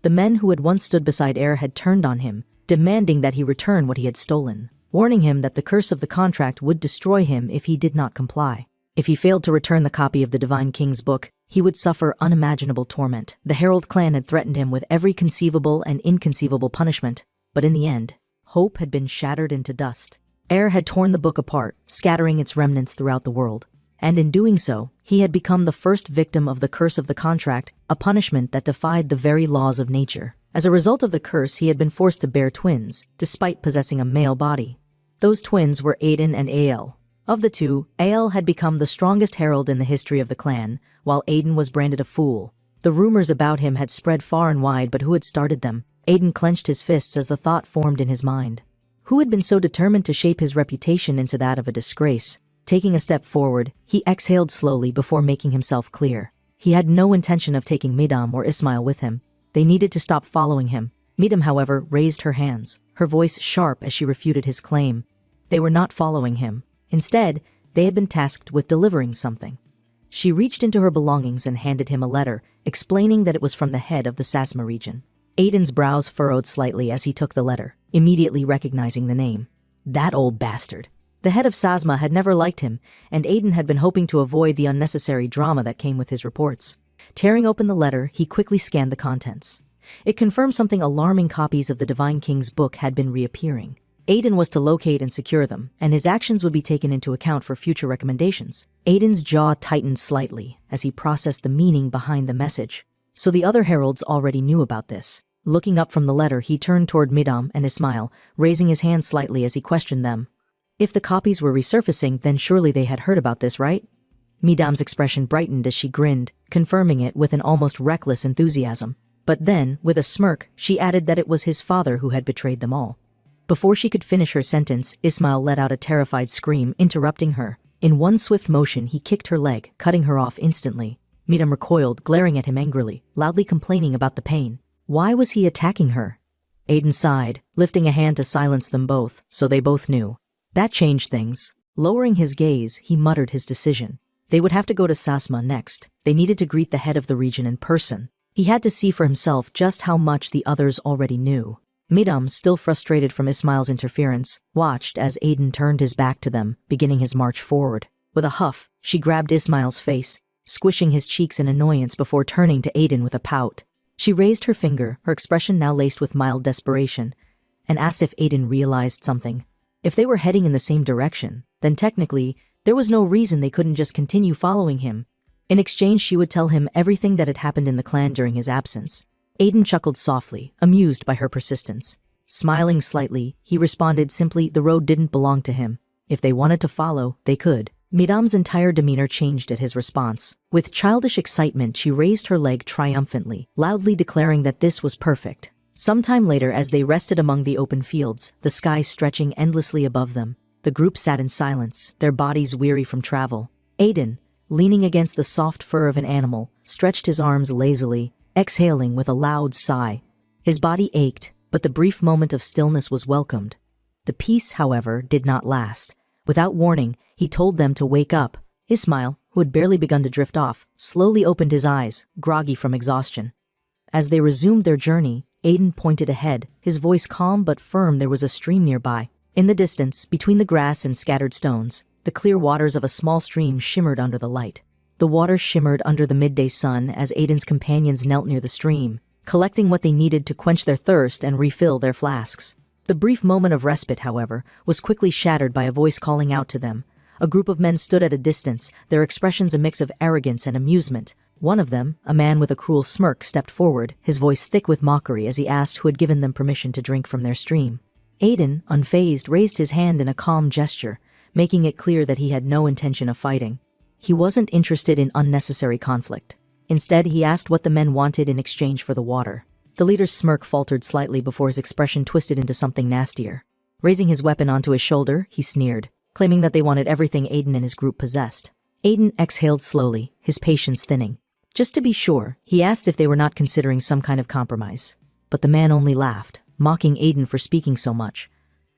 The men who had once stood beside Air had turned on him, demanding that he return what he had stolen, warning him that the curse of the contract would destroy him if he did not comply. If he failed to return the copy of the Divine King's book, he would suffer unimaginable torment. The Herald clan had threatened him with every conceivable and inconceivable punishment, but in the end, hope had been shattered into dust. Air had torn the book apart, scattering its remnants throughout the world. And in doing so, he had become the first victim of the curse of the contract, a punishment that defied the very laws of nature. As a result of the curse, he had been forced to bear twins, despite possessing a male body. Those twins were Aiden and Ael. Of the two, Ael had become the strongest herald in the history of the clan, while Aiden was branded a fool. The rumors about him had spread far and wide, but who had started them? Aiden clenched his fists as the thought formed in his mind. Who had been so determined to shape his reputation into that of a disgrace? Taking a step forward, he exhaled slowly before making himself clear. He had no intention of taking Midam or Ismail with him. They needed to stop following him. Midam, however, raised her hands, her voice sharp as she refuted his claim. They were not following him. Instead, they had been tasked with delivering something. She reached into her belongings and handed him a letter, explaining that it was from the head of the Sasma region. Aiden's brows furrowed slightly as he took the letter, immediately recognizing the name. That old bastard. The head of Sasma had never liked him, and Aiden had been hoping to avoid the unnecessary drama that came with his reports. Tearing open the letter, he quickly scanned the contents. It confirmed something alarming: copies of the Divine King's book had been reappearing. Aiden was to locate and secure them, and his actions would be taken into account for future recommendations. Aiden's jaw tightened slightly as he processed the meaning behind the message. So the other heralds already knew about this. Looking up from the letter, he turned toward Midam and Ismail, raising his hand slightly as he questioned them. If the copies were resurfacing, then surely they had heard about this, right? Midam's expression brightened as she grinned, confirming it with an almost reckless enthusiasm. But then, with a smirk, she added that it was his father who had betrayed them all. Before she could finish her sentence, Ismail let out a terrified scream, interrupting her. In one swift motion, he kicked her leg, cutting her off instantly. Midam recoiled, glaring at him angrily, loudly complaining about the pain. Why was he attacking her? Aiden sighed, lifting a hand to silence them both, so they both knew. That changed things. Lowering his gaze, he muttered his decision. They would have to go to Sasma next. They needed to greet the head of the region in person. He had to see for himself just how much the others already knew. Midam, still frustrated from Ismail's interference, watched as Aiden turned his back to them, beginning his march forward. With a huff, she grabbed Ismail's face, squishing his cheeks in annoyance before turning to Aiden with a pout. She raised her finger, her expression now laced with mild desperation, and asked if Aiden realized something. If they were heading in the same direction, then technically, there was no reason they couldn't just continue following him. In exchange, she would tell him everything that had happened in the clan during his absence. Aiden chuckled softly, amused by her persistence. Smiling slightly, he responded simply the road didn't belong to him. If they wanted to follow, they could. Midam's entire demeanor changed at his response. With childish excitement, she raised her leg triumphantly, loudly declaring that this was perfect. Sometime later, as they rested among the open fields, the sky stretching endlessly above them, the group sat in silence, their bodies weary from travel. Aiden, leaning against the soft fur of an animal, stretched his arms lazily, exhaling with a loud sigh. His body ached, but the brief moment of stillness was welcomed. The peace, however, did not last. Without warning, he told them to wake up. Ismail, who had barely begun to drift off, slowly opened his eyes, groggy from exhaustion. As they resumed their journey, Aiden pointed ahead, his voice calm but firm. There was a stream nearby. In the distance, between the grass and scattered stones, the clear waters of a small stream shimmered under the light. The water shimmered under the midday sun as Aiden's companions knelt near the stream, collecting what they needed to quench their thirst and refill their flasks. The brief moment of respite, however, was quickly shattered by a voice calling out to them. A group of men stood at a distance, their expressions a mix of arrogance and amusement. One of them, a man with a cruel smirk, stepped forward, his voice thick with mockery as he asked who had given them permission to drink from their stream. Aiden, unfazed, raised his hand in a calm gesture, making it clear that he had no intention of fighting. He wasn't interested in unnecessary conflict. Instead, he asked what the men wanted in exchange for the water. The leader's smirk faltered slightly before his expression twisted into something nastier. Raising his weapon onto his shoulder, he sneered, claiming that they wanted everything Aiden and his group possessed. Aiden exhaled slowly, his patience thinning. Just to be sure, he asked if they were not considering some kind of compromise. But the man only laughed, mocking Aiden for speaking so much,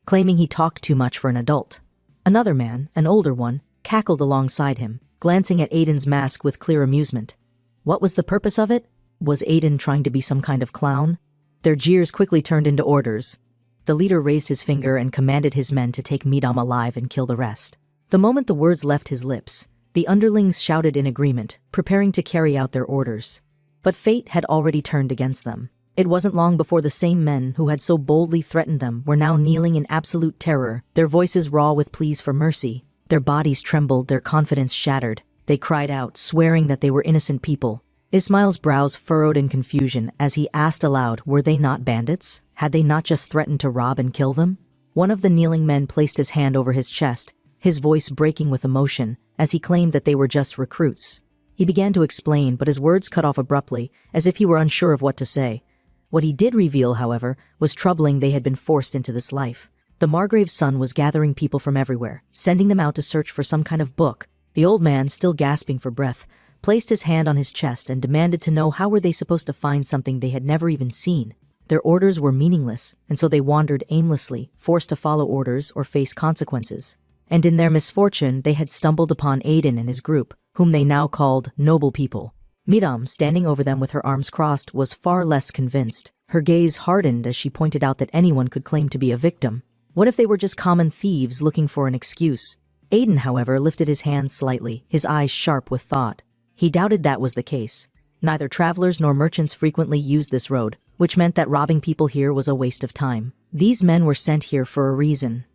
claiming he talked too much for an adult. Another man, an older one, cackled alongside him, glancing at Aiden's mask with clear amusement. What was the purpose of it? Was Aiden trying to be some kind of clown? Their jeers quickly turned into orders. The leader raised his finger and commanded his men to take Midam alive and kill the rest. The moment the words left his lips, the underlings shouted in agreement, preparing to carry out their orders. But fate had already turned against them. It wasn't long before the same men who had so boldly threatened them were now kneeling in absolute terror, their voices raw with pleas for mercy. Their bodies trembled, their confidence shattered. They cried out, swearing that they were innocent people. Ismail's brows furrowed in confusion as he asked aloud, were they not bandits? Had they not just threatened to rob and kill them? One of the kneeling men placed his hand over his chest, his voice breaking with emotion, as he claimed that they were just recruits. He began to explain, but his words cut off abruptly, as if he were unsure of what to say. What he did reveal, however, was troubling. They had been forced into this life. The Margrave's son was gathering people from everywhere, sending them out to search for some kind of book. The old man, still gasping for breath, placed his hand on his chest and demanded to know how were they supposed to find something they had never even seen. Their orders were meaningless, and so they wandered aimlessly, forced to follow orders or face consequences. And in their misfortune, they had stumbled upon Aiden and his group, whom they now called noble people. Midam, standing over them with her arms crossed, was far less convinced. Her gaze hardened as she pointed out that anyone could claim to be a victim. What if they were just common thieves looking for an excuse? Aiden, however, lifted his hands slightly, his eyes sharp with thought. He doubted that was the case. Neither travelers nor merchants frequently used this road, which meant that robbing people here was a waste of time. These men were sent here for a reason.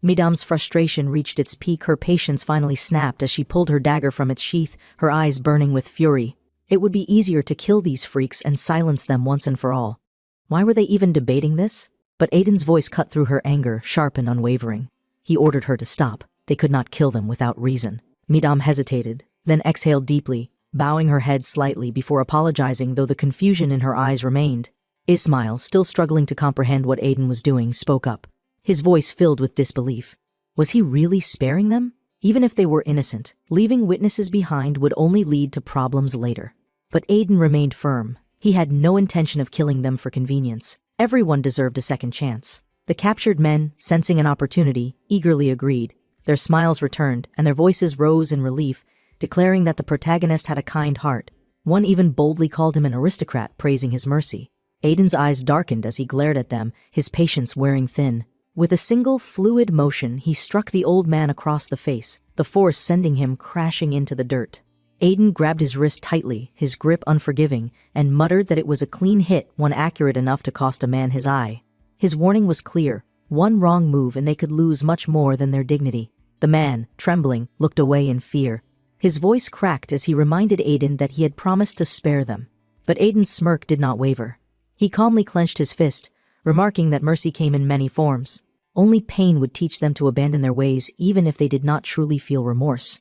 Midam's frustration reached its peak. Her patience finally snapped as she pulled her dagger from its sheath, her eyes burning with fury. It would be easier to kill these freaks and silence them once and for all. Why were they even debating this? But Aiden's voice cut through her anger, sharp and unwavering. He ordered her to stop. They could not kill them without reason. Midam hesitated, then exhaled deeply, bowing her head slightly before apologizing, though the confusion in her eyes remained. Ismail, still struggling to comprehend what Aiden was doing, spoke up, his voice filled with disbelief. Was he really sparing them? Even if they were innocent, leaving witnesses behind would only lead to problems later. But Aiden remained firm. He had no intention of killing them for convenience. Everyone deserved a second chance. The captured men, sensing an opportunity, eagerly agreed. Their smiles returned, and their voices rose in relief, declaring that the protagonist had a kind heart. One even boldly called him an aristocrat, praising his mercy. Aiden's eyes darkened as he glared at them, his patience wearing thin. With a single fluid motion, he struck the old man across the face, the force sending him crashing into the dirt. Aiden grabbed his wrist tightly, his grip unforgiving, and muttered that it was a clean hit, one accurate enough to cost a man his eye. His warning was clear. One wrong move and they could lose much more than their dignity. The man, trembling, looked away in fear. His voice cracked as he reminded Aiden that he had promised to spare them. But Aiden's smirk did not waver. He calmly clenched his fist, remarking that mercy came in many forms. Only pain would teach them to abandon their ways, even if they did not truly feel remorse.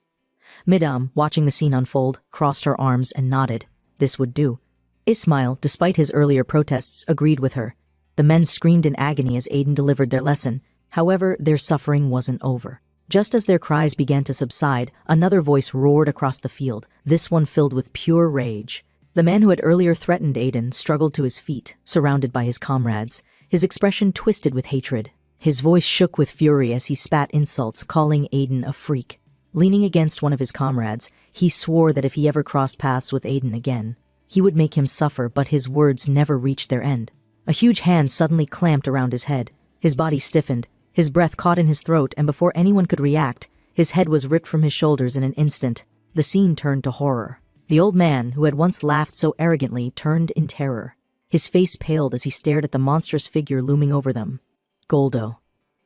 Midam, watching the scene unfold, crossed her arms and nodded. This would do. Ismail, despite his earlier protests, agreed with her. The men screamed in agony as Aiden delivered their lesson. However, their suffering wasn't over. Just as their cries began to subside, another voice roared across the field, this one filled with pure rage. The man who had earlier threatened Aiden struggled to his feet, surrounded by his comrades, his expression twisted with hatred. His voice shook with fury as he spat insults, calling Aiden a freak. Leaning against one of his comrades, he swore that if he ever crossed paths with Aiden again, he would make him suffer, but his words never reached their end. A huge hand suddenly clamped around his head. His body stiffened, his breath caught in his throat, and before anyone could react, his head was ripped from his shoulders in an instant. The scene turned to horror. The old man, who had once laughed so arrogantly, turned in terror. His face paled as he stared at the monstrous figure looming over them. Goldo.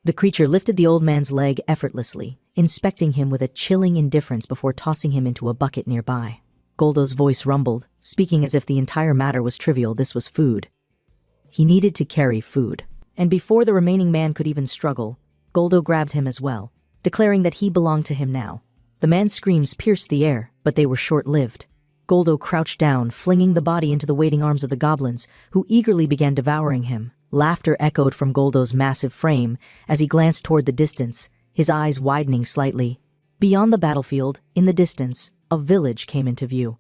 The creature lifted the old man's leg effortlessly, inspecting him with a chilling indifference before tossing him into a bucket nearby. Goldo's voice rumbled, speaking as if the entire matter was trivial. This was food. He needed to carry food. And before the remaining man could even struggle, Goldo grabbed him as well, declaring that he belonged to him now. The man's screams pierced the air, but they were short-lived. Goldo crouched down, flinging the body into the waiting arms of the goblins, who eagerly began devouring him. Laughter echoed from Goldo's massive frame as he glanced toward the distance, his eyes widening slightly. Beyond the battlefield, in the distance, a village came into view.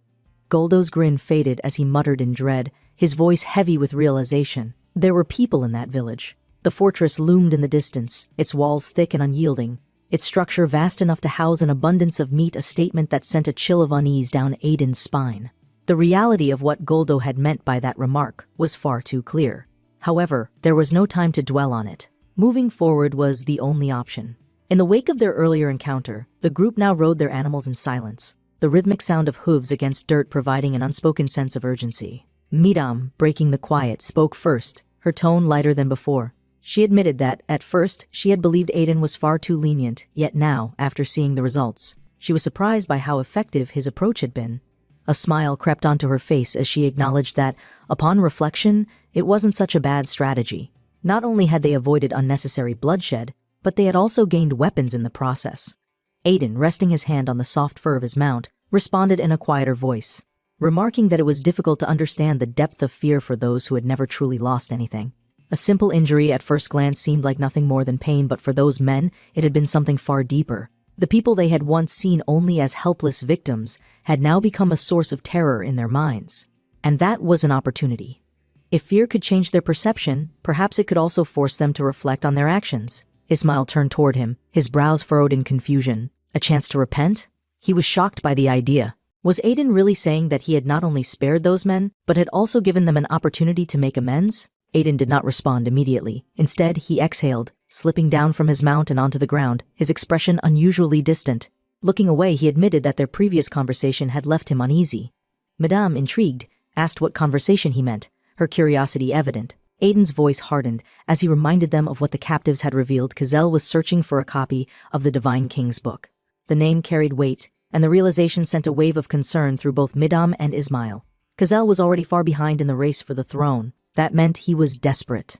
Goldo's grin faded as he muttered in dread, his voice heavy with realization. There were people in that village. The fortress loomed in the distance, its walls thick and unyielding, its structure vast enough to house an abundance of meat, a statement that sent a chill of unease down Aiden's spine. The reality of what Goldo had meant by that remark was far too clear. However, there was no time to dwell on it. Moving forward was the only option. In the wake of their earlier encounter, the group now rode their animals in silence, the rhythmic sound of hooves against dirt providing an unspoken sense of urgency. Midam, breaking the quiet, spoke first, her tone lighter than before. She admitted that, at first, she had believed Aiden was far too lenient, yet now, after seeing the results, she was surprised by how effective his approach had been. A smile crept onto her face as she acknowledged that, upon reflection, it wasn't such a bad strategy. Not only had they avoided unnecessary bloodshed, but they had also gained weapons in the process. Aiden, resting his hand on the soft fur of his mount, responded in a quieter voice, remarking that it was difficult to understand the depth of fear for those who had never truly lost anything. A simple injury at first glance seemed like nothing more than pain, but for those men, it had been something far deeper. The people they had once seen only as helpless victims had now become a source of terror in their minds. And that was an opportunity. If fear could change their perception, perhaps it could also force them to reflect on their actions. Ismail turned toward him, his brows furrowed in confusion. A chance to repent? He was shocked by the idea. Was Aiden really saying that he had not only spared those men, but had also given them an opportunity to make amends? Aiden did not respond immediately. Instead, he exhaled, slipping down from his mount and onto the ground, his expression unusually distant. Looking away, he admitted that their previous conversation had left him uneasy. Madame, intrigued, asked what conversation he meant, her curiosity evident. Aiden's voice hardened as he reminded them of what the captives had revealed. Kazel was searching for a copy of the Divine King's book. The name carried weight, and the realization sent a wave of concern through both Midam and Ismail. Kazel was already far behind in the race for the throne. That meant he was desperate.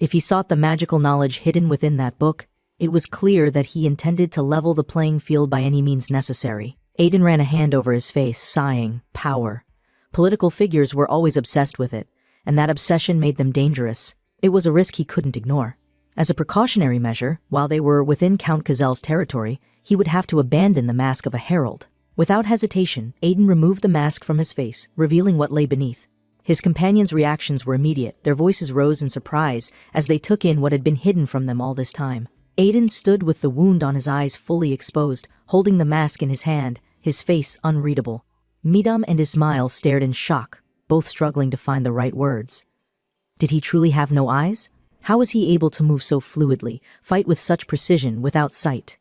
If he sought the magical knowledge hidden within that book, it was clear that he intended to level the playing field by any means necessary. Aiden ran a hand over his face, sighing. Power. Political figures were always obsessed with it, and that obsession made them dangerous. It was a risk he couldn't ignore. As a precautionary measure, while they were within Count Kazel's territory, he would have to abandon the mask of a herald. Without hesitation, Aiden removed the mask from his face, revealing what lay beneath. His companions' reactions were immediate. Their voices rose in surprise as they took in what had been hidden from them all this time. Aiden stood with the wound on his eyes fully exposed, holding the mask in his hand, his face unreadable. Midam and Ismail stared in shock, both struggling to find the right words. Did he truly have no eyes? How was he able to move so fluidly, fight with such precision without sight?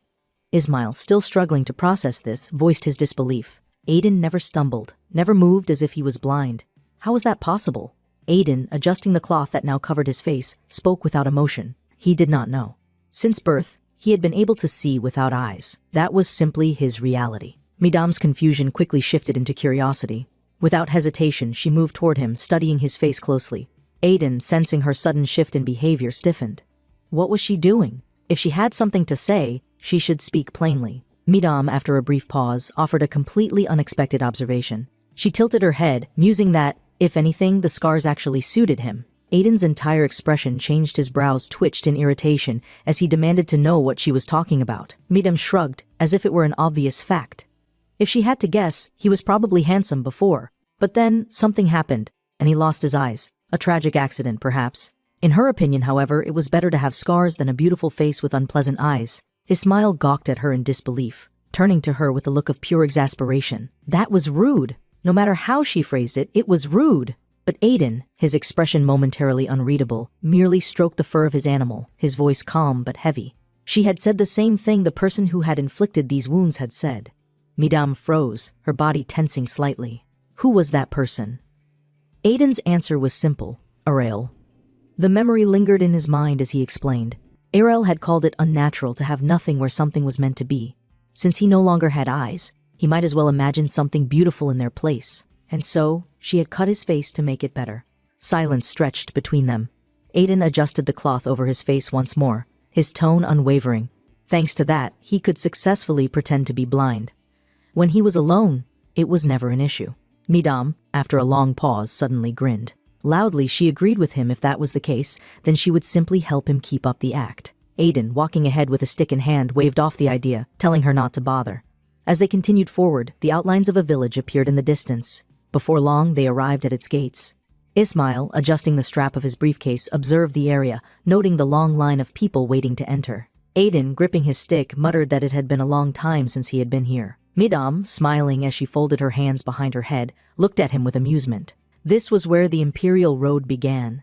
Ismail, still struggling to process this, voiced his disbelief. Aiden never stumbled, never moved as if he was blind. How was that possible? Aiden, adjusting the cloth that now covered his face, spoke without emotion. He did not know. Since birth, he had been able to see without eyes. That was simply his reality. Midam's confusion quickly shifted into curiosity. Without hesitation, she moved toward him, studying his face closely. Aiden, sensing her sudden shift in behavior, stiffened. What was she doing? If she had something to say, she should speak plainly. Midam, after a brief pause, offered a completely unexpected observation. She tilted her head, musing that, if anything, the scars actually suited him. Aiden's entire expression changed. His brows twitched in irritation as he demanded to know what she was talking about. Midam shrugged, as if it were an obvious fact. If she had to guess, he was probably handsome before. But then, something happened, and he lost his eyes. A tragic accident, perhaps. In her opinion, however, it was better to have scars than a beautiful face with unpleasant eyes. His smile gawked at her in disbelief, turning to her with a look of pure exasperation. That was rude. No matter how she phrased it, it was rude. But Aiden, his expression momentarily unreadable, merely stroked the fur of his animal, his voice calm but heavy. She had said the same thing the person who had inflicted these wounds had said. Midam froze, her body tensing slightly. Who was that person? Aiden's answer was simple. Ariel. The memory lingered in his mind as he explained. Ariel had called it unnatural to have nothing where something was meant to be. Since he no longer had eyes, he might as well imagine something beautiful in their place. And so, she had cut his face to make it better. Silence stretched between them. Aiden adjusted the cloth over his face once more, his tone unwavering. Thanks to that, he could successfully pretend to be blind. When he was alone, it was never an issue. Midam, after a long pause, suddenly grinned. Loudly, she agreed with him. If that was the case, then she would simply help him keep up the act. Aiden, walking ahead with a stick in hand, waved off the idea, telling her not to bother. As they continued forward, the outlines of a village appeared in the distance. Before long, they arrived at its gates. Ismail, adjusting the strap of his briefcase, observed the area, noting the long line of people waiting to enter. Aiden, gripping his stick, muttered that it had been a long time since he had been here. Midam, smiling as she folded her hands behind her head, looked at him with amusement. This was where the Imperial Road began.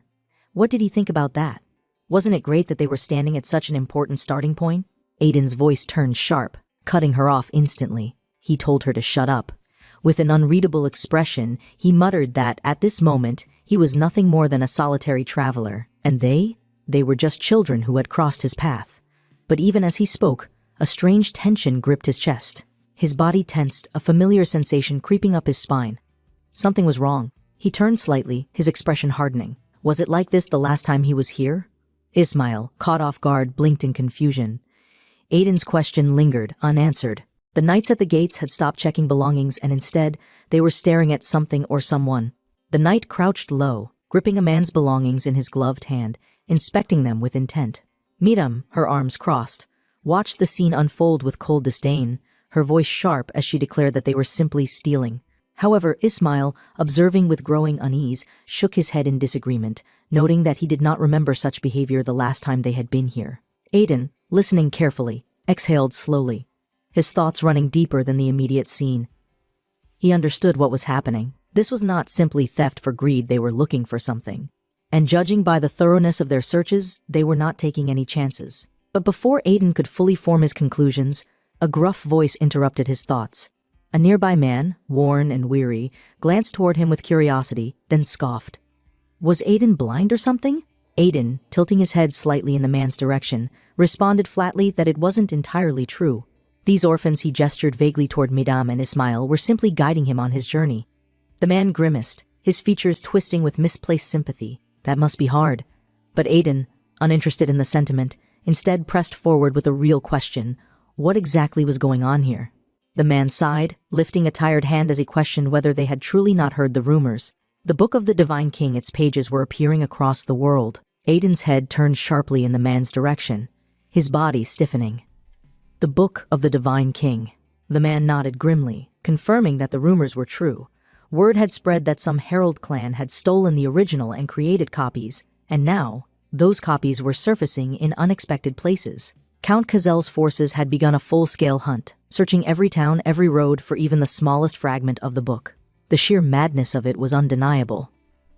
What did he think about that? Wasn't it great that they were standing at such an important starting point? Aiden's voice turned sharp, cutting her off instantly. He told her to shut up. With an unreadable expression, he muttered that, at this moment, he was nothing more than a solitary traveler, and they were just children who had crossed his path. But even as he spoke, a strange tension gripped his chest. His body tensed, a familiar sensation creeping up his spine. Something was wrong. He turned slightly, his expression hardening. Was it like this the last time he was here? Ismail, caught off guard, blinked in confusion. Aiden's question lingered, unanswered. The knights at the gates had stopped checking belongings, and instead, they were staring at something or someone. The knight crouched low, gripping a man's belongings in his gloved hand, inspecting them with intent. Midam, her arms crossed, watched the scene unfold with cold disdain, her voice sharp as she declared that they were simply stealing. However, Ismail, observing with growing unease, shook his head in disagreement, noting that he did not remember such behavior the last time they had been here. Aiden, listening carefully, exhaled slowly, his thoughts running deeper than the immediate scene. He understood what was happening. This was not simply theft for greed, they were looking for something. And judging by the thoroughness of their searches, they were not taking any chances. But before Aiden could fully form his conclusions, a gruff voice interrupted his thoughts. A nearby man, worn and weary, glanced toward him with curiosity, then scoffed. Was Aiden blind or something? Aiden, tilting his head slightly in the man's direction, responded flatly that it wasn't entirely true. These orphans, he gestured vaguely toward Midam and Ismail, were simply guiding him on his journey. The man grimaced, his features twisting with misplaced sympathy. That must be hard. But Aiden, uninterested in the sentiment, instead pressed forward with a real question. What exactly was going on here? The man sighed, lifting a tired hand as he questioned whether they had truly not heard the rumors. The Book of the Divine King, its pages were appearing across the world. Aiden's head turned sharply in the man's direction, his body stiffening. The Book of the Divine King. The man nodded grimly, confirming that the rumors were true. Word had spread that some herald clan had stolen the original and created copies, and now, those copies were surfacing in unexpected places. Count Kazel's forces had begun a full-scale hunt, searching every town, every road for even the smallest fragment of the book. The sheer madness of it was undeniable.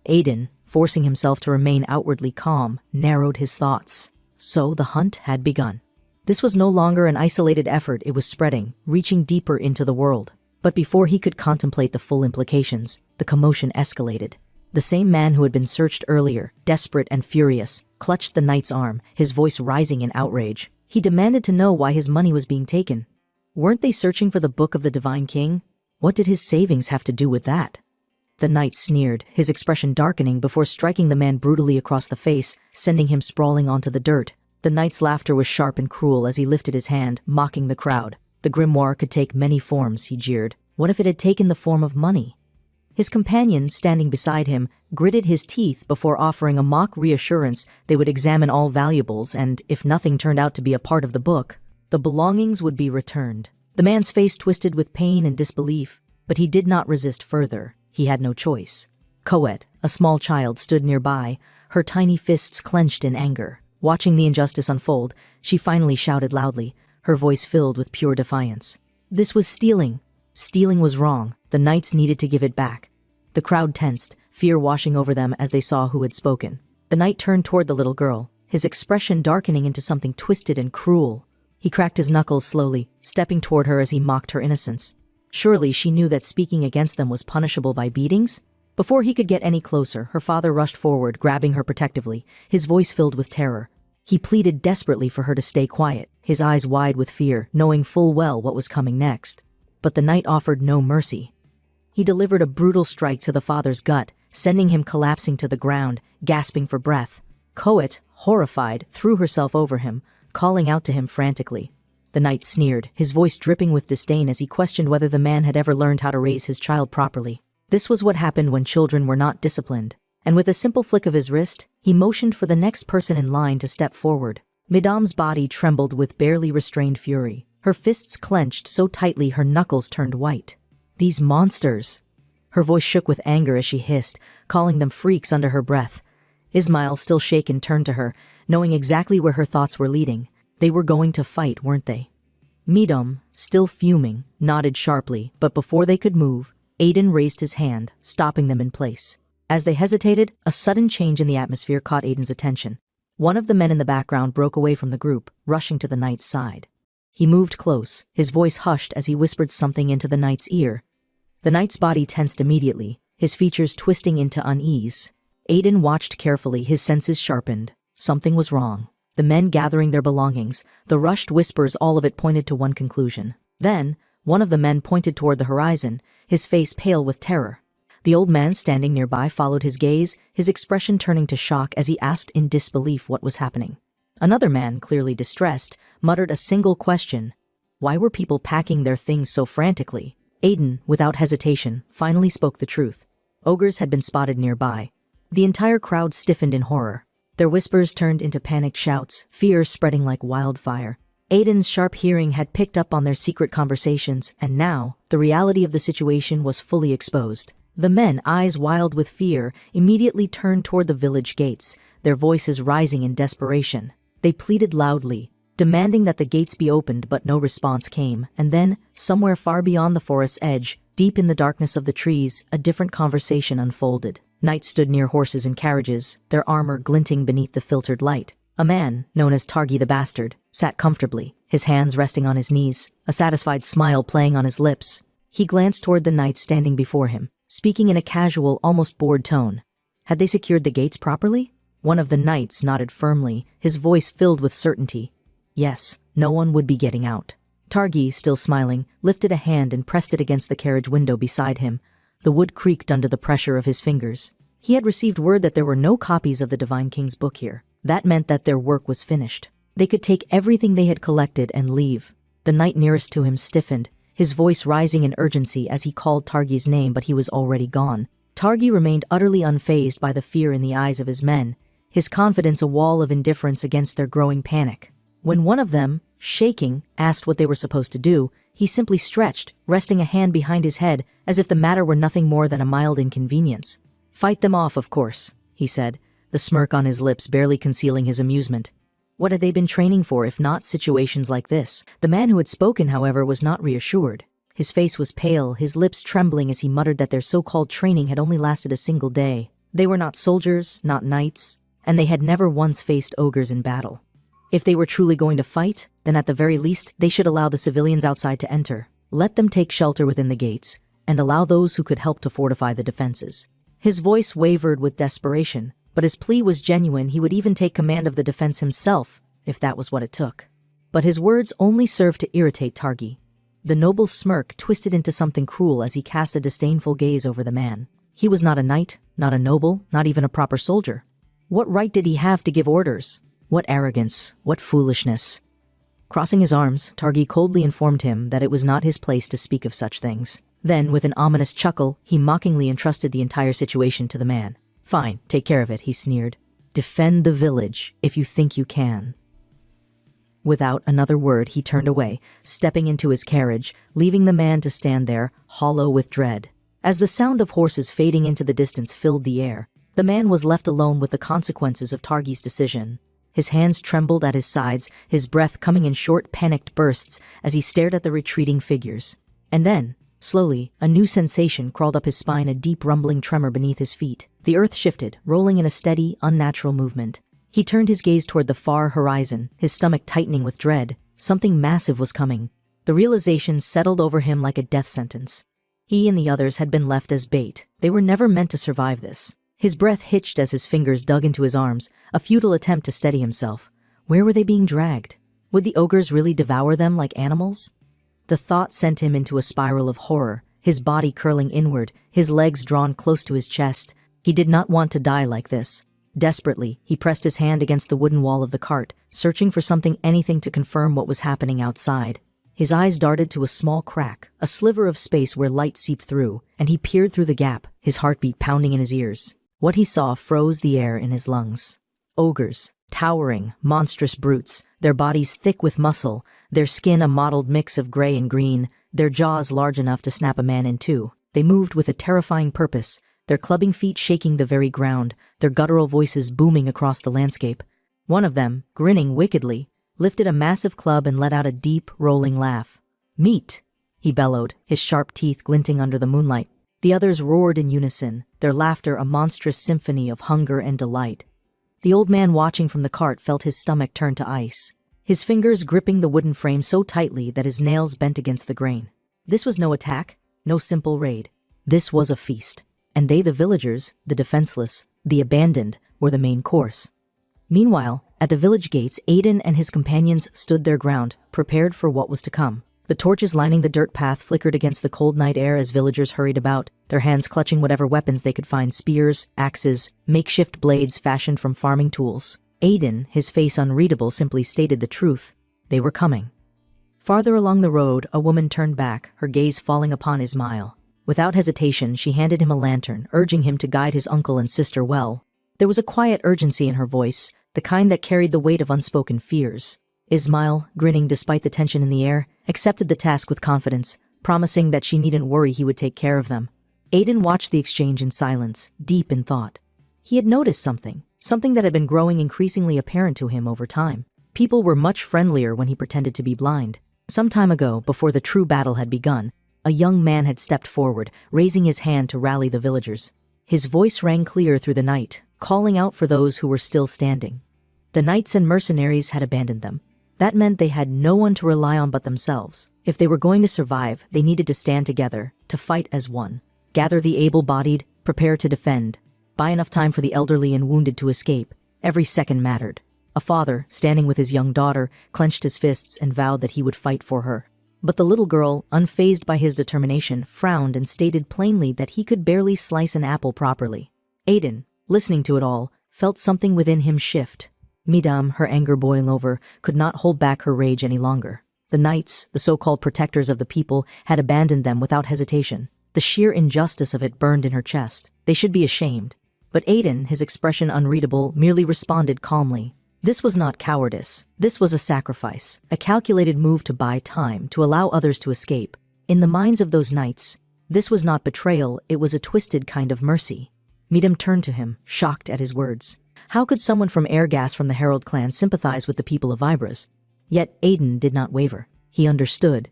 Aiden, forcing himself to remain outwardly calm, narrowed his thoughts. So the hunt had begun. This was no longer an isolated effort, it was spreading, reaching deeper into the world. But before he could contemplate the full implications, the commotion escalated. The same man who had been searched earlier, desperate and furious, clutched the knight's arm, his voice rising in outrage. He demanded to know why his money was being taken. Weren't they searching for the Book of the Divine King? What did his savings have to do with that? The knight sneered, his expression darkening before striking the man brutally across the face, sending him sprawling onto the dirt. The knight's laughter was sharp and cruel as he lifted his hand, mocking the crowd. The grimoire could take many forms, he jeered. What if it had taken the form of money? His companion, standing beside him, gritted his teeth before offering a mock reassurance they would examine all valuables and, if nothing turned out to be a part of the book, the belongings would be returned. The man's face twisted with pain and disbelief, but he did not resist further. He had no choice. Coet, a small child, stood nearby, her tiny fists clenched in anger. Watching the injustice unfold, she finally shouted loudly, her voice filled with pure defiance. This was stealing. Stealing was wrong. The knights needed to give it back. The crowd tensed, fear washing over them as they saw who had spoken. The knight turned toward the little girl, his expression darkening into something twisted and cruel. He cracked his knuckles slowly, stepping toward her as he mocked her innocence. Surely she knew that speaking against them was punishable by beatings? Before he could get any closer, her father rushed forward, grabbing her protectively, his voice filled with terror. He pleaded desperately for her to stay quiet, his eyes wide with fear, knowing full well what was coming next. But the knight offered no mercy. He delivered a brutal strike to the father's gut, sending him collapsing to the ground, gasping for breath. Coet, horrified, threw herself over him, calling out to him frantically. The knight sneered, his voice dripping with disdain as he questioned whether the man had ever learned how to raise his child properly. This was what happened when children were not disciplined, and with a simple flick of his wrist, he motioned for the next person in line to step forward. Madame's body trembled with barely restrained fury. Her fists clenched so tightly her knuckles turned white. These monsters! Her voice shook with anger as she hissed, calling them freaks under her breath. Ismail, still shaken, turned to her, knowing exactly where her thoughts were leading. They were going to fight, weren't they? Midam, still fuming, nodded sharply, but before they could move, Aiden raised his hand, stopping them in place. As they hesitated, a sudden change in the atmosphere caught Aiden's attention. One of the men in the background broke away from the group, rushing to the knight's side. He moved close, his voice hushed as he whispered something into the knight's ear. The knight's body tensed immediately, his features twisting into unease. Aiden watched carefully, his senses sharpened. Something was wrong. The men gathering their belongings, the rushed whispers, all of it pointed to one conclusion. Then, one of the men pointed toward the horizon, his face pale with terror. The old man standing nearby followed his gaze, his expression turning to shock as he asked in disbelief what was happening. Another man, clearly distressed, muttered a single question. Why were people packing their things so frantically? Aiden, without hesitation, finally spoke the truth. Ogres had been spotted nearby. The entire crowd stiffened in horror. Their whispers turned into panicked shouts, fear spreading like wildfire. Aiden's sharp hearing had picked up on their secret conversations, and now, the reality of the situation was fully exposed. The men, eyes wild with fear, immediately turned toward the village gates, their voices rising in desperation. They pleaded loudly, demanding that the gates be opened, but no response came. And then, somewhere far beyond the forest's edge, deep in the darkness of the trees, a different conversation unfolded. Knights stood near horses and carriages, their armor glinting beneath the filtered light. A man, known as Targi the Bastard, sat comfortably, his hands resting on his knees, a satisfied smile playing on his lips. He glanced toward the knights standing before him, speaking in a casual, almost bored tone. Had they secured the gates properly? One of the knights nodded firmly, his voice filled with certainty. Yes, no one would be getting out. Targi, still smiling, lifted a hand and pressed it against the carriage window beside him. The wood creaked under the pressure of his fingers. He had received word that there were no copies of the Divine King's book here. That meant that their work was finished. They could take everything they had collected and leave. The knight nearest to him stiffened, his voice rising in urgency as he called Targi's name, but he was already gone. Targi remained utterly unfazed by the fear in the eyes of his men, his confidence a wall of indifference against their growing panic. When one of them, shaking, asked what they were supposed to do, he simply stretched, resting a hand behind his head as if the matter were nothing more than a mild inconvenience. "Fight them off, of course," he said, the smirk on his lips barely concealing his amusement. What had they been training for if not situations like this? The man who had spoken, however, was not reassured. His face was pale, his lips trembling as he muttered that their so-called training had only lasted a single day. They were not soldiers, not knights, and they had never once faced ogres in battle. If they were truly going to fight, then at the very least, they should allow the civilians outside to enter. Let them take shelter within the gates, and allow those who could help to fortify the defenses. His voice wavered with desperation, but his plea was genuine. He would even take command of the defense himself, if that was what it took. But his words only served to irritate Targi. The noble's smirk twisted into something cruel as he cast a disdainful gaze over the man. He was not a knight, not a noble, not even a proper soldier. What right did he have to give orders? What arrogance, what foolishness. Crossing his arms, Targi coldly informed him that it was not his place to speak of such things. Then, with an ominous chuckle, he mockingly entrusted the entire situation to the man. "Fine, take care of it," he sneered. "Defend the village, if you think you can." Without another word, he turned away, stepping into his carriage, leaving the man to stand there, hollow with dread. As the sound of horses fading into the distance filled the air, the man was left alone with the consequences of Targi's decision. His hands trembled at his sides, his breath coming in short, panicked bursts as he stared at the retreating figures. And then, slowly, a new sensation crawled up his spine, a deep rumbling tremor beneath his feet. The earth shifted, rolling in a steady, unnatural movement. He turned his gaze toward the far horizon, his stomach tightening with dread. Something massive was coming. The realization settled over him like a death sentence. He and the others had been left as bait. They were never meant to survive this. His breath hitched as his fingers dug into his arms, a futile attempt to steady himself. Where were they being dragged? Would the ogres really devour them like animals? The thought sent him into a spiral of horror, his body curling inward, his legs drawn close to his chest. He did not want to die like this. Desperately, he pressed his hand against the wooden wall of the cart, searching for something, anything to confirm what was happening outside. His eyes darted to a small crack, a sliver of space where light seeped through, and he peered through the gap, his heartbeat pounding in his ears. What he saw froze the air in his lungs. Ogres, towering, monstrous brutes, their bodies thick with muscle, their skin a mottled mix of gray and green, their jaws large enough to snap a man in two. They moved with a terrifying purpose, their clubbing feet shaking the very ground, their guttural voices booming across the landscape. One of them, grinning wickedly, lifted a massive club and let out a deep, rolling laugh. "Meat!" he bellowed, his sharp teeth glinting under the moonlight. The others roared in unison, their laughter a monstrous symphony of hunger and delight. The old man watching from the cart felt his stomach turn to ice, his fingers gripping the wooden frame so tightly that his nails bent against the grain. This was no attack, no simple raid. This was a feast. And they, the villagers, the defenseless, the abandoned, were the main course. Meanwhile, at the village gates, Aiden and his companions stood their ground, prepared for what was to come. The torches lining the dirt path flickered against the cold night air as villagers hurried about, their hands clutching whatever weapons they could find: spears, axes, makeshift blades fashioned from farming tools. Aiden, his face unreadable, simply stated the truth. They were coming. Farther along the road, a woman turned back, her gaze falling upon Ismail. Without hesitation, she handed him a lantern, urging him to guide his uncle and sister well. There was a quiet urgency in her voice, the kind that carried the weight of unspoken fears. Ismail, grinning despite the tension in the air, accepted the task with confidence, promising that she needn't worry, he would take care of them. Aiden watched the exchange in silence, deep in thought. He had noticed something that had been growing increasingly apparent to him over time. People were much friendlier when he pretended to be blind. Some time ago, before the true battle had begun, a young man had stepped forward, raising his hand to rally the villagers. His voice rang clear through the night, calling out for those who were still standing. The knights and mercenaries had abandoned them. That meant they had no one to rely on but themselves. If they were going to survive, they needed to stand together, to fight as one. Gather the able-bodied, prepare to defend. Buy enough time for the elderly and wounded to escape. Every second mattered. A father, standing with his young daughter, clenched his fists and vowed that he would fight for her. But the little girl, unfazed by his determination, frowned and stated plainly that he could barely slice an apple properly. Aiden, listening to it all, felt something within him shift. Midam, her anger boiling over, could not hold back her rage any longer. The knights, the so-called protectors of the people, had abandoned them without hesitation. The sheer injustice of it burned in her chest. They should be ashamed. But Aiden, his expression unreadable, merely responded calmly. This was not cowardice. This was a sacrifice, a calculated move to buy time, to allow others to escape. In the minds of those knights, this was not betrayal, it was a twisted kind of mercy. Midam turned to him, shocked at his words. How could someone from Airgas from the Herald clan sympathize with the people of Vibras? Yet Aiden did not waver. He understood.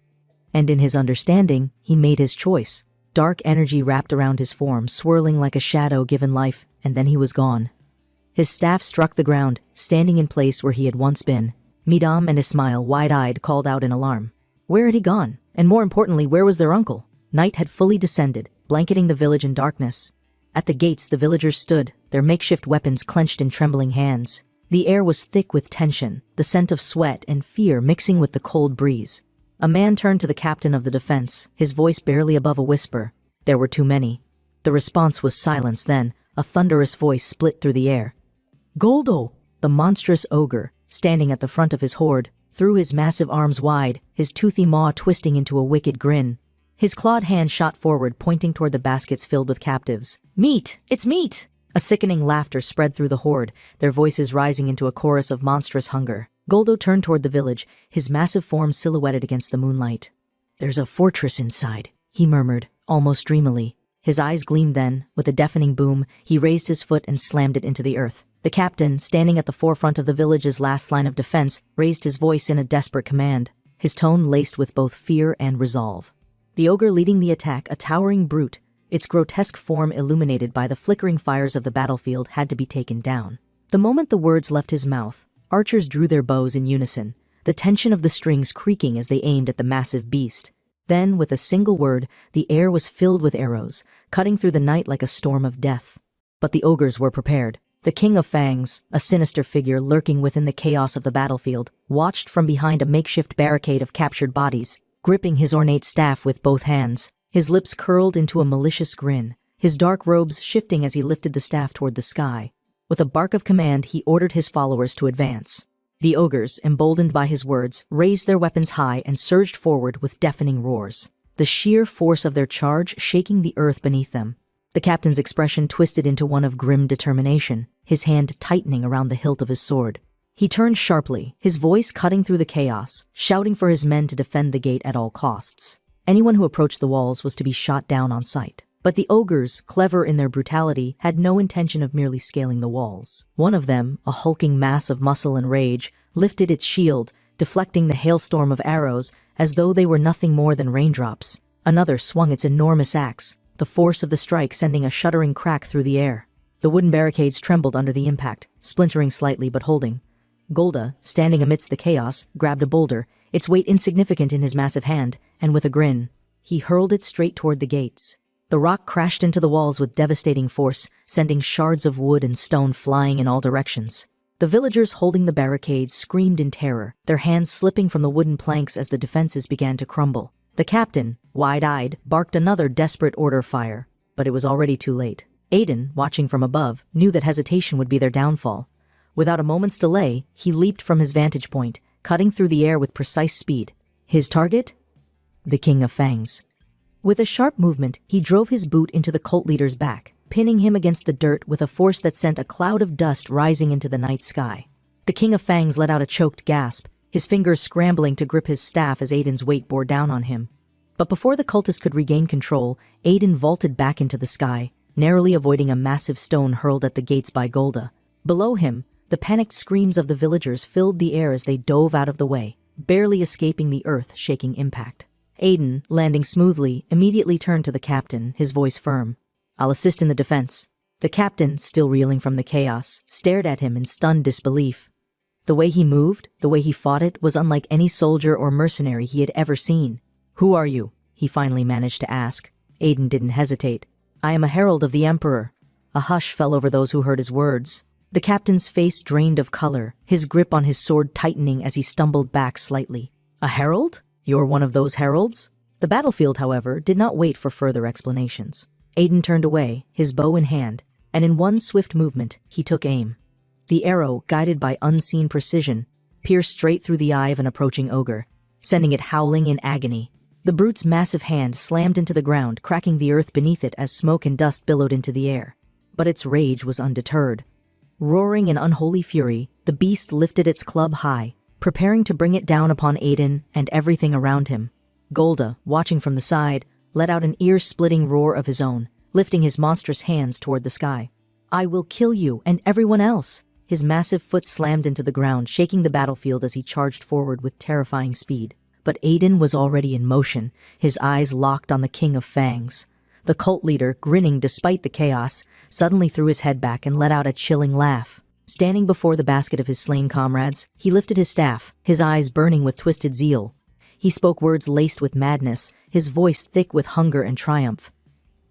And in his understanding, he made his choice. Dark energy wrapped around his form, swirling like a shadow given life, and then he was gone. His staff struck the ground, standing in place where he had once been. Midam and Ismail, wide-eyed, called out in alarm. Where had he gone? And more importantly, where was their uncle? Night had fully descended, blanketing the village in darkness. At the gates, the villagers stood, their makeshift weapons clenched in trembling hands. The air was thick with tension, the scent of sweat and fear mixing with the cold breeze. A man turned to the captain of the defense, his voice barely above a whisper. There were too many. The response was silence. Then, a thunderous voice split through the air. Goldo! The monstrous ogre, standing at the front of his horde, threw his massive arms wide, his toothy maw twisting into a wicked grin. His clawed hand shot forward, pointing toward the baskets filled with captives. Meat! It's meat! A sickening laughter spread through the horde, their voices rising into a chorus of monstrous hunger. Goldo turned toward the village, his massive form silhouetted against the moonlight. There's a fortress inside, he murmured, almost dreamily. His eyes gleamed then. With a deafening boom, he raised his foot and slammed it into the earth. The captain, standing at the forefront of the village's last line of defense, raised his voice in a desperate command, his tone laced with both fear and resolve. The ogre leading the attack, a towering brute, its grotesque form illuminated by the flickering fires of the battlefield, had to be taken down. The moment the words left his mouth, archers drew their bows in unison, the tension of the strings creaking as they aimed at the massive beast. Then, with a single word, the air was filled with arrows, cutting through the night like a storm of death. But the ogres were prepared. The King of Fangs, a sinister figure lurking within the chaos of the battlefield, watched from behind a makeshift barricade of captured bodies, gripping his ornate staff with both hands. His lips curled into a malicious grin, his dark robes shifting as he lifted the staff toward the sky. With a bark of command, he ordered his followers to advance. The ogres, emboldened by his words, raised their weapons high and surged forward with deafening roars, the sheer force of their charge shaking the earth beneath them. The captain's expression twisted into one of grim determination, his hand tightening around the hilt of his sword. He turned sharply, his voice cutting through the chaos, shouting for his men to defend the gate at all costs. Anyone who approached the walls was to be shot down on sight. But the ogres, clever in their brutality, had no intention of merely scaling the walls. One of them, a hulking mass of muscle and rage, lifted its shield, deflecting the hailstorm of arrows as though they were nothing more than raindrops. Another swung its enormous axe, the force of the strike sending a shuddering crack through the air. The wooden barricades trembled under the impact, splintering slightly but holding. Golda, standing amidst the chaos, grabbed a boulder, its weight insignificant in his massive hand, and with a grin, he hurled it straight toward the gates. The rock crashed into the walls with devastating force, sending shards of wood and stone flying in all directions. The villagers holding the barricades screamed in terror, their hands slipping from the wooden planks as the defenses began to crumble. The captain, wide-eyed, barked another desperate order: fire, but it was already too late. Aiden, watching from above, knew that hesitation would be their downfall. Without a moment's delay, he leaped from his vantage point, cutting through the air with precise speed. His target? The King of Fangs. With a sharp movement, he drove his boot into the cult leader's back, pinning him against the dirt with a force that sent a cloud of dust rising into the night sky. The King of Fangs let out a choked gasp, his fingers scrambling to grip his staff as Aiden's weight bore down on him. But before the cultist could regain control, Aiden vaulted back into the sky, narrowly avoiding a massive stone hurled at the gates by Golda. Below him, the panicked screams of the villagers filled the air as they dove out of the way, barely escaping the earth-shaking impact. Aiden, landing smoothly, immediately turned to the captain, his voice firm. "I'll assist in the defense." The captain, still reeling from the chaos, stared at him in stunned disbelief. The way he moved, the way he fought it, was unlike any soldier or mercenary he had ever seen. "Who are you?" he finally managed to ask. Aiden didn't hesitate. "I am a herald of the Emperor." A hush fell over those who heard his words. The captain's face drained of color, his grip on his sword tightening as he stumbled back slightly. "A herald? You're one of those heralds?" The battlefield, however, did not wait for further explanations. Aiden turned away, his bow in hand, and in one swift movement, he took aim. The arrow, guided by unseen precision, pierced straight through the eye of an approaching ogre, sending it howling in agony. The brute's massive hand slammed into the ground, cracking the earth beneath it as smoke and dust billowed into the air. But its rage was undeterred. Roaring in unholy fury, the beast lifted its club high, preparing to bring it down upon Aiden and everything around him. Golda, watching from the side, let out an ear-splitting roar of his own, lifting his monstrous hands toward the sky. "I will kill you and everyone else!" His massive foot slammed into the ground, shaking the battlefield as he charged forward with terrifying speed. But Aiden was already in motion, his eyes locked on the King of Fangs. The cult leader, grinning despite the chaos, suddenly threw his head back and let out a chilling laugh. Standing before the basket of his slain comrades, he lifted his staff, his eyes burning with twisted zeal. He spoke words laced with madness, his voice thick with hunger and triumph.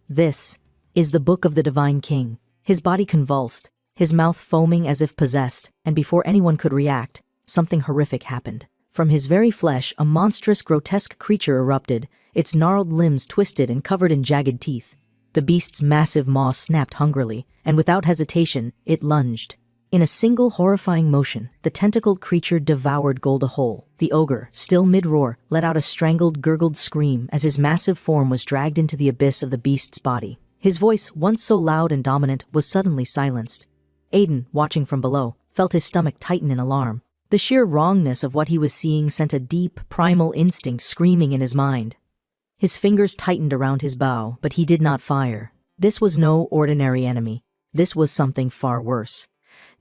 "This is the book of the Divine King." His body convulsed, his mouth foaming as if possessed, and before anyone could react, something horrific happened. From his very flesh, a monstrous, grotesque creature erupted, its gnarled limbs twisted and covered in jagged teeth. The beast's massive maw snapped hungrily, and without hesitation, it lunged. In a single horrifying motion, the tentacled creature devoured Golda whole. The ogre, still mid-roar, let out a strangled, gurgled scream as his massive form was dragged into the abyss of the beast's body. His voice, once so loud and dominant, was suddenly silenced. Aiden, watching from below, felt his stomach tighten in alarm. The sheer wrongness of what he was seeing sent a deep, primal instinct screaming in his mind. His fingers tightened around his bow, but he did not fire. This was no ordinary enemy. This was something far worse.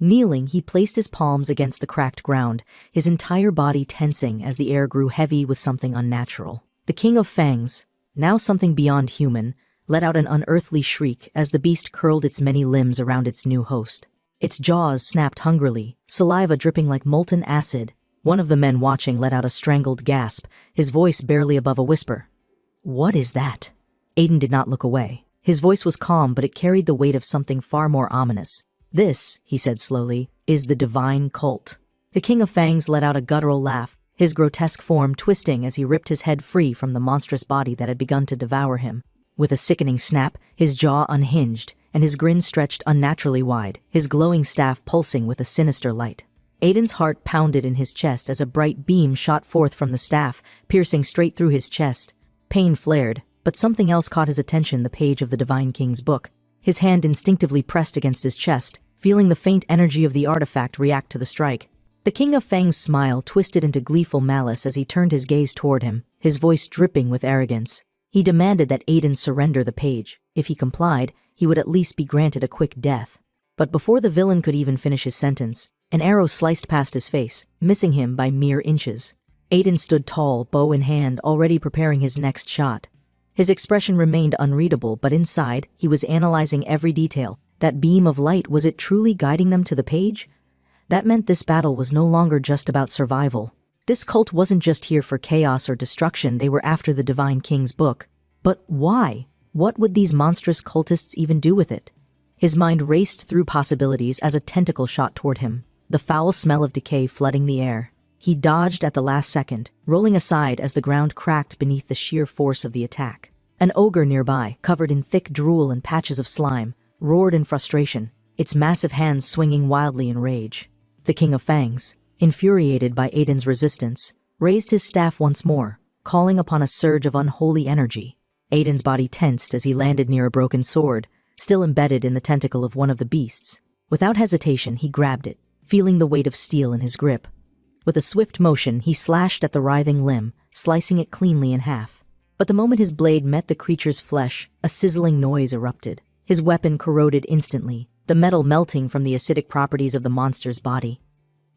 Kneeling, he placed his palms against the cracked ground, his entire body tensing as the air grew heavy with something unnatural. The King of Fangs, now something beyond human, let out an unearthly shriek as the beast curled its many limbs around its new host. Its jaws snapped hungrily, saliva dripping like molten acid. One of the men watching let out a strangled gasp, his voice barely above a whisper. "What is that?" Aiden did not look away. His voice was calm, but it carried the weight of something far more ominous. "This," he said slowly, "is the divine cult." The King of Fangs let out a guttural laugh, his grotesque form twisting as he ripped his head free from the monstrous body that had begun to devour him. With a sickening snap, his jaw unhinged, and his grin stretched unnaturally wide, his glowing staff pulsing with a sinister light. Aiden's heart pounded in his chest as a bright beam shot forth from the staff, piercing straight through his chest. Pain flared, but something else caught his attention, the page of the Divine King's book. His hand instinctively pressed against his chest, feeling the faint energy of the artifact react to the strike. The King of Fang's smile twisted into gleeful malice as he turned his gaze toward him, his voice dripping with arrogance. He demanded that Aiden surrender the page. If he complied, he would at least be granted a quick death. But before the villain could even finish his sentence, an arrow sliced past his face, missing him by mere inches. Aiden stood tall, bow in hand, already preparing his next shot. His expression remained unreadable, but inside, he was analyzing every detail. That beam of light, was it truly guiding them to the page? That meant this battle was no longer just about survival. This cult wasn't just here for chaos or destruction, they were after the Divine King's book. But why? What would these monstrous cultists even do with it? His mind raced through possibilities as a tentacle shot toward him, the foul smell of decay flooding the air. He dodged at the last second, rolling aside as the ground cracked beneath the sheer force of the attack. An ogre nearby, covered in thick drool and patches of slime, roared in frustration, its massive hands swinging wildly in rage. The King of Fangs, infuriated by Aiden's resistance, raised his staff once more, calling upon a surge of unholy energy. Aiden's body tensed as he landed near a broken sword, still embedded in the tentacle of one of the beasts. Without hesitation, he grabbed it, feeling the weight of steel in his grip. With a swift motion, he slashed at the writhing limb, slicing it cleanly in half. But the moment his blade met the creature's flesh, a sizzling noise erupted. His weapon corroded instantly, the metal melting from the acidic properties of the monster's body.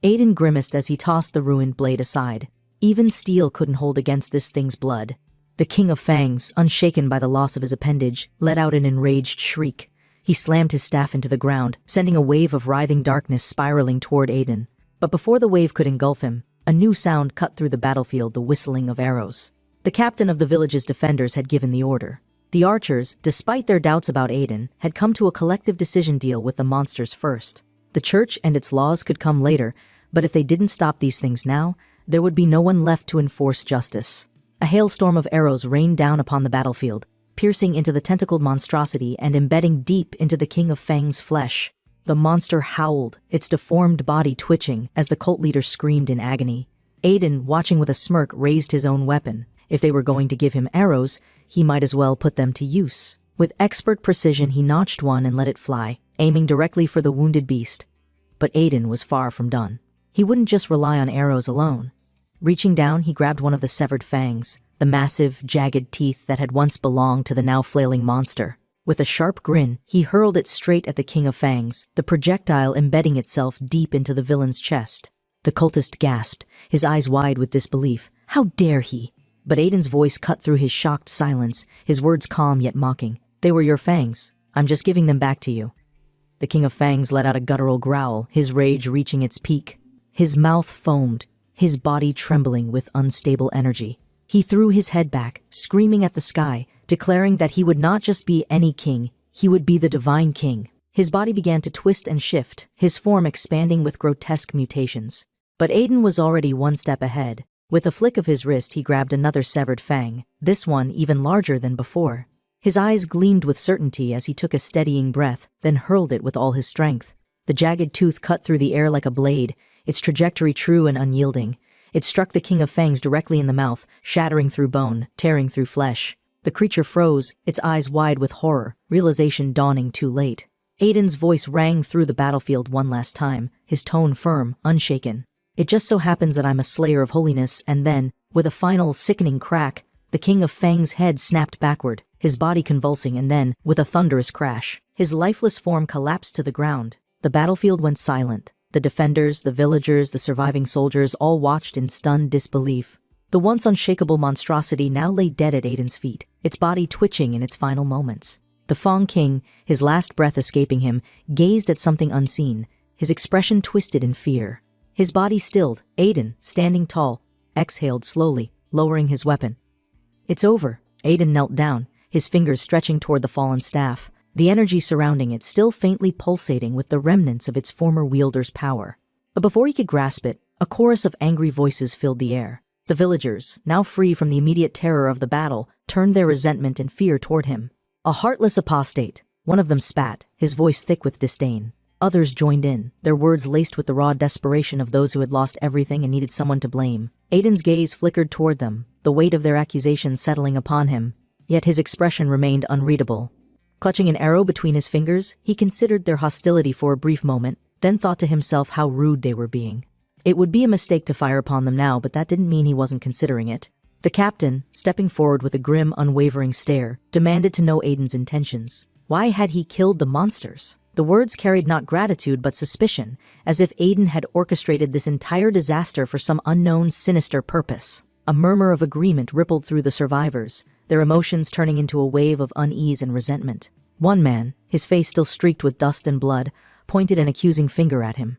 Aiden grimaced as he tossed the ruined blade aside. Even steel couldn't hold against this thing's blood. The King of Fangs, unshaken by the loss of his appendage, let out an enraged shriek. He slammed his staff into the ground, sending a wave of writhing darkness spiraling toward Aiden. But before the wave could engulf him, a new sound cut through the battlefield, the whistling of arrows. The captain of the village's defenders had given the order. The archers, despite their doubts about Aiden, had come to a collective decision deal with the monsters first. The church and its laws could come later, but if they didn't stop these things now, there would be no one left to enforce justice. A hailstorm of arrows rained down upon the battlefield, piercing into the tentacled monstrosity and embedding deep into the King of Fang's flesh. The monster howled, its deformed body twitching as the cult leader screamed in agony. Aiden, watching with a smirk, raised his own weapon. If they were going to give him arrows, he might as well put them to use. With expert precision, he notched one and let it fly, aiming directly for the wounded beast. But Aiden was far from done. He wouldn't just rely on arrows alone. Reaching down, he grabbed one of the severed fangs, the massive, jagged teeth that had once belonged to the now flailing monster. With a sharp grin, he hurled it straight at the King of Fangs, the projectile embedding itself deep into the villain's chest. The cultist gasped, his eyes wide with disbelief. How dare he? But Aiden's voice cut through his shocked silence, his words calm yet mocking. They were your fangs. I'm just giving them back to you. The King of Fangs let out a guttural growl, his rage reaching its peak. His mouth foamed, his body trembling with unstable energy. He threw his head back, screaming at the sky, declaring that he would not just be any king, he would be the divine king. His body began to twist and shift, his form expanding with grotesque mutations. But Aiden was already one step ahead. With a flick of his wrist, he grabbed another severed fang, this one even larger than before. His eyes gleamed with certainty as he took a steadying breath, then hurled it with all his strength. The jagged tooth cut through the air like a blade, its trajectory true and unyielding. It struck the King of Fangs directly in the mouth, shattering through bone, tearing through flesh. The creature froze, its eyes wide with horror, realization dawning too late. Aiden's voice rang through the battlefield one last time, his tone firm, unshaken. It just so happens that I'm a slayer of holiness, and then, with a final sickening crack, the King of Fang's head snapped backward, his body convulsing, and then, with a thunderous crash, his lifeless form collapsed to the ground. The battlefield went silent. The defenders, the villagers, the surviving soldiers all watched in stunned disbelief. The once unshakable monstrosity now lay dead at Aiden's feet, its body twitching in its final moments. The Fang King, his last breath escaping him, gazed at something unseen, his expression twisted in fear. His body stilled. Aiden, standing tall, exhaled slowly, lowering his weapon. It's over. Aiden knelt down, his fingers stretching toward the fallen staff, the energy surrounding it still faintly pulsating with the remnants of its former wielder's power. But before he could grasp it, a chorus of angry voices filled the air. The villagers, now free from the immediate terror of the battle, turned their resentment and fear toward him. A heartless apostate, one of them spat, his voice thick with disdain. Others joined in, their words laced with the raw desperation of those who had lost everything and needed someone to blame. Aiden's gaze flickered toward them, the weight of their accusations settling upon him. Yet his expression remained unreadable. Clutching an arrow between his fingers, he considered their hostility for a brief moment, then thought to himself how rude they were being. It would be a mistake to fire upon them now, but that didn't mean he wasn't considering it. The captain, stepping forward with a grim, unwavering stare, demanded to know Aiden's intentions. Why had he killed the monsters? The words carried not gratitude but suspicion, as if Aiden had orchestrated this entire disaster for some unknown, sinister purpose. A murmur of agreement rippled through the survivors, their emotions turning into a wave of unease and resentment. One man, his face still streaked with dust and blood, pointed an accusing finger at him.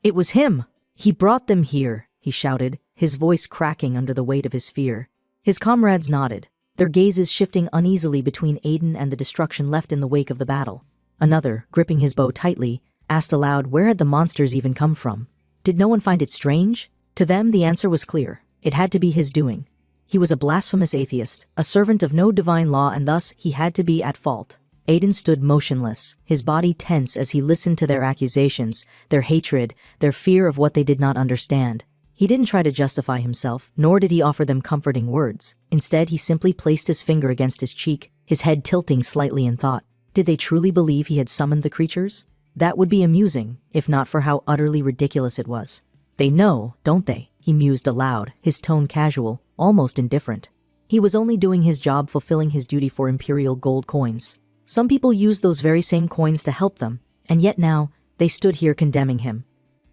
It was him! He brought them here, he shouted, his voice cracking under the weight of his fear. His comrades nodded, their gazes shifting uneasily between Aiden and the destruction left in the wake of the battle. Another, gripping his bow tightly, asked aloud where had the monsters even come from. Did no one find it strange? To them, the answer was clear. It had to be his doing. He was a blasphemous atheist, a servant of no divine law, and thus he had to be at fault. Aiden stood motionless, his body tense as he listened to their accusations, their hatred, their fear of what they did not understand. He didn't try to justify himself, nor did he offer them comforting words. Instead, he simply placed his finger against his cheek, his head tilting slightly in thought. Did they truly believe he had summoned the creatures? That would be amusing, if not for how utterly ridiculous it was. They know, don't they? He mused aloud, his tone casual, almost indifferent. He was only doing his job, fulfilling his duty for imperial gold coins. Some people used those very same coins to help them, and yet now they stood here condemning him.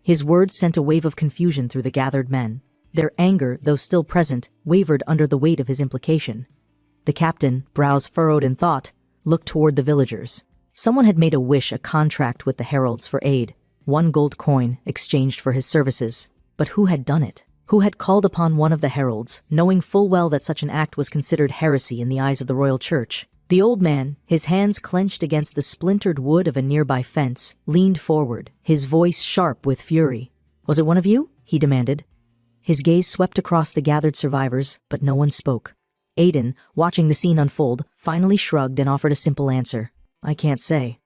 His words sent a wave of confusion through the gathered men. Their anger, though still present, wavered under the weight of his implication. The captain, brows furrowed in thought, looked toward the villagers. Someone had made a wish, a contract with the heralds for aid. 1 gold coin exchanged for his services. But who had done it? Who had called upon one of the heralds, knowing full well that such an act was considered heresy in the eyes of the royal church? The old man, his hands clenched against the splintered wood of a nearby fence, leaned forward, his voice sharp with fury. "Was it one of you?" he demanded. His gaze swept across the gathered survivors, but no one spoke. Aiden, watching the scene unfold, finally shrugged and offered a simple answer. "I can't say."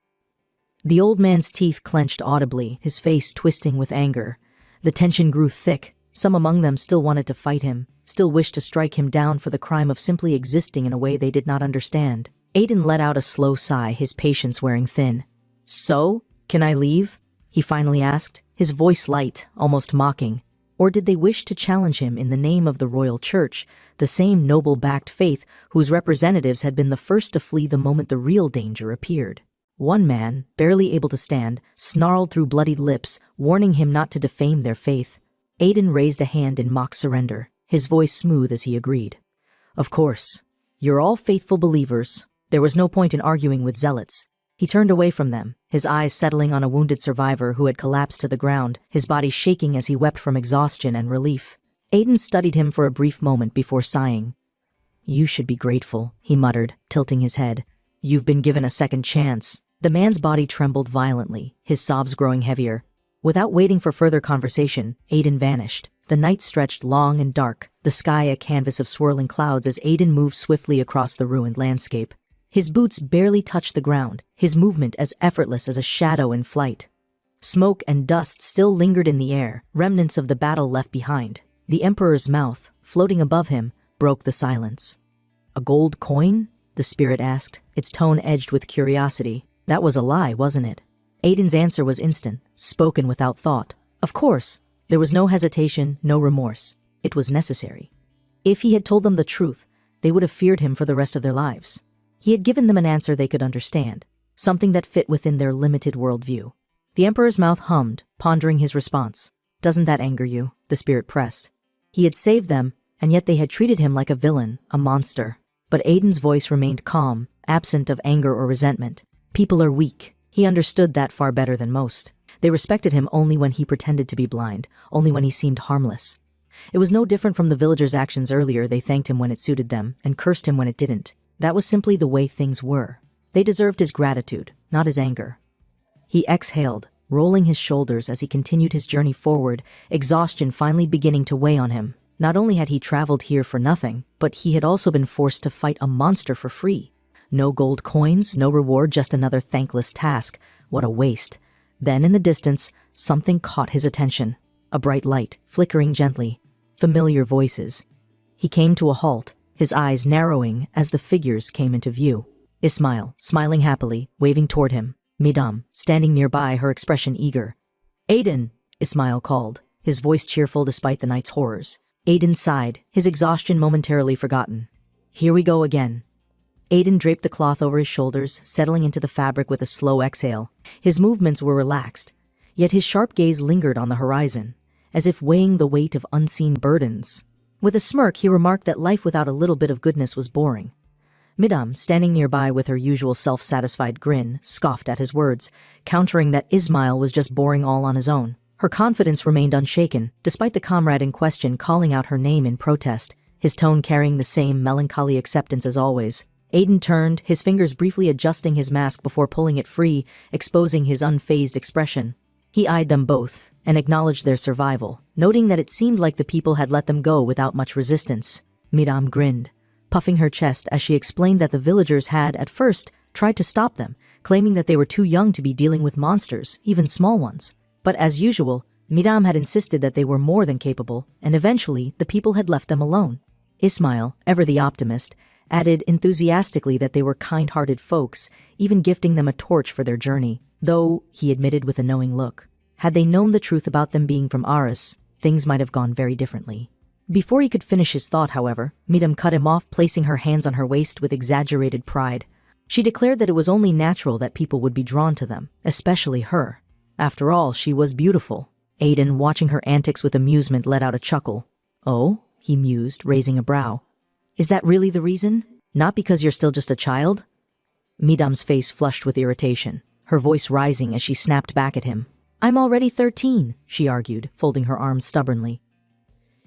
The old man's teeth clenched audibly, his face twisting with anger. The tension grew thick. Some among them still wanted to fight him, still wished to strike him down for the crime of simply existing in a way they did not understand. Aiden let out a slow sigh, his patience wearing thin. "So, can I leave?" he finally asked, his voice light, almost mocking. Or did they wish to challenge him in the name of the royal church, the same noble-backed faith whose representatives had been the first to flee the moment the real danger appeared? One man, barely able to stand, snarled through bloodied lips, warning him not to defame their faith. Aiden raised a hand in mock surrender, his voice smooth as he agreed. "Of course. You're all faithful believers." There was no point in arguing with zealots. He turned away from them, his eyes settling on a wounded survivor who had collapsed to the ground, his body shaking as he wept from exhaustion and relief. Aiden studied him for a brief moment before sighing. "You should be grateful," he muttered, tilting his head. "You've been given a second chance." The man's body trembled violently, his sobs growing heavier. Without waiting for further conversation, Aiden vanished. The night stretched long and dark, the sky a canvas of swirling clouds as Aiden moved swiftly across the ruined landscape. His boots barely touched the ground, his movement as effortless as a shadow in flight. Smoke and dust still lingered in the air, remnants of the battle left behind. The Emperor's mouth, floating above him, broke the silence. "A gold coin?" the spirit asked, its tone edged with curiosity. That was a lie, wasn't it? Aiden's answer was instant, spoken without thought. Of course. There was no hesitation, no remorse. It was necessary. If he had told them the truth, they would have feared him for the rest of their lives. He had given them an answer they could understand, something that fit within their limited worldview. The Emperor's mouth hummed, pondering his response. "Doesn't that anger you?" the spirit pressed. He had saved them, and yet they had treated him like a villain, a monster. But Aiden's voice remained calm, absent of anger or resentment. People are weak. He understood that far better than most. They respected him only when he pretended to be blind, only when he seemed harmless. It was no different from the villagers' actions earlier. They thanked him when it suited them, and cursed him when it didn't. That was simply the way things were. They deserved his gratitude, not his anger. He exhaled, rolling his shoulders as he continued his journey forward, exhaustion finally beginning to weigh on him. Not only had he traveled here for nothing, but he had also been forced to fight a monster for free. No gold coins, no reward, just another thankless task. What a waste. Then, in the distance, something caught his attention. A bright light, flickering gently. Familiar voices. He came to a halt, his eyes narrowing as the figures came into view. Ismail, smiling happily, waving toward him. Midam, standing nearby, her expression eager. "Aiden," Ismail called, his voice cheerful despite the night's horrors. Aiden sighed, his exhaustion momentarily forgotten. "Here we go again." Aiden draped the cloth over his shoulders, settling into the fabric with a slow exhale. His movements were relaxed, yet his sharp gaze lingered on the horizon, as if weighing the weight of unseen burdens. With a smirk, he remarked that life without a little bit of goodness was boring. Midam, standing nearby with her usual self-satisfied grin, scoffed at his words, countering that Ismail was just boring all on his own. Her confidence remained unshaken, despite the comrade in question calling out her name in protest, his tone carrying the same melancholy acceptance as always. Aiden turned, his fingers briefly adjusting his mask before pulling it free, exposing his unfazed expression. He eyed them both, and acknowledged their survival, noting that it seemed like the people had let them go without much resistance. Midam grinned, puffing her chest as she explained that the villagers had, at first, tried to stop them, claiming that they were too young to be dealing with monsters, even small ones. But as usual, Midam had insisted that they were more than capable, and eventually the people had left them alone. Ismail, ever the optimist, added enthusiastically that they were kind-hearted folks, even gifting them a torch for their journey, though, he admitted with a knowing look, had they known the truth about them being from Aris, things might have gone very differently. Before he could finish his thought, however, Midam cut him off, placing her hands on her waist with exaggerated pride. She declared that it was only natural that people would be drawn to them, especially her. After all, she was beautiful. Aiden, watching her antics with amusement, let out a chuckle. "Oh?" he mused, raising a brow. "Is that really the reason? Not because you're still just a child?" Midam's face flushed with irritation, her voice rising as she snapped back at him. "I'm already 13, she argued, folding her arms stubbornly.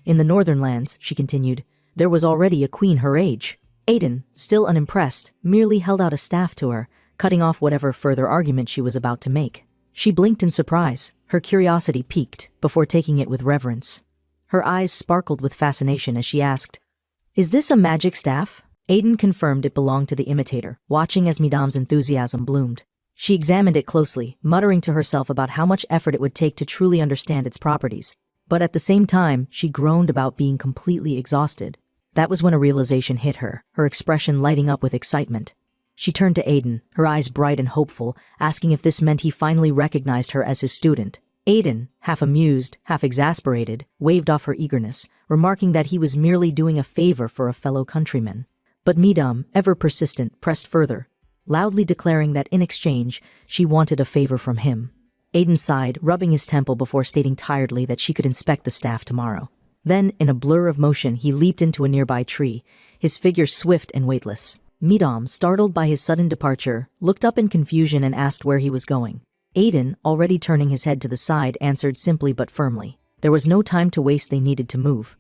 "In the northern lands," she continued, "there was already a queen her age." Aiden, still unimpressed, merely held out a staff to her, cutting off whatever further argument she was about to make. She blinked in surprise, her curiosity piqued, before taking it with reverence. Her eyes sparkled with fascination as she asked, "Is this a magic staff?" Aiden confirmed it belonged to the imitator, watching as Midam's enthusiasm bloomed. She examined it closely, muttering to herself about how much effort it would take to truly understand its properties. But at the same time, she groaned about being completely exhausted. That was when a realization hit her, her expression lighting up with excitement. She turned to Aiden, her eyes bright and hopeful, asking if this meant he finally recognized her as his student. Aiden, half amused, half exasperated, waved off her eagerness, remarking that he was merely doing a favor for a fellow countryman. But Midam, ever persistent, pressed further, loudly declaring that in exchange, she wanted a favor from him. Aiden sighed, rubbing his temple before stating tiredly that she could inspect the staff tomorrow. Then, in a blur of motion, he leaped into a nearby tree, his figure swift and weightless. Midam, startled by his sudden departure, looked up in confusion and asked where he was going. Aiden, already turning his head to the side, answered simply but firmly. There was no time to waste, they needed to move.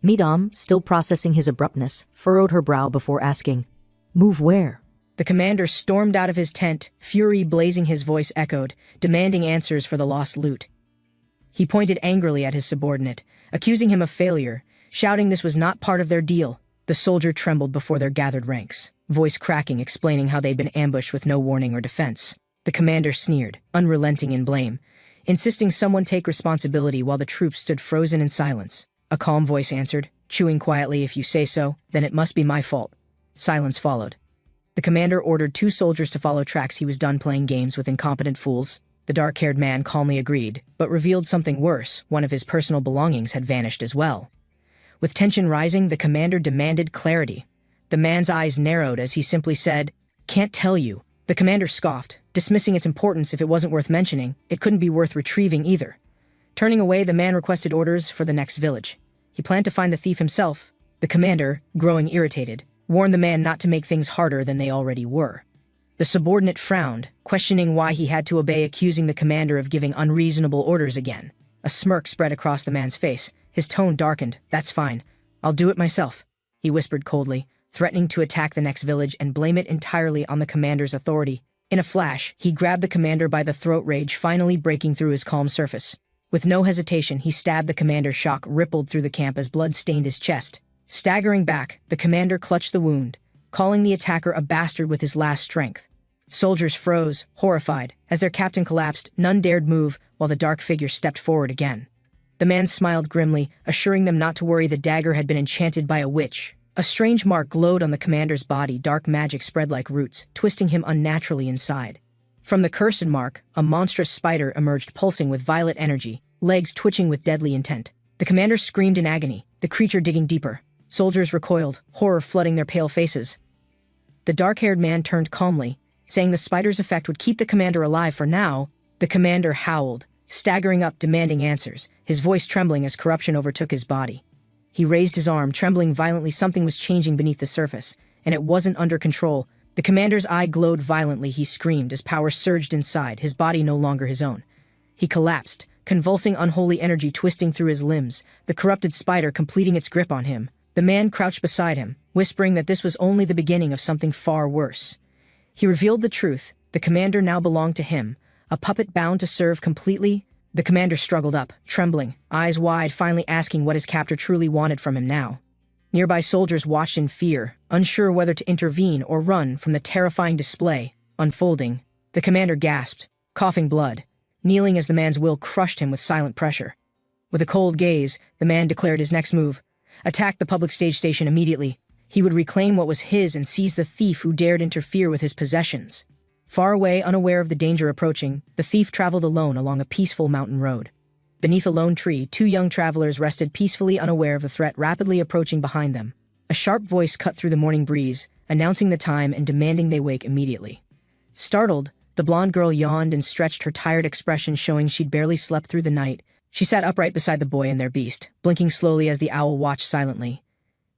Midam, still processing his abruptness, furrowed her brow before asking, "Move where?" The commander stormed out of his tent, fury blazing. His voice echoed, demanding answers for the lost loot. He pointed angrily at his subordinate, accusing him of failure, shouting this was not part of their deal. The soldier trembled before their gathered ranks, voice cracking, explaining how they'd been ambushed with no warning or defense. The commander sneered, unrelenting in blame, insisting someone take responsibility while the troops stood frozen in silence. A calm voice answered, chewing quietly, "If you say so, then it must be my fault." Silence followed. The commander ordered 2 soldiers to follow tracks. He was done playing games with incompetent fools. The dark-haired man calmly agreed, but revealed something worse. One of his personal belongings had vanished as well. With tension rising, the commander demanded clarity. The man's eyes narrowed as he simply said, "Can't tell you." The commander scoffed, dismissing its importance. If it wasn't worth mentioning, it couldn't be worth retrieving either. Turning away, the man requested orders for the next village. He planned to find the thief himself. The commander, growing irritated, warned the man not to make things harder than they already were. The subordinate frowned, questioning why he had to obey, accusing the commander of giving unreasonable orders again. A smirk spread across the man's face. His tone darkened. "That's fine. I'll do it myself," he whispered coldly, threatening to attack the next village and blame it entirely on the commander's authority. In a flash, he grabbed the commander by the throat, rage finally breaking through his calm surface. With no hesitation, he stabbed the commander. Shock rippled through the camp as blood stained his chest. Staggering back, the commander clutched the wound, calling the attacker a bastard with his last strength. Soldiers froze, horrified. As their captain collapsed, none dared move, while the dark figure stepped forward again. The man smiled grimly, assuring them not to worry. The dagger had been enchanted by a witch. A strange mark glowed on the commander's body. Dark magic spread like roots, twisting him unnaturally inside. From the cursed mark, a monstrous spider emerged, pulsing with violet energy, legs twitching with deadly intent. The commander screamed in agony, the creature digging deeper. Soldiers recoiled, horror flooding their pale faces. The dark-haired man turned calmly, saying the spider's effect would keep the commander alive for now. The commander howled, staggering up, demanding answers, his voice trembling as corruption overtook his body. He raised his arm, trembling violently. Something was changing beneath the surface, and it wasn't under control. The commander's eye glowed violently. He screamed as power surged inside, his body no longer his own. He collapsed, convulsing unholy energy twisting through his limbs, the corrupted spider completing its grip on him. The man crouched beside him, whispering that this was only the beginning of something far worse. He revealed the truth. The commander now belonged to him, a puppet bound to serve completely. The commander struggled up, trembling, eyes wide, finally asking what his captor truly wanted from him now. Nearby soldiers watched in fear, unsure whether to intervene or run from the terrifying display unfolding. The commander gasped, coughing blood, kneeling as the man's will crushed him with silent pressure. With a cold gaze, the man declared his next move: attack the public stage station immediately. He would reclaim what was his and seize the thief who dared interfere with his possessions. Far away, unaware of the danger approaching, the thief traveled alone along a peaceful mountain road. Beneath a lone tree, two young travelers rested peacefully, unaware of the threat rapidly approaching behind them. A sharp voice cut through the morning breeze, announcing the time and demanding they wake immediately. Startled, the blonde girl yawned and stretched her tired expression, showing she'd barely slept through the night. She sat upright beside the boy and their beast, blinking slowly as the owl watched silently.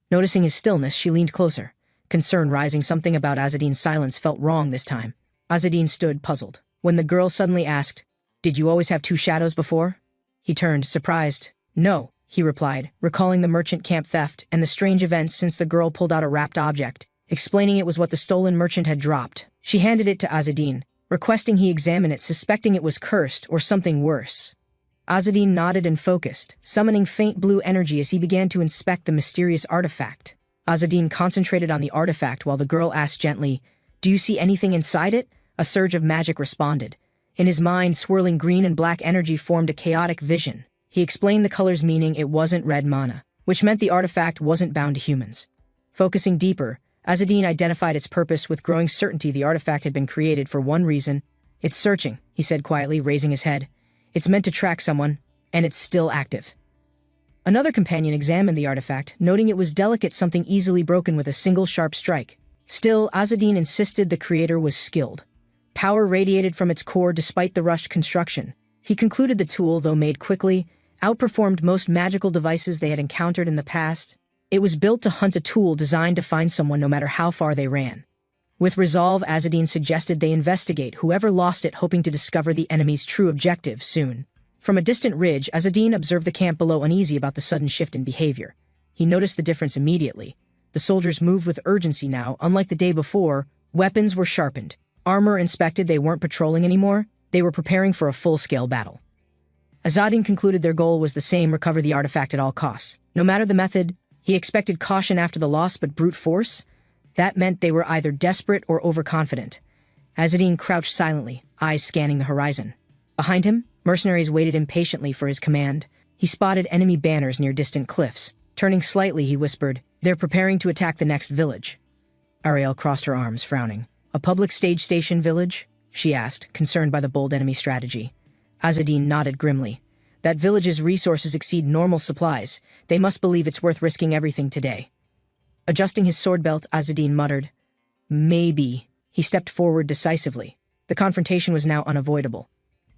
Noticing his stillness, she leaned closer, concern rising. Something about Azadin's silence felt wrong this time. Azadin stood, puzzled. When the girl suddenly asked, "Did you always have two shadows before?" He turned, surprised. "No," he replied, recalling the merchant camp theft and the strange events since. The girl pulled out a wrapped object, explaining it was what the stolen merchant had dropped. She handed it to Azadin, requesting he examine it, suspecting it was cursed or something worse. Azadin nodded and focused, summoning faint blue energy as he began to inspect the mysterious artifact. Azadin concentrated on the artifact while the girl asked gently, "Do you see anything inside it?" A surge of magic responded. In his mind, swirling green and black energy formed a chaotic vision. He explained the color's meaning. It wasn't red mana, which meant the artifact wasn't bound to humans. Focusing deeper, Azadin identified its purpose with growing certainty. The artifact had been created for one reason. "It's searching," he said quietly, raising his head. "It's meant to track someone, and it's still active." Another companion examined the artifact, noting it was delicate, something easily broken with a single sharp strike. Still, Azadin insisted the creator was skilled. Power radiated from its core despite the rushed construction. He concluded the tool, though made quickly, outperformed most magical devices they had encountered in the past. It was built to hunt, a tool designed to find someone no matter how far they ran. With resolve, Azadin suggested they investigate whoever lost it, hoping to discover the enemy's true objective soon. From a distant ridge, Azadin observed the camp below, uneasy about the sudden shift in behavior. He noticed the difference immediately. The soldiers moved with urgency now. Unlike the day before, weapons were sharpened. Armor inspected. They weren't patrolling anymore. They were preparing for a full-scale battle. Azadin concluded their goal was the same: recover the artifact at all costs. No matter the method, he expected caution after the loss, but brute force? That meant they were either desperate or overconfident. Azadin crouched silently, eyes scanning the horizon. Behind him, mercenaries waited impatiently for his command. He spotted enemy banners near distant cliffs. Turning slightly, he whispered, "They're preparing to attack the next village." Ariel crossed her arms, frowning. "A public stage station village?" she asked, concerned by the bold enemy strategy. Azadin nodded grimly. "That village's resources exceed normal supplies. They must believe it's worth risking everything today." Adjusting his sword belt, Azadin muttered, "Maybe." He stepped forward decisively. The confrontation was now unavoidable.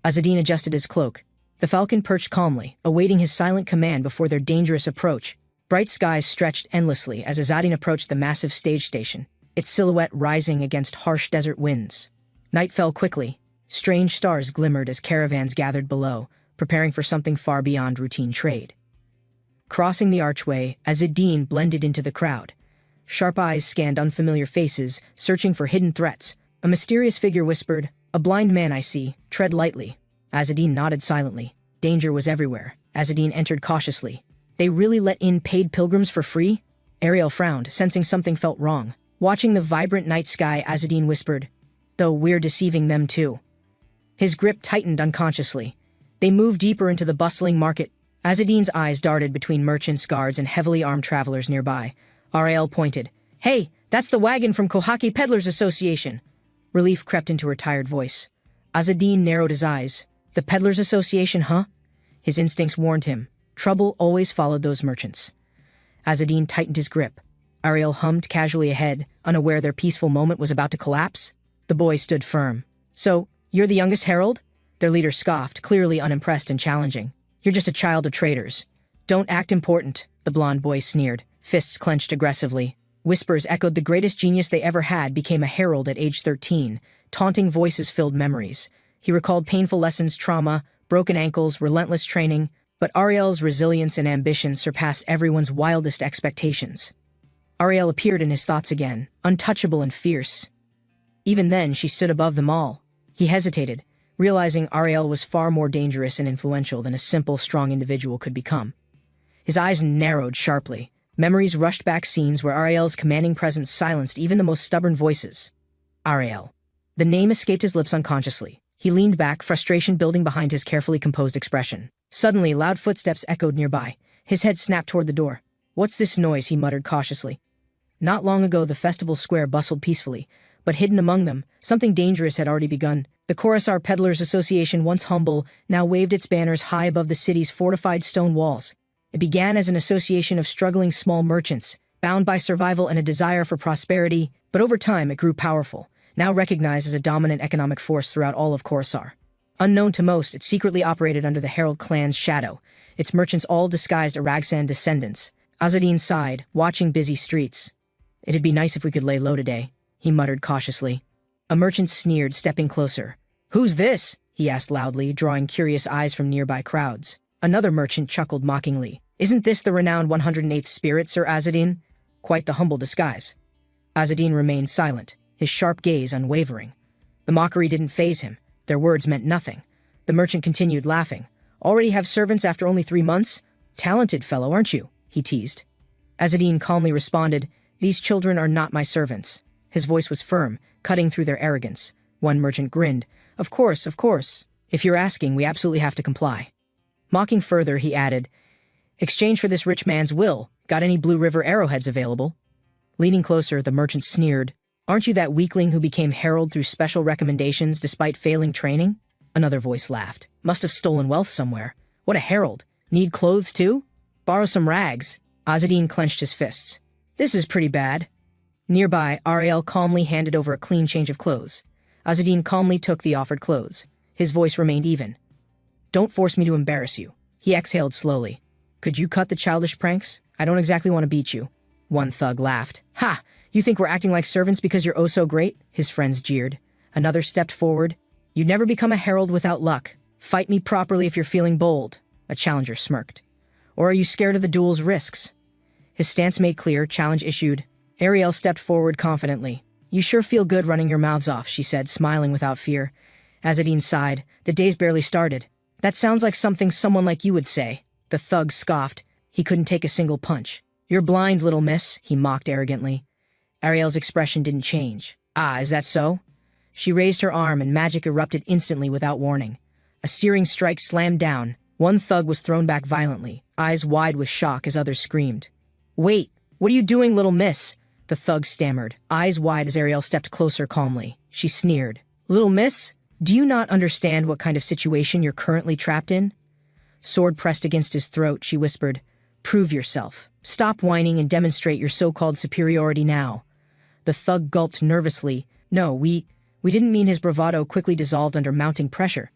Azadin adjusted his cloak. The falcon perched calmly, awaiting his silent command before their dangerous approach. Bright skies stretched endlessly as Azadin approached the massive stage station, its silhouette rising against harsh desert winds. Night fell quickly. Strange stars glimmered as caravans gathered below, preparing for something far beyond routine trade. Crossing the archway, Azadin blended into the crowd. Sharp eyes scanned unfamiliar faces, searching for hidden threats. A mysterious figure whispered, "A blind man I see, tread lightly." Azadin nodded silently. Danger was everywhere. Azadin entered cautiously. They really let in paid pilgrims for free? Ariel frowned, sensing something felt wrong. Watching the vibrant night sky, Azadin whispered, "Though we're deceiving them too." His grip tightened unconsciously. They moved deeper into the bustling market. Azadin's eyes darted between merchants, guards, and heavily armed travelers nearby. Ariel pointed. "Hey, that's the wagon from Kohaki Peddlers Association." Relief crept into her tired voice. Azadin narrowed his eyes. "The Peddlers Association, huh?" His instincts warned him. Trouble always followed those merchants. Azadin tightened his grip. Ariel hummed casually ahead, unaware their peaceful moment was about to collapse. The boy stood firm. "So, you're the youngest herald?" Their leader scoffed, clearly unimpressed and challenging. "You're just a child of traders." "Don't act important," the blonde boy sneered, fists clenched aggressively. Whispers echoed. The greatest genius they ever had became a herald at age 13. Taunting voices filled memories. He recalled painful lessons, trauma, broken ankles, relentless training, but Ariel's resilience and ambition surpassed everyone's wildest expectations. Ariel appeared in his thoughts again, untouchable and fierce. Even then, she stood above them all. He hesitated, realizing Ariel was far more dangerous and influential than a simple, strong individual could become. His eyes narrowed sharply. Memories rushed back, scenes where Ariel's commanding presence silenced even the most stubborn voices. Ariel. The name escaped his lips unconsciously. He leaned back, frustration building behind his carefully composed expression. Suddenly, loud footsteps echoed nearby. His head snapped toward the door. "What's this noise?" he muttered cautiously. Not long ago, the festival square bustled peacefully, but hidden among them, something dangerous had already begun. The Khorassar Peddlers Association, once humble, now waved its banners high above the city's fortified stone walls. It began as an association of struggling small merchants, bound by survival and a desire for prosperity, but over time it grew powerful, now recognized as a dominant economic force throughout all of Khorassar. Unknown to most, it secretly operated under the Herald clan's shadow, its merchants all disguised Aragsan descendants. Azzedine sighed, watching busy streets. "It'd be nice if we could lay low today," he muttered cautiously. A merchant sneered, stepping closer. "Who's this?" he asked loudly, drawing curious eyes from nearby crowds. Another merchant chuckled mockingly. "Isn't this the renowned 108th Spirit, Sir Azzedine?" Quite the humble disguise. Azzedine remained silent, his sharp gaze unwavering. The mockery didn't faze him. Their words meant nothing. The merchant continued laughing. "Already have servants after only 3 months? Talented fellow, aren't you?" he teased. Azzedine calmly responded, "These children are not my servants." His voice was firm, cutting through their arrogance. One merchant grinned. Of course. If you're asking, we absolutely have to comply." Mocking further, he added, "Exchange for this rich man's will. Got any Blue River arrowheads available?" Leaning closer, the merchant sneered. "Aren't you that weakling who became herald through special recommendations despite failing training?" Another voice laughed. "Must have stolen wealth somewhere. What a herald. Need clothes too? Borrow some rags." Azzedine clenched his fists. "This is pretty bad." Nearby, Ariel calmly handed over a clean change of clothes. Azzedine calmly took the offered clothes. His voice remained even. "Don't force me to embarrass you." He exhaled slowly. "Could you cut the childish pranks? I don't exactly want to beat you." One thug laughed. "Ha! You think we're acting like servants because you're oh so great?" His friends jeered. Another stepped forward. "You'd never become a herald without luck. Fight me properly if you're feeling bold." A challenger smirked. "Or are you scared of the duel's risks?" His stance made clear, challenge issued. Ariel stepped forward confidently. "You sure feel good running your mouths off," she said, smiling without fear. Azzedine sighed. "The day's barely started." "That sounds like something someone like you would say." The thug scoffed. He couldn't take a single punch. "You're blind, little miss," he mocked arrogantly. Ariel's expression didn't change. "Ah, is that so?" She raised her arm and magic erupted instantly without warning. A searing strike slammed down. One thug was thrown back violently, eyes wide with shock as others screamed. "Wait, what are you doing, little miss?" The thug stammered, eyes wide as Ariel stepped closer calmly. She sneered. "Little miss? Do you not understand what kind of situation you're currently trapped in?" Sword pressed against his throat, she whispered, "Prove yourself. Stop whining and demonstrate your so-called superiority now." The thug gulped nervously. "No, we didn't mean." His bravado quickly dissolved under mounting pressure.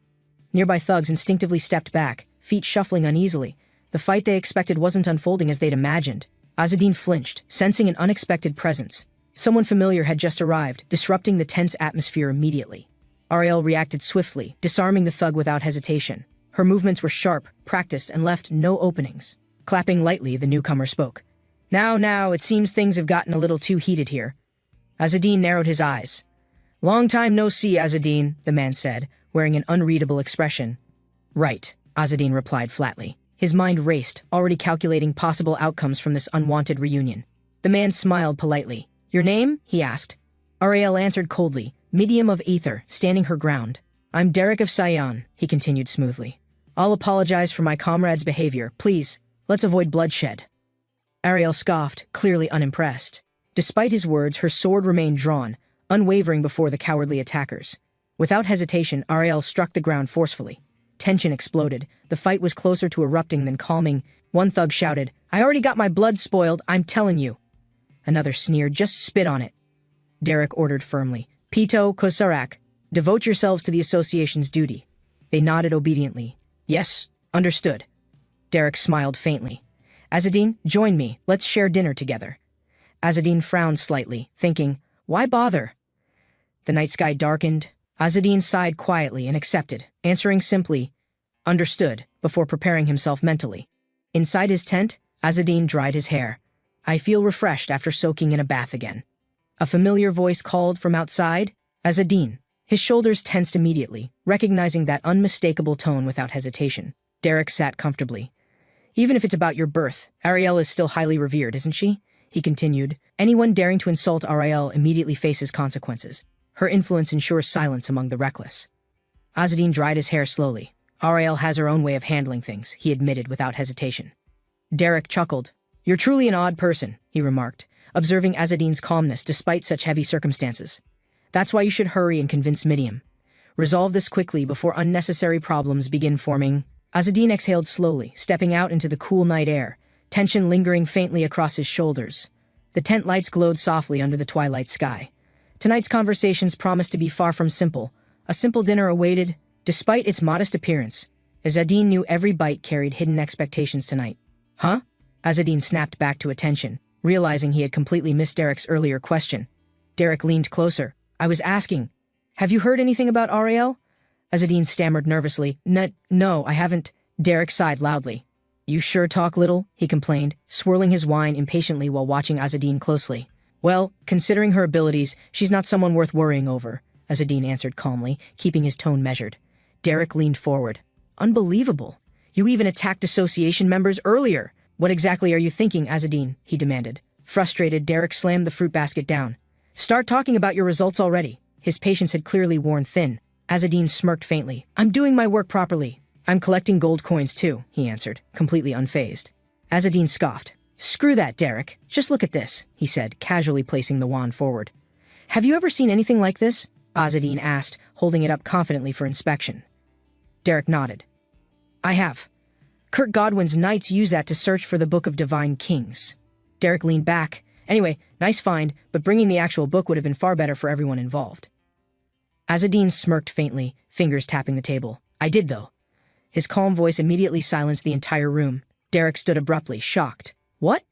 Nearby thugs instinctively stepped back, feet shuffling uneasily. The fight they expected wasn't unfolding as they'd imagined. Azzedine flinched, sensing an unexpected presence. Someone familiar had just arrived, disrupting the tense atmosphere immediately. Ariel reacted swiftly, disarming the thug without hesitation. Her movements were sharp, practiced, and left no openings. Clapping lightly, the newcomer spoke. Now, it seems things have gotten a little too heated here." Azzedine narrowed his eyes. "Long time no see, Azzedine," the man said, wearing an unreadable expression. "Right," Azzedine replied flatly. His mind raced, already calculating possible outcomes from this unwanted reunion. The man smiled politely. "Your name?" he asked. Ariel answered coldly, medium of ether, standing her ground. "I'm Derek of Sion," he continued smoothly. "I'll apologize for my comrade's behavior. Please, let's avoid bloodshed." Ariel scoffed, clearly unimpressed. Despite his words, her sword remained drawn, unwavering before the cowardly attackers. Without hesitation, Ariel struck the ground forcefully. Tension exploded. The fight was closer to erupting than calming. One thug shouted, "I already got my blood spoiled, I'm telling you." Another sneered, "Just spit on it." Derek ordered firmly, "Pito, Kosarak, devote yourselves to the association's duty." They nodded obediently. "Yes, understood." Derek smiled faintly. "Azzedine, join me. Let's share dinner together." Azzedine frowned slightly, thinking, "Why bother?" The night sky darkened. Azzedine sighed quietly and accepted, answering simply, "Understood," before preparing himself mentally. Inside his tent, Azzedine dried his hair. "I feel refreshed after soaking in a bath again." A familiar voice called from outside, "Azzedine." His shoulders tensed immediately, recognizing that unmistakable tone without hesitation. Derek sat comfortably. "Even if it's about your birth, Ariel is still highly revered, isn't she?" He continued. "Anyone daring to insult Ariel immediately faces consequences. Her influence ensures silence among the reckless." Azzedine dried his hair slowly. "Ariel has her own way of handling things," he admitted without hesitation. Derek chuckled. "You're truly an odd person," he remarked, observing Azzedine's calmness despite such heavy circumstances. "That's why you should hurry and convince Midian. Resolve this quickly before unnecessary problems begin forming. Azadine exhaled slowly, stepping out into the cool night air, tension lingering faintly across his shoulders. The tent lights glowed softly under the twilight sky. Tonight's conversations promised to be far from simple. A simple dinner awaited, despite its modest appearance. Azadine knew every bite carried hidden expectations tonight. Huh? Azadine snapped back to attention, realizing he had completely missed Derek's earlier question. Derek leaned closer. I was asking, have you heard anything about Ariel? Azadine stammered nervously. No, I haven't. Derek sighed loudly. You sure talk little, he complained, swirling his wine impatiently while watching Azadine closely. Well, considering her abilities, she's not someone worth worrying over, Azadine answered calmly, keeping his tone measured. Derek leaned forward. Unbelievable. You even attacked association members earlier. What exactly are you thinking, Azadine? He demanded. Frustrated, Derek slammed the fruit basket down. Start talking about your results already. His patience had clearly worn thin. Azadine smirked faintly. I'm doing my work properly. I'm collecting gold coins too, he answered, completely unfazed. Azadine scoffed. Screw that, Derek. Just look at this, he said, casually placing the wand forward. Have you ever seen anything like this? Azadine asked, holding it up confidently for inspection. Derek nodded. I have. Kurt Godwin's knights use that to search for the Book of Divine Kings. Derek leaned back. Anyway, nice find, but bringing the actual book would have been far better for everyone involved. Azadine smirked faintly, fingers tapping the table. I did, though. His calm voice immediately silenced the entire room. Derek stood abruptly, shocked. What?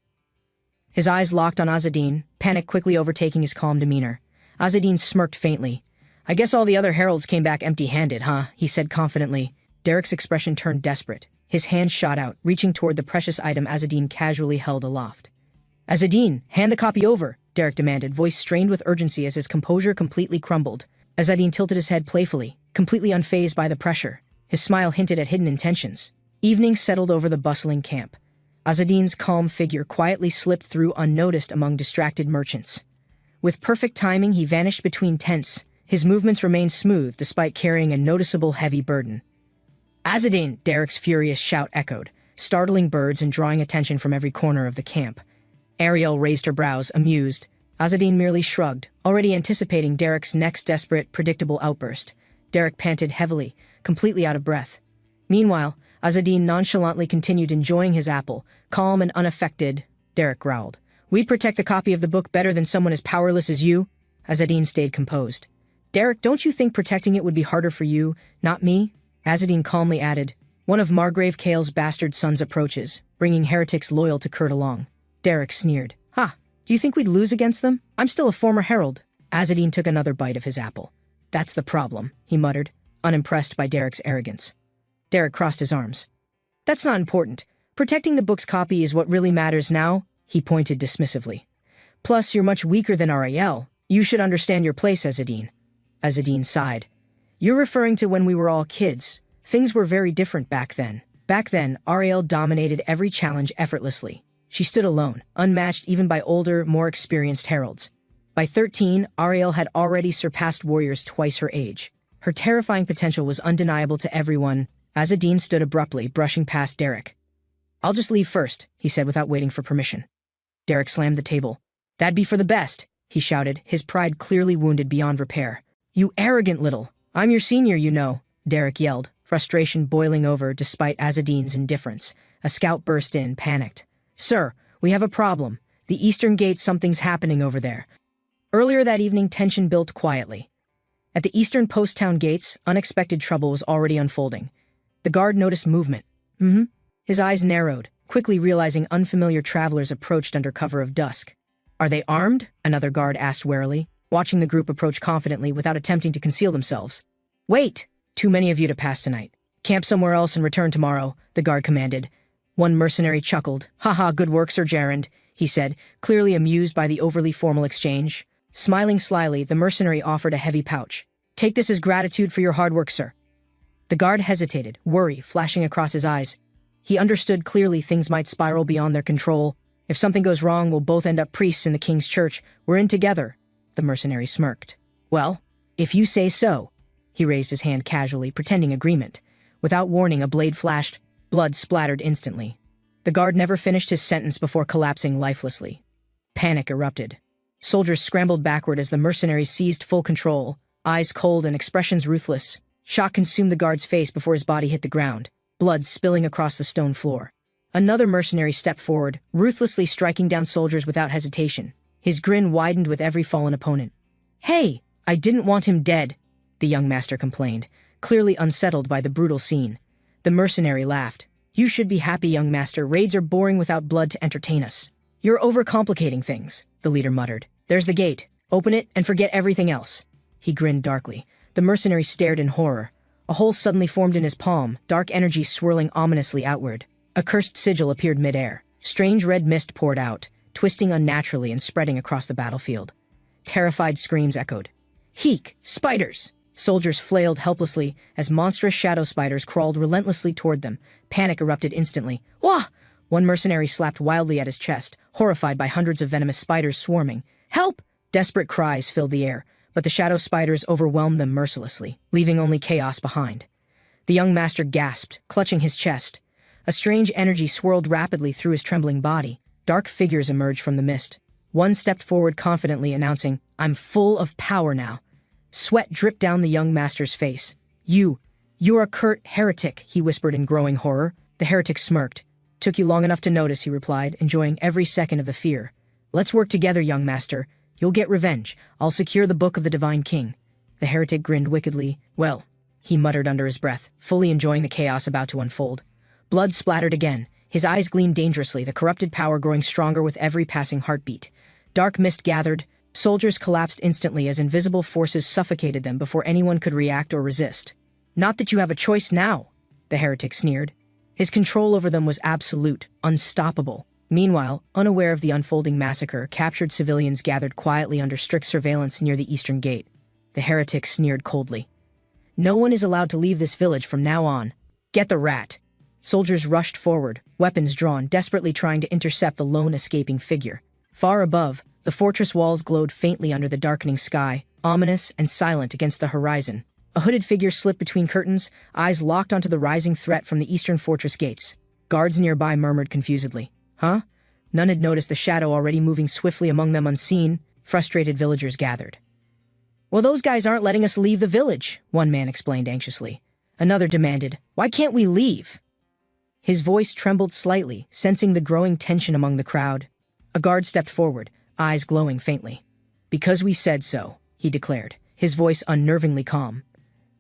His eyes locked on Azadine, panic quickly overtaking his calm demeanor. Azadine smirked faintly. I guess all the other heralds came back empty-handed, huh? He said confidently. Derek's expression turned desperate. His hand shot out, reaching toward the precious item Azadine casually held aloft. Azadine, hand the copy over, Derek demanded, voice strained with urgency as his composure completely crumbled. Azadine tilted his head playfully, completely unfazed by the pressure. His smile hinted at hidden intentions. Evening settled over the bustling camp. Azadine's calm figure quietly slipped through unnoticed among distracted merchants. With perfect timing, he vanished between tents. His movements remained smooth despite carrying a noticeable heavy burden. Azadine! Derek's furious shout echoed, startling birds and drawing attention from every corner of the camp. Ariel raised her brows, amused. Azadine merely shrugged, already anticipating Derek's next desperate, predictable outburst. Derek panted heavily, completely out of breath. Meanwhile, Azadine nonchalantly continued enjoying his apple, calm and unaffected. Derek growled. We'd protect the copy of the book better than someone as powerless as you? Azadine stayed composed. Derek, don't you think protecting it would be harder for you, not me? Azadine calmly added. One of Margrave Kale's bastard sons approaches, bringing heretics loyal to Kurt along. Derek sneered. Ha! Do you think we'd lose against them? I'm still a former herald. Azadine took another bite of his apple. That's the problem, he muttered, unimpressed by Derek's arrogance. Derek crossed his arms. That's not important. Protecting the book's copy is what really matters now, he pointed dismissively. Plus, you're much weaker than Ariel. You should understand your place, Azadine. Azadine sighed. You're referring to when we were all kids. Things were very different back then. Back then, Ariel dominated every challenge effortlessly. She stood alone, unmatched even by older, more experienced heralds. By 13, Ariel had already surpassed warriors twice her age. Her terrifying potential was undeniable to everyone. Azadine stood abruptly, brushing past Derek. I'll just leave first, he said without waiting for permission. Derek slammed the table. That'd be for the best, he shouted, his pride clearly wounded beyond repair. You arrogant little. I'm your senior, you know, Derek yelled, frustration boiling over despite Azadine's indifference. A scout burst in, panicked. Sir, we have a problem. The Eastern Gate, something's happening over there. Earlier that evening, tension built quietly. At the eastern post-town gates, unexpected trouble was already unfolding. The guard noticed movement. His eyes narrowed, quickly realizing unfamiliar travelers approached under cover of dusk. Are they armed? Another guard asked warily, watching the group approach confidently without attempting to conceal themselves. Wait! Too many of you to pass tonight. Camp somewhere else and return tomorrow, the guard commanded. One mercenary chuckled. Haha, good work, Sir Gerund, he said, clearly amused by the overly formal exchange. Smiling slyly, the mercenary offered a heavy pouch. Take this as gratitude for your hard work, sir. The guard hesitated, worry flashing across his eyes. He understood clearly things might spiral beyond their control. If something goes wrong, we'll both end up priests in the king's church. We're in together. The mercenary smirked. Well, if you say so. He raised his hand casually, pretending agreement. Without warning, a blade flashed. Blood splattered instantly. The guard never finished his sentence before collapsing lifelessly. Panic erupted. Soldiers scrambled backward as the mercenaries seized full control. Eyes cold and expressions ruthless. Shock consumed the guard's face before his body hit the ground, blood spilling across the stone floor. Another mercenary stepped forward, ruthlessly striking down soldiers without hesitation. His grin widened with every fallen opponent. "Hey, I didn't want him dead," the young master complained, clearly unsettled by the brutal scene. The mercenary laughed. "You should be happy, young master. Raids are boring without blood to entertain us." "You're overcomplicating things," the leader muttered. "There's the gate. Open it and forget everything else." He grinned darkly. The mercenary stared in horror. A hole suddenly formed in his palm, dark energy swirling ominously outward. A cursed sigil appeared midair. Strange red mist poured out, twisting unnaturally and spreading across the battlefield. Terrified screams echoed. "Heek! Spiders!" Soldiers flailed helplessly as monstrous shadow spiders crawled relentlessly toward them. Panic erupted instantly. "Wah!" One mercenary slapped wildly at his chest, horrified by hundreds of venomous spiders swarming. "Help!" Desperate cries filled the air, but the shadow spiders overwhelmed them mercilessly, leaving only chaos behind. The young master gasped, clutching his chest. A strange energy swirled rapidly through his trembling body. Dark figures emerged from the mist. One stepped forward confidently, announcing, "I'm full of power now." Sweat dripped down the young master's face. You're a curt heretic," he whispered in growing horror. The heretic smirked. "Took you long enough to notice," he replied, enjoying every second of the fear. "Let's work together, young master. You'll get revenge. I'll secure the Book of the Divine King." The heretic grinned wickedly. "Well," he muttered under his breath, fully enjoying the chaos about to unfold. Blood splattered again. His eyes gleamed dangerously, the corrupted power growing stronger with every passing heartbeat. Dark mist gathered. Soldiers collapsed instantly as invisible forces suffocated them before anyone could react or resist. "Not that you have a choice now," the heretic sneered. His control over them was absolute, unstoppable. Meanwhile, unaware of the unfolding massacre, captured civilians gathered quietly under strict surveillance near the eastern gate. The heretic sneered coldly. "No one is allowed to leave this village from now on. Get the rat." Soldiers rushed forward, weapons drawn, desperately trying to intercept the lone escaping figure. Far above, the fortress walls glowed faintly under the darkening sky, ominous and silent against the horizon. A hooded figure slipped between curtains, eyes locked onto the rising threat from the eastern fortress gates. Guards nearby murmured confusedly. "Huh?" None had noticed the shadow already moving swiftly among them unseen. Frustrated villagers gathered. "Well, those guys aren't letting us leave the village," one man explained anxiously. Another demanded, "Why can't we leave?" His voice trembled slightly, sensing the growing tension among the crowd. A guard stepped forward, eyes glowing faintly. "Because we said so," he declared, his voice unnervingly calm.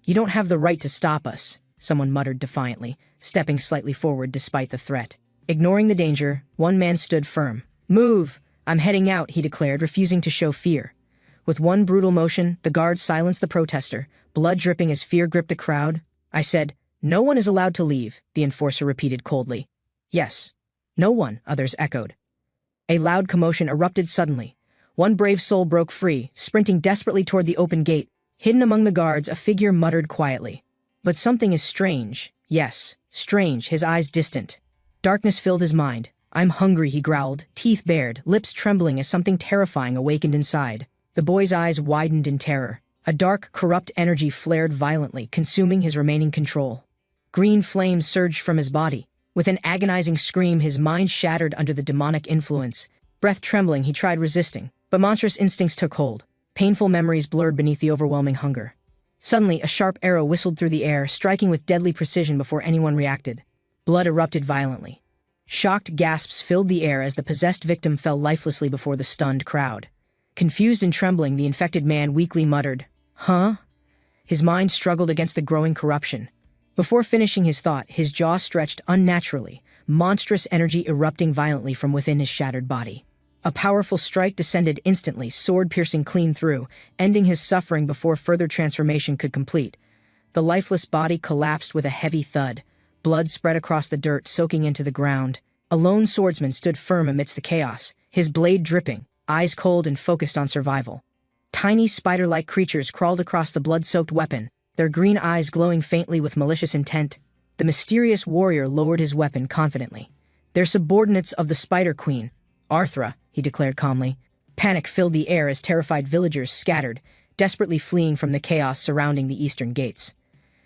"You don't have the right to stop us," someone muttered defiantly, stepping slightly forward despite the threat. Ignoring the danger, one man stood firm. "Move! I'm heading out," he declared, refusing to show fear. With one brutal motion, the guard silenced the protester, blood dripping as fear gripped the crowd. "I said, no one is allowed to leave," the enforcer repeated coldly. "Yes. No one," others echoed. A loud commotion erupted suddenly. One brave soul broke free, sprinting desperately toward the open gate. Hidden among the guards, a figure muttered quietly. "But something is strange. Yes, strange," his eyes distant. Darkness filled his mind. "I'm hungry," he growled, teeth bared, lips trembling as something terrifying awakened inside. The boy's eyes widened in terror. A dark, corrupt energy flared violently, consuming his remaining control. Green flames surged from his body. With an agonizing scream, his mind shattered under the demonic influence. Breath trembling, he tried resisting, but monstrous instincts took hold. Painful memories blurred beneath the overwhelming hunger. Suddenly, a sharp arrow whistled through the air, striking with deadly precision before anyone reacted. Blood erupted violently. Shocked gasps filled the air as the possessed victim fell lifelessly before the stunned crowd. Confused and trembling, the infected man weakly muttered, "Huh?" His mind struggled against the growing corruption. Before finishing his thought, his jaw stretched unnaturally, monstrous energy erupting violently from within his shattered body. A powerful strike descended instantly, sword piercing clean through, ending his suffering before further transformation could complete. The lifeless body collapsed with a heavy thud. Blood spread across the dirt, soaking into the ground. A lone swordsman stood firm amidst the chaos, his blade dripping, eyes cold and focused on survival. Tiny spider-like creatures crawled across the blood-soaked weapon, their green eyes glowing faintly with malicious intent. The mysterious warrior lowered his weapon confidently. "They're subordinates of the Spider Queen, Arthra," he declared calmly. Panic filled the air as terrified villagers scattered, desperately fleeing from the chaos surrounding the eastern gates.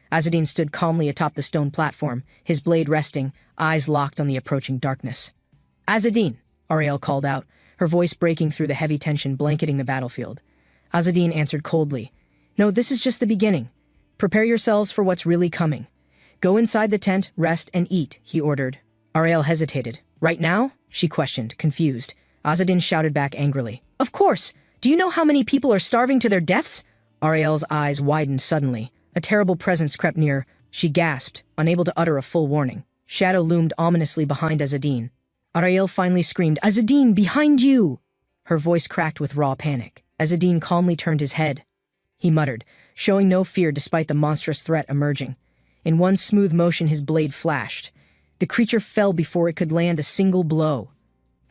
Azadine stood calmly atop the stone platform, his blade resting, eyes locked on the approaching darkness. "Azadine," Ariel called out, her voice breaking through the heavy tension blanketing the battlefield. Azadine answered coldly, No, this is just the beginning. Prepare yourselves for what's really coming. Go inside the tent, rest, and eat, he ordered. Ariel hesitated. Right now? She questioned, confused. Azadin shouted back angrily. Of course! Do you know how many people are starving to their deaths? Ariel's eyes widened suddenly. A terrible presence crept near. She gasped, unable to utter a full warning. Shadow loomed ominously behind Azadin. Ariel finally screamed, Azadin, behind you! Her voice cracked with raw panic. Azadin calmly turned his head. He muttered, showing no fear despite the monstrous threat emerging. In one smooth motion his blade flashed. The creature fell before it could land a single blow.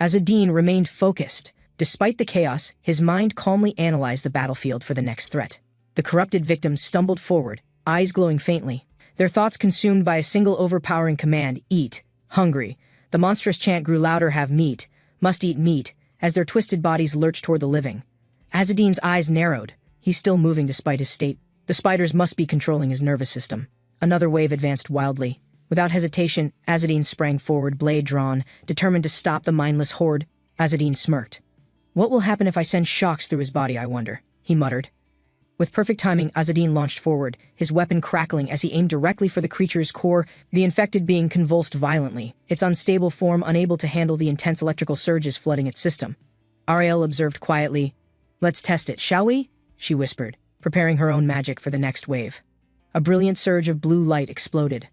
Azadin remained focused. Despite the chaos, his mind calmly analyzed the battlefield for the next threat. The corrupted victims stumbled forward, eyes glowing faintly, their thoughts consumed by a single overpowering command, eat, hungry. The monstrous chant grew louder, have meat, must eat meat, as their twisted bodies lurched toward the living. Azadin's eyes narrowed. He's still moving despite his state. The spiders must be controlling his nervous system. Another wave advanced wildly. Without hesitation, Azadin sprang forward, blade drawn, determined to stop the mindless horde. Azadin smirked. What will happen if I send shocks through his body, I wonder, he muttered. With perfect timing, Azadin launched forward, his weapon crackling as he aimed directly for the creature's core, the infected being convulsed violently, its unstable form unable to handle the intense electrical surges flooding its system. Ariel observed quietly. Let's test it, shall we? She whispered, preparing her own magic for the next wave. A brilliant surge of blue light exploded.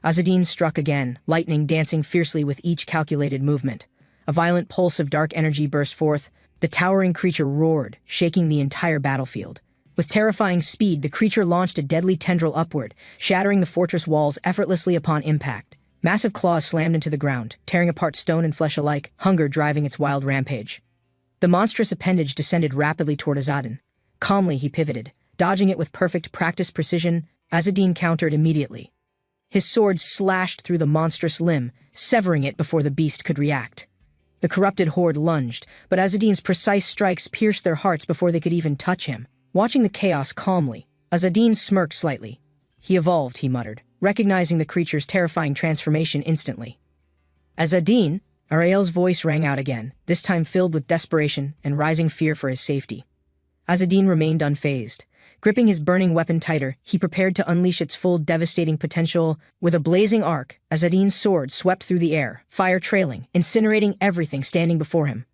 Azadin struck again, lightning dancing fiercely with each calculated movement. A violent pulse of dark energy burst forth. The towering creature roared, shaking the entire battlefield. With terrifying speed, the creature launched a deadly tendril upward, shattering the fortress walls effortlessly upon impact. Massive claws slammed into the ground, tearing apart stone and flesh alike, hunger driving its wild rampage. The monstrous appendage descended rapidly toward Azadin. Calmly he pivoted, dodging it with perfect practiced precision. Azadin countered immediately. His sword slashed through the monstrous limb, severing it before the beast could react. The corrupted horde lunged, but Azadin's precise strikes pierced their hearts before they could even touch him. Watching the chaos calmly, Azadin smirked slightly. He evolved, he muttered, recognizing the creature's terrifying transformation instantly. Azadin, Ariel's voice rang out again, this time filled with desperation and rising fear for his safety. Azadin remained unfazed. Gripping his burning weapon tighter, he prepared to unleash its full devastating potential. With a blazing arc, Azadin's sword swept through the air, fire trailing, incinerating everything standing before him.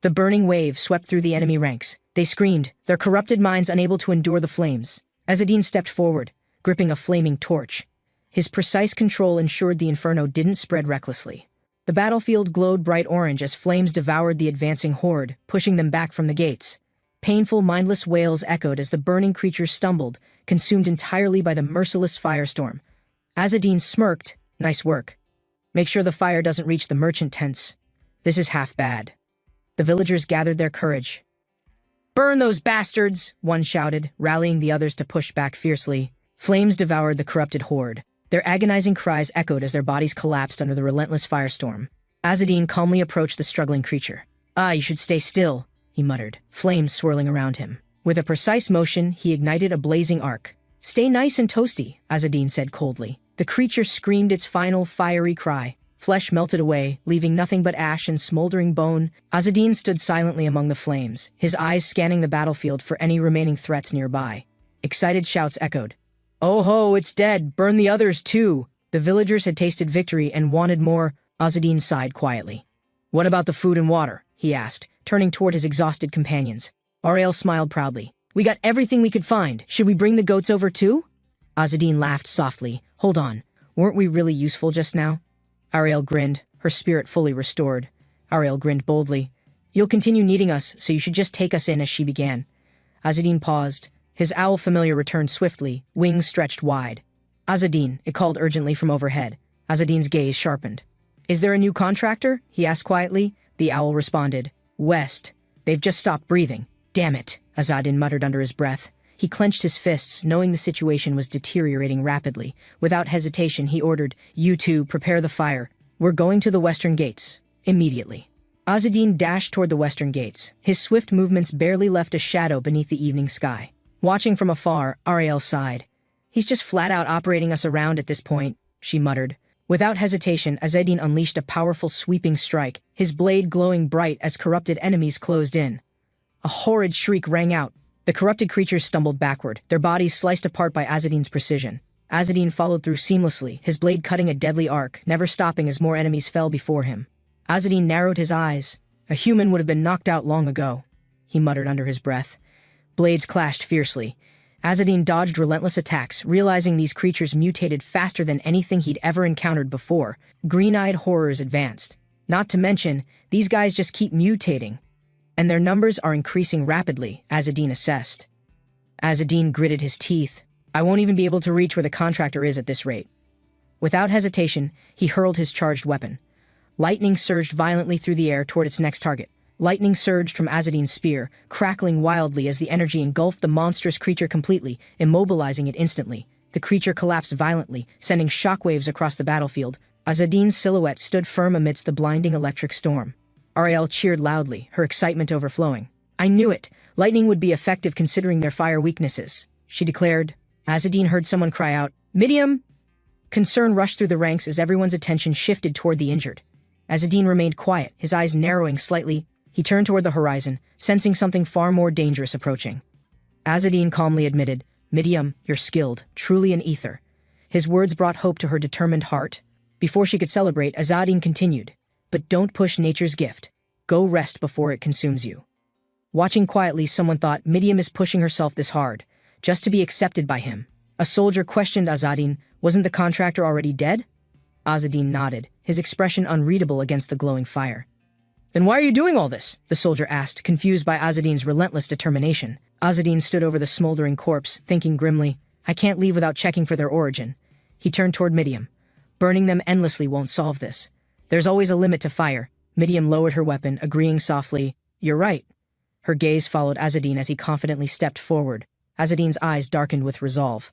The burning wave swept through the enemy ranks. They screamed, their corrupted minds unable to endure the flames. Azadin stepped forward, gripping a flaming torch. His precise control ensured the inferno didn't spread recklessly. The battlefield glowed bright orange as flames devoured the advancing horde, pushing them back from the gates. Painful, mindless wails echoed as the burning creatures stumbled, consumed entirely by the merciless firestorm. Azadin smirked. Nice work. Make sure the fire doesn't reach the merchant tents. This is half bad. The villagers gathered their courage. Burn those bastards, one shouted, rallying the others to push back fiercely. Flames devoured the corrupted horde. Their agonizing cries echoed as their bodies collapsed under the relentless firestorm. Azadin calmly approached the struggling creature. You should stay still, he muttered, flames swirling around him. With a precise motion, he ignited a blazing arc. Stay nice and toasty, Azadin said coldly. The creature screamed its final fiery cry. Flesh melted away, leaving nothing but ash and smoldering bone. Azadin stood silently among the flames, his eyes scanning the battlefield for any remaining threats nearby. Excited shouts echoed. Oh ho, it's dead, burn the others too! The villagers had tasted victory and wanted more. Azadin sighed quietly. What about the food and water? He asked, turning toward his exhausted companions. Ariel smiled proudly. We got everything we could find. Should we bring the goats over too? Azadin laughed softly. Hold on, weren't we really useful just now? Ariel grinned, her spirit fully restored. Ariel grinned boldly. You'll continue needing us, so you should just take us in as she began. Azadin paused. His owl familiar returned swiftly, wings stretched wide. Azadin, it called urgently from overhead. Azadin's gaze sharpened. Is there a new contractor? He asked quietly. The owl responded. West. They've just stopped breathing. Damn it, Azadin muttered under his breath. He clenched his fists, knowing the situation was deteriorating rapidly. Without hesitation, he ordered, You two, prepare the fire. We're going to the western gates. Immediately. Azadin dashed toward the western gates. His swift movements barely left a shadow beneath the evening sky. Watching from afar, Ariel sighed. He's just flat out operating us around at this point, she muttered. Without hesitation, Azadin unleashed a powerful sweeping strike, his blade glowing bright as corrupted enemies closed in. A horrid shriek rang out. The corrupted creatures stumbled backward, their bodies sliced apart by Azadine's precision. Azadine followed through seamlessly, his blade cutting a deadly arc, never stopping as more enemies fell before him. Azadine narrowed his eyes. A human would have been knocked out long ago, he muttered under his breath. Blades clashed fiercely. Azadine dodged relentless attacks, realizing these creatures mutated faster than anything he'd ever encountered before. Green-eyed horrors advanced. Not to mention, these guys just keep mutating. And their numbers are increasing rapidly, Azadine assessed. Azadine gritted his teeth. I won't even be able to reach where the contractor is at this rate. Without hesitation, he hurled his charged weapon. Lightning surged violently through the air toward its next target. Lightning surged from Azadine's spear, crackling wildly as the energy engulfed the monstrous creature completely, immobilizing it instantly. The creature collapsed violently, sending shockwaves across the battlefield. Azadine's silhouette stood firm amidst the blinding electric storm. Ariel cheered loudly, her excitement overflowing. I knew it. Lightning would be effective considering their fire weaknesses, she declared. Azadine heard someone cry out, Midiam! Concern rushed through the ranks as everyone's attention shifted toward the injured. Azadine remained quiet, his eyes narrowing slightly. He turned toward the horizon, sensing something far more dangerous approaching. Azadine calmly admitted, Midiam, you're skilled, truly an ether. His words brought hope to her determined heart. Before she could celebrate, Azadine continued, but don't push nature's gift. Go rest before it consumes you. Watching quietly, someone thought, Midiam is pushing herself this hard, just to be accepted by him. A soldier questioned Azadine, wasn't the contractor already dead? Azadine nodded, his expression unreadable against the glowing fire. Then why are you doing all this? The soldier asked, confused by Azadine's relentless determination. Azadine stood over the smoldering corpse, thinking grimly, I can't leave without checking for their origin. He turned toward Midiam. Burning them endlessly won't solve this. There's always a limit to fire. Midiam lowered her weapon, agreeing softly, You're right. Her gaze followed Azadine as he confidently stepped forward. Azadine's eyes darkened with resolve.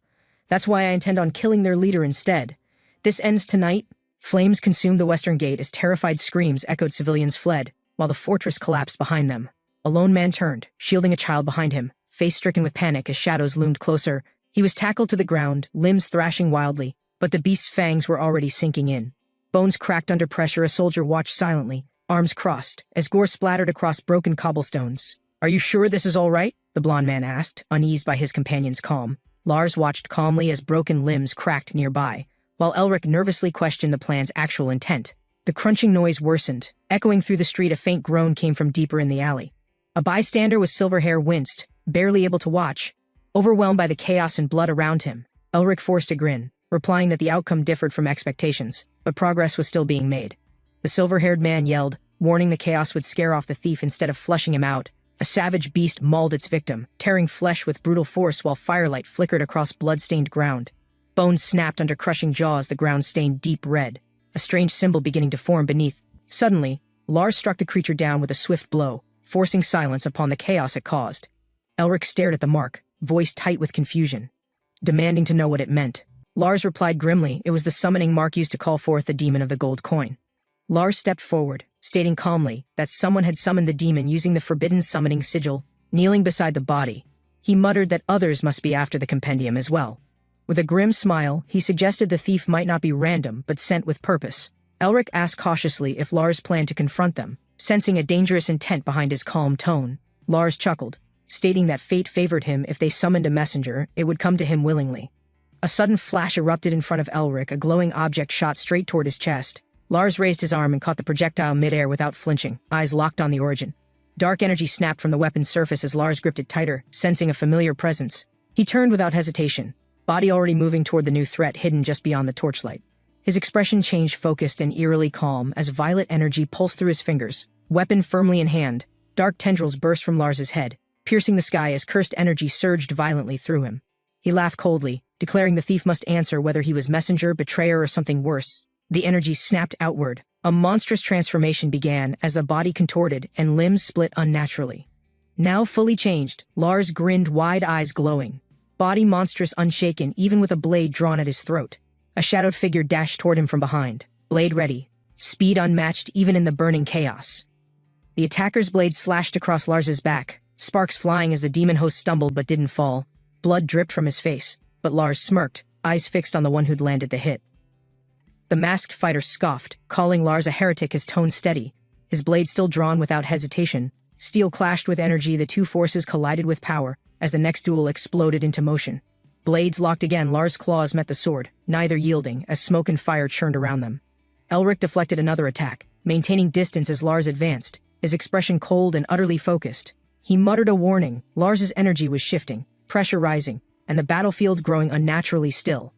That's why I intend on killing their leader instead. This ends tonight. Flames consumed the western gate as terrified screams echoed. Civilians fled, while the fortress collapsed behind them. A lone man turned, shielding a child behind him, face stricken with panic as shadows loomed closer. He was tackled to the ground, limbs thrashing wildly, but the beast's fangs were already sinking in. Bones cracked under pressure. A soldier watched silently, arms crossed, as gore splattered across broken cobblestones. Are you sure this is all right? The blond man asked, uneased by his companion's calm. Lars watched calmly as broken limbs cracked nearby, while Elric nervously questioned the plan's actual intent. The crunching noise worsened. Echoing through the street, a faint groan came from deeper in the alley. A bystander with silver hair winced, barely able to watch, overwhelmed by the chaos and blood around him. Elric forced a grin, replying that the outcome differed from expectations, but progress was still being made. The silver-haired man yelled, warning the chaos would scare off the thief instead of flushing him out. A savage beast mauled its victim, tearing flesh with brutal force while firelight flickered across blood-stained ground. Bones snapped under crushing jaws, the ground stained deep red, a strange symbol beginning to form beneath. Suddenly, Lars struck the creature down with a swift blow, forcing silence upon the chaos it caused. Elric stared at the mark, voice tight with confusion, demanding to know what it meant. Lars replied grimly it was the summoning mark used to call forth the demon of the gold coin. Lars stepped forward, stating calmly that someone had summoned the demon using the forbidden summoning sigil. Kneeling beside the body, he muttered that others must be after the compendium as well. With a grim smile, he suggested the thief might not be random but sent with purpose. Elric asked cautiously if Lars planned to confront them, sensing a dangerous intent behind his calm tone. Lars chuckled, stating that fate favored him. If they summoned a messenger, it would come to him willingly. A sudden flash erupted in front of Elric, a glowing object shot straight toward his chest. Lars raised his arm and caught the projectile midair without flinching, eyes locked on the origin. Dark energy snapped from the weapon's surface as Lars gripped it tighter, sensing a familiar presence. He turned without hesitation, body already moving toward the new threat hidden just beyond the torchlight. His expression changed, focused and eerily calm, as violet energy pulsed through his fingers. Weapon firmly in hand, dark tendrils burst from Lars's head, piercing the sky as cursed energy surged violently through him. He laughed coldly, declaring the thief must answer whether he was messenger, betrayer, or something worse. The energy snapped outward. A monstrous transformation began as the body contorted and limbs split unnaturally. Now fully changed, Lars grinned, wide eyes glowing. Body monstrous, unshaken, even with a blade drawn at his throat. A shadowed figure dashed toward him from behind, blade ready, speed unmatched even in the burning chaos. The attacker's blade slashed across Lars's back, sparks flying as the demon host stumbled but didn't fall. Blood dripped from his face, but Lars smirked, eyes fixed on the one who'd landed the hit. The masked fighter scoffed, calling Lars a heretic, his tone steady, his blade still drawn without hesitation. Steel clashed with energy, the two forces collided with power, as the next duel exploded into motion. Blades locked again, Lars' claws met the sword, neither yielding as smoke and fire churned around them. Elric deflected another attack, maintaining distance as Lars advanced, his expression cold and utterly focused. He muttered a warning. Lars' energy was shifting, pressure rising, and the battlefield growing unnaturally still.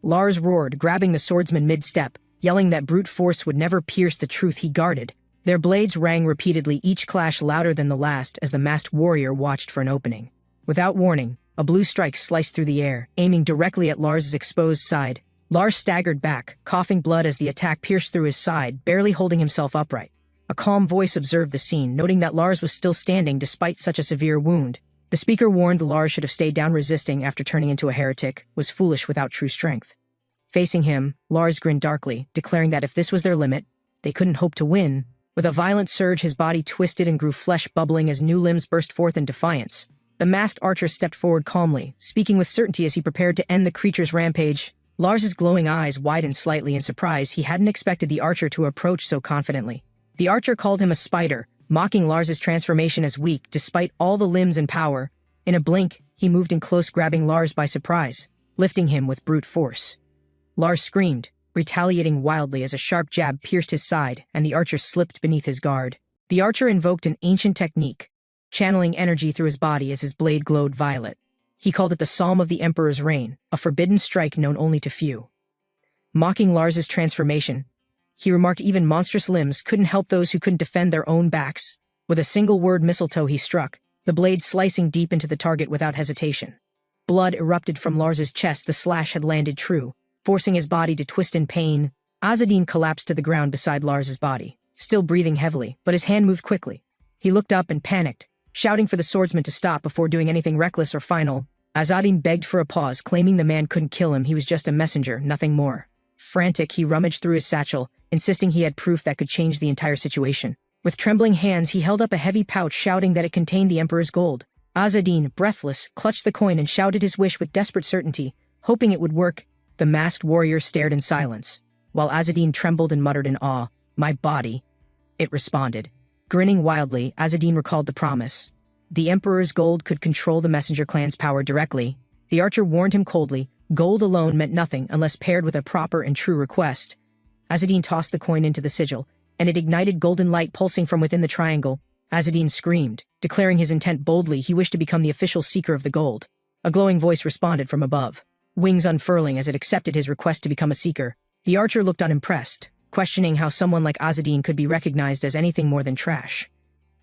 Lars roared, grabbing the swordsman mid-step, yelling that brute force would never pierce the truth he guarded. Their blades rang repeatedly, each clash louder than the last as the masked warrior watched for an opening. Without warning, a blue strike sliced through the air, aiming directly at Lars' exposed side. Lars staggered back, coughing blood as the attack pierced through his side, barely holding himself upright. A calm voice observed the scene, noting that Lars was still standing despite such a severe wound. The speaker warned Lars should have stayed down, resisting after turning into a heretic was foolish without true strength. Facing him, Lars grinned darkly, declaring that if this was their limit, they couldn't hope to win. With a violent surge, his body twisted and grew flesh bubbling as new limbs burst forth in defiance. The masked archer stepped forward calmly, speaking with certainty as he prepared to end the creature's rampage. Lars's glowing eyes widened slightly in surprise. He hadn't expected the archer to approach so confidently. The archer called him a spider, mocking Lars's transformation as weak despite all the limbs and power. In a blink, he moved in close, grabbing Lars by surprise, lifting him with brute force. Lars screamed, retaliating wildly as a sharp jab pierced his side and the archer slipped beneath his guard. The archer invoked an ancient technique, channeling energy through his body as his blade glowed violet. He called it the Psalm of the Emperor's Reign, a forbidden strike known only to few. Mocking Lars's transformation, he remarked even monstrous limbs couldn't help those who couldn't defend their own backs. With a single word mistletoe he struck, the blade slicing deep into the target without hesitation. Blood erupted from Lars's chest. The slash had landed true, forcing his body to twist in pain. Azadin collapsed to the ground beside Lars's body, still breathing heavily, but his hand moved quickly. He looked up and panicked, shouting for the swordsman to stop before doing anything reckless or final. Azadin begged for a pause, claiming the man couldn't kill him. He was just a messenger, nothing more. Frantic, he rummaged through his satchel, insisting he had proof that could change the entire situation. With trembling hands, he held up a heavy pouch, shouting that it contained the Emperor's gold. Azadin, breathless, clutched the coin and shouted his wish with desperate certainty, hoping it would work. The masked warrior stared in silence, while Azadin trembled and muttered in awe, "My body." It responded. Grinning wildly, Azadin recalled the promise. The Emperor's gold could control the messenger clan's power directly. The archer warned him coldly, gold alone meant nothing unless paired with a proper and true request. Azadin tossed the coin into the sigil, and it ignited golden light pulsing from within the triangle. Azadin screamed, declaring his intent boldly. He wished to become the official seeker of the gold. A glowing voice responded from above, wings unfurling as it accepted his request to become a seeker. The archer looked unimpressed, questioning how someone like Azadin could be recognized as anything more than trash.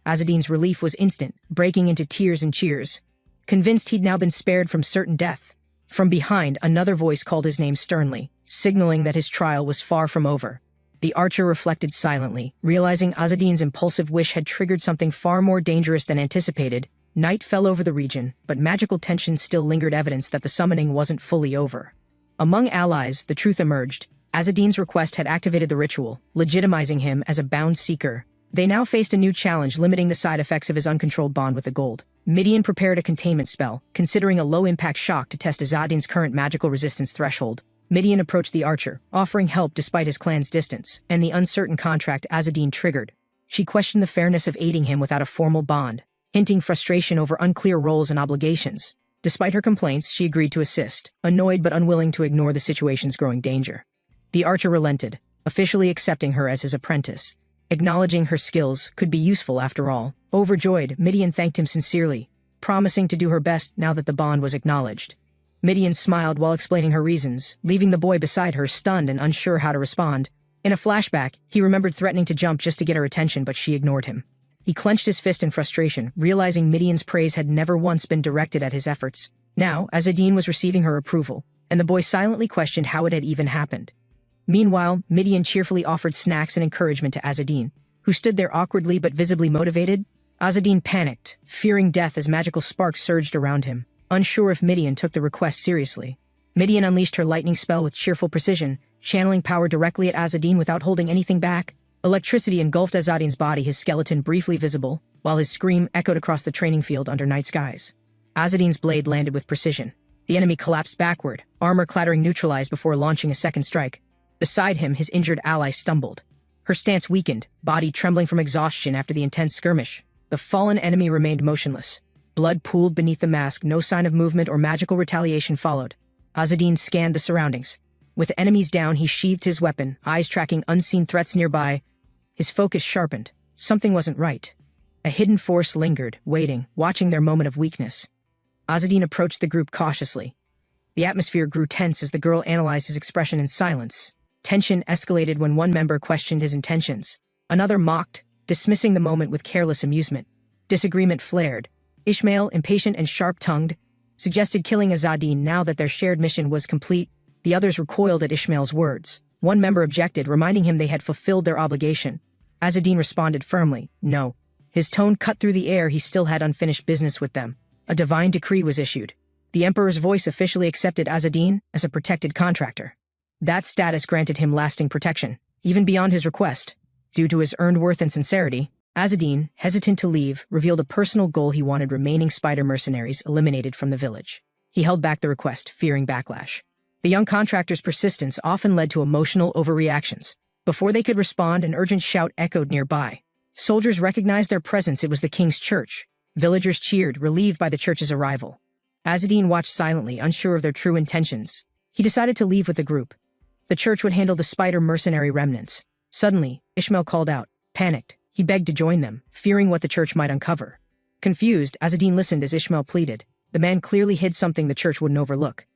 Azadin's relief was instant, breaking into tears and cheers, convinced he'd now been spared from certain death. From behind, another voice called his name sternly, signaling that his trial was far from over. The archer reflected silently, realizing Azadin's impulsive wish had triggered something far more dangerous than anticipated. Night fell over the region, but magical tension still lingered, evidence that the summoning wasn't fully over. Among allies, the truth emerged. Azadin's request had activated the ritual, legitimizing him as a bound seeker. They now faced a new challenge, limiting the side effects of his uncontrolled bond with the gold. Midian prepared a containment spell, considering a low-impact shock to test Azadin's current magical resistance threshold. Midian approached the archer, offering help despite his clan's distance, and the uncertain contract Azadin triggered. She questioned the fairness of aiding him without a formal bond, hinting frustration over unclear roles and obligations. Despite her complaints, she agreed to assist, annoyed but unwilling to ignore the situation's growing danger. The archer relented, officially accepting her as his apprentice, acknowledging her skills could be useful after all. Overjoyed, Midian thanked him sincerely, promising to do her best now that the bond was acknowledged. Midian smiled while explaining her reasons, leaving the boy beside her stunned and unsure how to respond. In a flashback, he remembered threatening to jump just to get her attention, but she ignored him. He clenched his fist in frustration, realizing Midian's praise had never once been directed at his efforts. Now, Azadin was receiving her approval, and the boy silently questioned how it had even happened. Meanwhile, Midian cheerfully offered snacks and encouragement to Azadin, who stood there awkwardly but visibly motivated. Azadin panicked, fearing death as magical sparks surged around him, unsure if Midian took the request seriously. Midian unleashed her lightning spell with cheerful precision, channeling power directly at Azadin without holding anything back. Electricity engulfed Azadin's body, his skeleton briefly visible, while his scream echoed across the training field under night skies. Azadin's blade landed with precision. The enemy collapsed backward, armor clattering neutralized before launching a second strike. Beside him, his injured ally stumbled. Her stance weakened, body trembling from exhaustion after the intense skirmish. The fallen enemy remained motionless, Blood pooled beneath the mask, no sign of movement or magical retaliation followed. Azzedine scanned the surroundings. With enemies down, he sheathed his weapon, eyes tracking unseen threats nearby. His focus sharpened. Something wasn't right. A hidden force lingered, waiting, watching their moment of weakness. Azzedine approached the group cautiously. The atmosphere grew tense as the girl analyzed his expression in silence. Tension escalated when one member questioned his intentions. Another mocked, dismissing the moment with careless amusement. Disagreement flared. Ishmael, impatient and sharp-tongued, suggested killing Azzedine now that their shared mission was complete. The others recoiled at Ishmael's words. One member objected, reminding him they had fulfilled their obligation. Azzedine responded firmly, no. His tone cut through the air. He still had unfinished business with them. A divine decree was issued. The Emperor's voice officially accepted Azzedine as a protected contractor. That status granted him lasting protection, even beyond his request. Due to his earned worth and sincerity, Azzedine, hesitant to leave, revealed a personal goal: he wanted remaining spider mercenaries eliminated from the village. He held back the request, fearing backlash. The young contractor's persistence often led to emotional overreactions. Before they could respond, an urgent shout echoed nearby. Soldiers recognized their presence. It was the king's church. Villagers cheered, relieved by the church's arrival. Azzedine watched silently, unsure of their true intentions. He decided to leave with the group. The church would handle the spider mercenary remnants. Suddenly, Ishmael called out. Panicked, he begged to join them, fearing what the church might uncover. Confused, Azzedine listened as Ishmael pleaded. The man clearly hid something the church wouldn't overlook.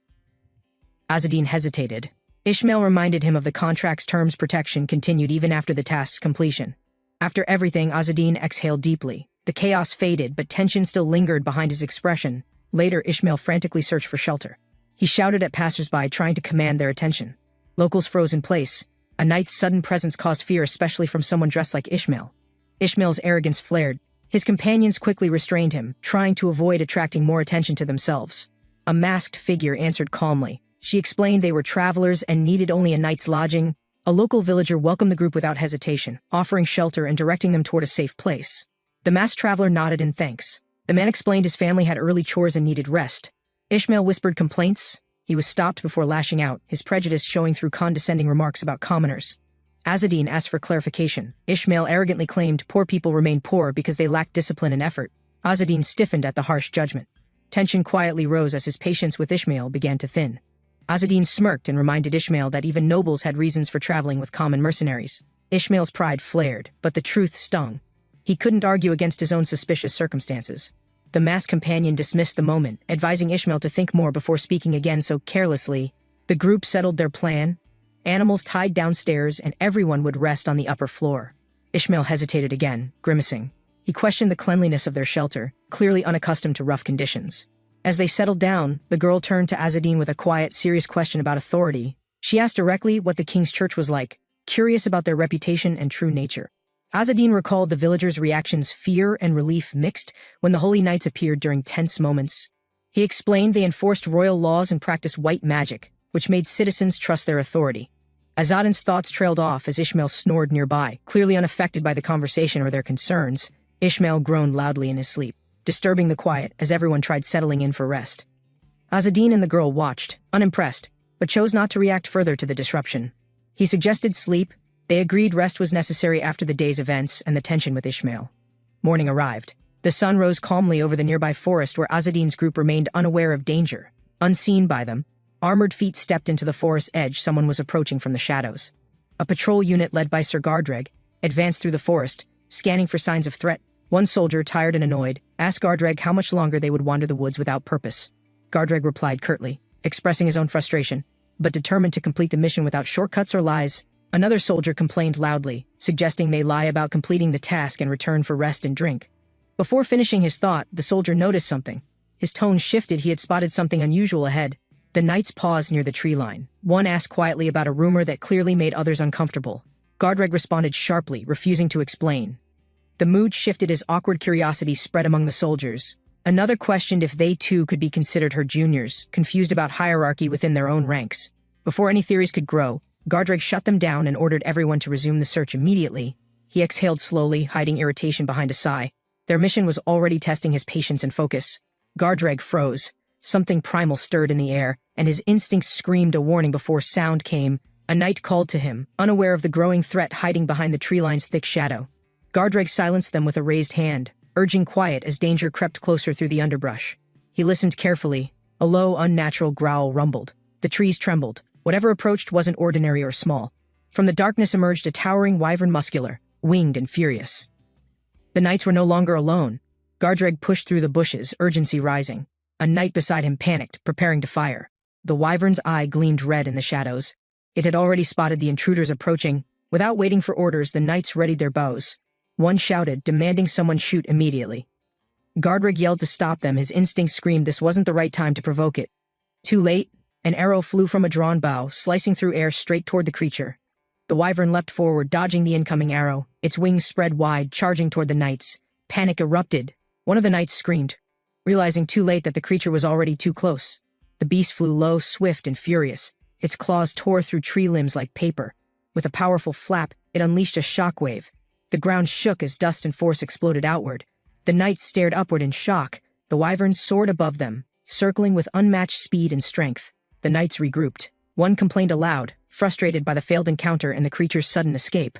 Azzedine hesitated. Ishmael reminded him of the contract's terms. Protection continued even after the task's completion. After everything, Azzedine exhaled deeply. The chaos faded, but tension still lingered behind his expression. Later, Ishmael frantically searched for shelter. He shouted at passersby, trying to command their attention. Locals froze in place. A knight's sudden presence caused fear, especially from someone dressed like Ishmael. Ishmael's arrogance flared. His companions quickly restrained him, trying to avoid attracting more attention to themselves. A masked figure answered calmly. She explained they were travelers and needed only a night's lodging. A local villager welcomed the group without hesitation, offering shelter and directing them toward a safe place. The masked traveler nodded in thanks. The man explained his family had early chores and needed rest. Ishmael whispered complaints. He was stopped before lashing out, his prejudice showing through condescending remarks about commoners. Azzedine asked for clarification. Ishmael arrogantly claimed poor people remain poor because they lack discipline and effort. Azzedine stiffened at the harsh judgment. Tension quietly rose as his patience with Ishmael began to thin. Azzedine smirked and reminded Ishmael that even nobles had reasons for traveling with common mercenaries. Ishmael's pride flared, but the truth stung. He couldn't argue against his own suspicious circumstances. The masked companion dismissed the moment, advising Ishmael to think more before speaking again so carelessly. The group settled their plan. Animals tied downstairs, and everyone would rest on the upper floor. Ishmael hesitated again, grimacing. He questioned the cleanliness of their shelter, clearly unaccustomed to rough conditions. As they settled down, the girl turned to Azzedine with a quiet, serious question about authority. She asked directly what the king's church was like, curious about their reputation and true nature. Azzedine recalled the villagers' reactions, fear and relief mixed, when the holy knights appeared during tense moments. He explained they enforced royal laws and practiced white magic, which made citizens trust their authority. Azzedine's thoughts trailed off as Ishmael snored nearby, clearly unaffected by the conversation or their concerns. Ishmael groaned loudly in his sleep, disturbing the quiet as everyone tried settling in for rest. Azzedine and the girl watched, unimpressed, but chose not to react further to the disruption. He suggested sleep. They agreed rest was necessary after the day's events and the tension with Ishmael. Morning arrived. The sun rose calmly over the nearby forest where Azzedine's group remained unaware of danger. Unseen by them, armored feet stepped into the forest's edge. Someone was approaching from the shadows. A patrol unit led by Sir Gardreg advanced through the forest, scanning for signs of threat. One soldier, tired and annoyed, asked Gardreg how much longer they would wander the woods without purpose. Gardreg replied curtly, expressing his own frustration, but determined to complete the mission without shortcuts or lies. Another soldier complained loudly, suggesting they lie about completing the task and return for rest and drink. Before finishing his thought, the soldier noticed something. His tone shifted. He had spotted something unusual ahead. The knights paused near the tree line. One asked quietly about a rumor that clearly made others uncomfortable. Gardreg responded sharply, refusing to explain. The mood shifted as awkward curiosity spread among the soldiers. Another questioned if they too could be considered her juniors, confused about hierarchy within their own ranks. Before any theories could grow, Gardreg shut them down and ordered everyone to resume the search immediately. He exhaled slowly, hiding irritation behind a sigh. Their mission was already testing his patience and focus. Gardreg froze. Something primal stirred in the air, and his instincts screamed a warning before sound came. A knight called to him, unaware of the growing threat hiding behind the tree line's thick shadow. Gardreg silenced them with a raised hand, urging quiet as danger crept closer through the underbrush. He listened carefully. A low, unnatural growl rumbled. The trees trembled. Whatever approached wasn't ordinary or small. From the darkness emerged a towering wyvern, muscular, winged and furious. The knights were no longer alone. Gardreg pushed through the bushes, urgency rising. A knight beside him panicked, preparing to fire. The wyvern's eye gleamed red in the shadows. It had already spotted the intruders approaching. Without waiting for orders, the knights readied their bows. One shouted, demanding someone shoot immediately. Gardreg yelled to stop them. His instinct screamed this wasn't the right time to provoke it. Too late, an arrow flew from a drawn bow, slicing through air straight toward the creature. The wyvern leapt forward, dodging the incoming arrow. Its wings spread wide, charging toward the knights. Panic erupted. One of the knights screamed, realizing too late that the creature was already too close. The beast flew low, swift, and furious. Its claws tore through tree limbs like paper. With a powerful flap, it unleashed a shockwave. The ground shook as dust and force exploded outward. The knights stared upward in shock. The wyvern soared above them, circling with unmatched speed and strength. The knights regrouped. One complained aloud, frustrated by the failed encounter and the creature's sudden escape.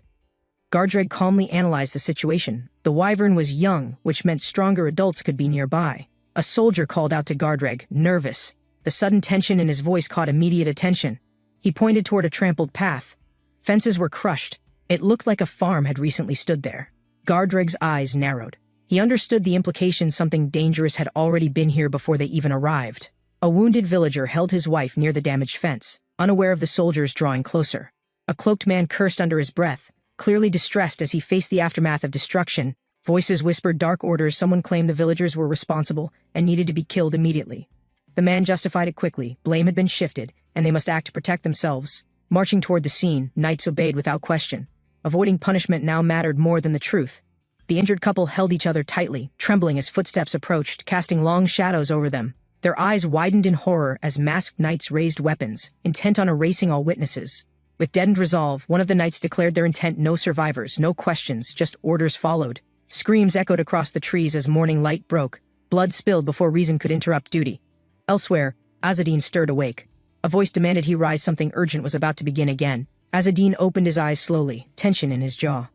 Gardreg calmly analyzed the situation. The wyvern was young, which meant stronger adults could be nearby. A soldier called out to Gardreg, nervous. The sudden tension in his voice caught immediate attention. He pointed toward a trampled path. Fences were crushed. It looked like a farm had recently stood there. Gardreg's eyes narrowed. He understood the implication something dangerous had already been here before they even arrived. A wounded villager held his wife near the damaged fence, unaware of the soldiers drawing closer. A cloaked man cursed under his breath, clearly distressed as he faced the aftermath of destruction. Voices whispered dark orders. Someone claimed the villagers were responsible and needed to be killed immediately. The man justified it quickly. Blame had been shifted, and they must act to protect themselves. Marching toward the scene, knights obeyed without question. Avoiding punishment now mattered more than the truth. The injured couple held each other tightly, trembling as footsteps approached, casting long shadows over them. Their eyes widened in horror as masked knights raised weapons, intent on erasing all witnesses. With deadened resolve, one of the knights declared their intent: no survivors, no questions, just orders followed. Screams echoed across the trees as morning light broke. Blood spilled before reason could interrupt duty. Elsewhere, Azzedine stirred awake. A voice demanded he rise. Something urgent was about to begin again. Azzedine opened his eyes slowly, tension in his jaw.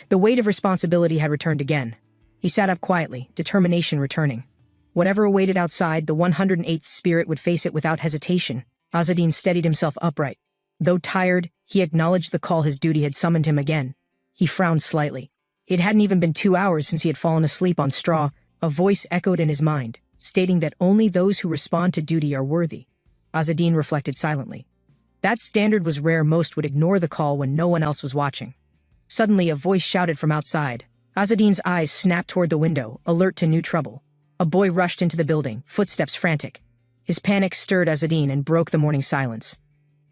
The weight of responsibility had returned again. He sat up quietly, determination returning. Whatever awaited outside, the 108th spirit would face it without hesitation. Azzedine steadied himself upright. Though tired, he acknowledged the call. His duty had summoned him again. He frowned slightly. It hadn't even been 2 hours since he had fallen asleep on straw. A voice echoed in his mind, stating that only those who respond to duty are worthy. Azzedine reflected silently. That standard was rare. Most would ignore the call when no one else was watching. Suddenly, a voice shouted from outside. Azzedine's eyes snapped toward the window, alert to new trouble. A boy rushed into the building, footsteps frantic. His panic stirred Azzedine and broke the morning silence.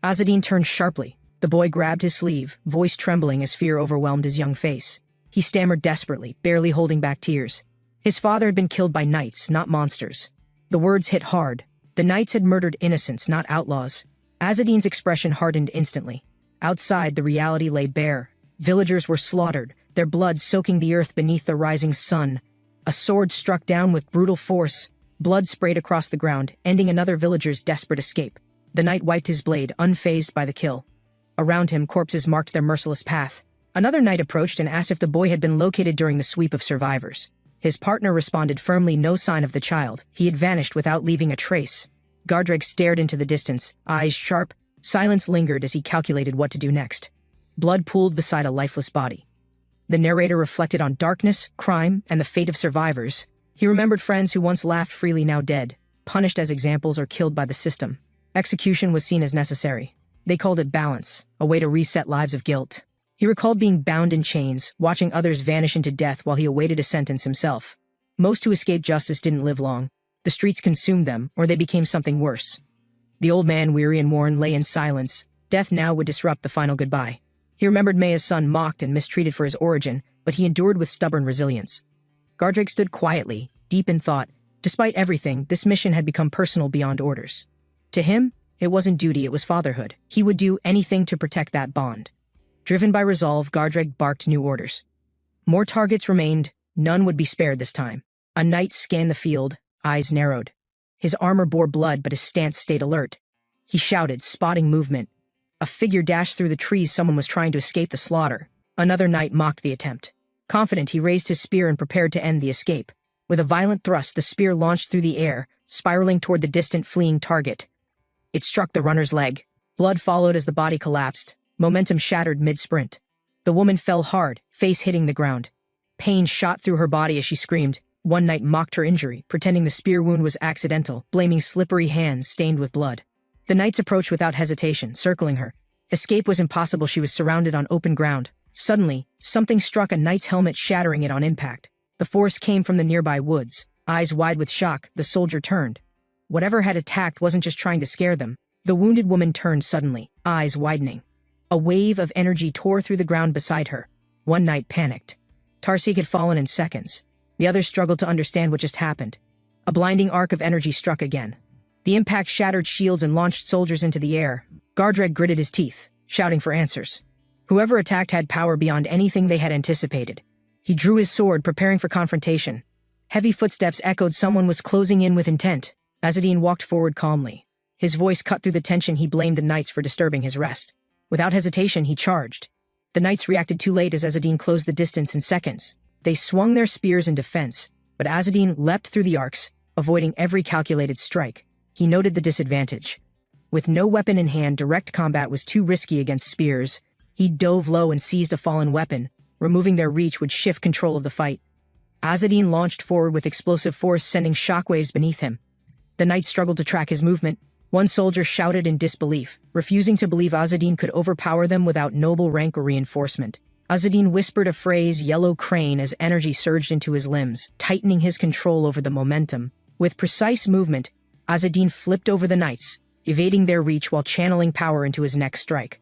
Azzedine turned sharply. The boy grabbed his sleeve, voice trembling as fear overwhelmed his young face. He stammered desperately, barely holding back tears. His father had been killed by knights, not monsters. The words hit hard. The knights had murdered innocents, not outlaws. Azzedine's expression hardened instantly. Outside, the reality lay bare. Villagers were slaughtered, their blood soaking the earth beneath the rising sun. A sword struck down with brutal force. Blood sprayed across the ground, ending another villager's desperate escape. The knight wiped his blade, unfazed by the kill. Around him, corpses marked their merciless path. Another knight approached and asked if the boy had been located during the sweep of survivors. His partner responded firmly, no sign of the child. He had vanished without leaving a trace. Gardreg stared into the distance, eyes sharp. Silence lingered as he calculated what to do next. Blood pooled beside a lifeless body. The narrator reflected on darkness, crime, and the fate of survivors. He remembered friends who once laughed freely, now dead, punished as examples or killed by the system. Execution was seen as necessary. They called it balance, a way to reset lives of guilt. He recalled being bound in chains, watching others vanish into death while he awaited a sentence himself. Most who escaped justice didn't live long. The streets consumed them, or they became something worse. The old man, weary and worn, lay in silence. Death now would disrupt the final goodbye. He remembered Maya's son, mocked and mistreated for his origin, but he endured with stubborn resilience. Gardreg stood quietly, deep in thought. Despite everything, this mission had become personal beyond orders. To him, it wasn't duty, it was fatherhood. He would do anything to protect that bond. Driven by resolve, Gardreg barked new orders. More targets remained. None would be spared this time. A knight scanned the field, eyes narrowed. His armor bore blood, but his stance stayed alert. He shouted, spotting movement. A figure dashed through the trees. Someone was trying to escape the slaughter. Another knight mocked the attempt. Confident, he raised his spear and prepared to end the escape. With a violent thrust, the spear launched through the air, spiraling toward the distant fleeing target. It struck the runner's leg. Blood followed as the body collapsed. Momentum shattered mid-sprint. The woman fell hard, face hitting the ground. Pain shot through her body as she screamed. One knight mocked her injury, pretending the spear wound was accidental, blaming slippery hands stained with blood. The knights approached without hesitation, circling her. Escape was impossible. She was surrounded on open ground. Suddenly, something struck a knight's helmet, shattering it on impact. The force came from the nearby woods. Eyes wide with shock, the soldier turned. Whatever had attacked wasn't just trying to scare them. The wounded woman turned suddenly, eyes widening. A wave of energy tore through the ground beside her. One knight panicked. Tarsik had fallen in seconds. The others struggled to understand what just happened. A blinding arc of energy struck again. The impact shattered shields and launched soldiers into the air. Gardreg gritted his teeth, shouting for answers. Whoever attacked had power beyond anything they had anticipated. He drew his sword, preparing for confrontation. Heavy footsteps echoed. Someone was closing in with intent. Azadin walked forward calmly. His voice cut through the tension. He blamed the knights for disturbing his rest. Without hesitation, he charged. The knights reacted too late as Azadin closed the distance in seconds. They swung their spears in defense, but Azadin leapt through the arcs, avoiding every calculated strike. He noted the disadvantage. With no weapon in hand, direct combat was too risky against spears. He dove low and seized a fallen weapon. Removing their reach would shift control of the fight. Azadin launched forward with explosive force, sending shockwaves beneath him. The knights struggled to track his movement. One soldier shouted in disbelief, refusing to believe Azadin could overpower them without noble rank or reinforcement. Azadin whispered a phrase, "Yellow Crane," as energy surged into his limbs, tightening his control over the momentum. With precise movement, Azadin flipped over the knights, evading their reach while channeling power into his next strike.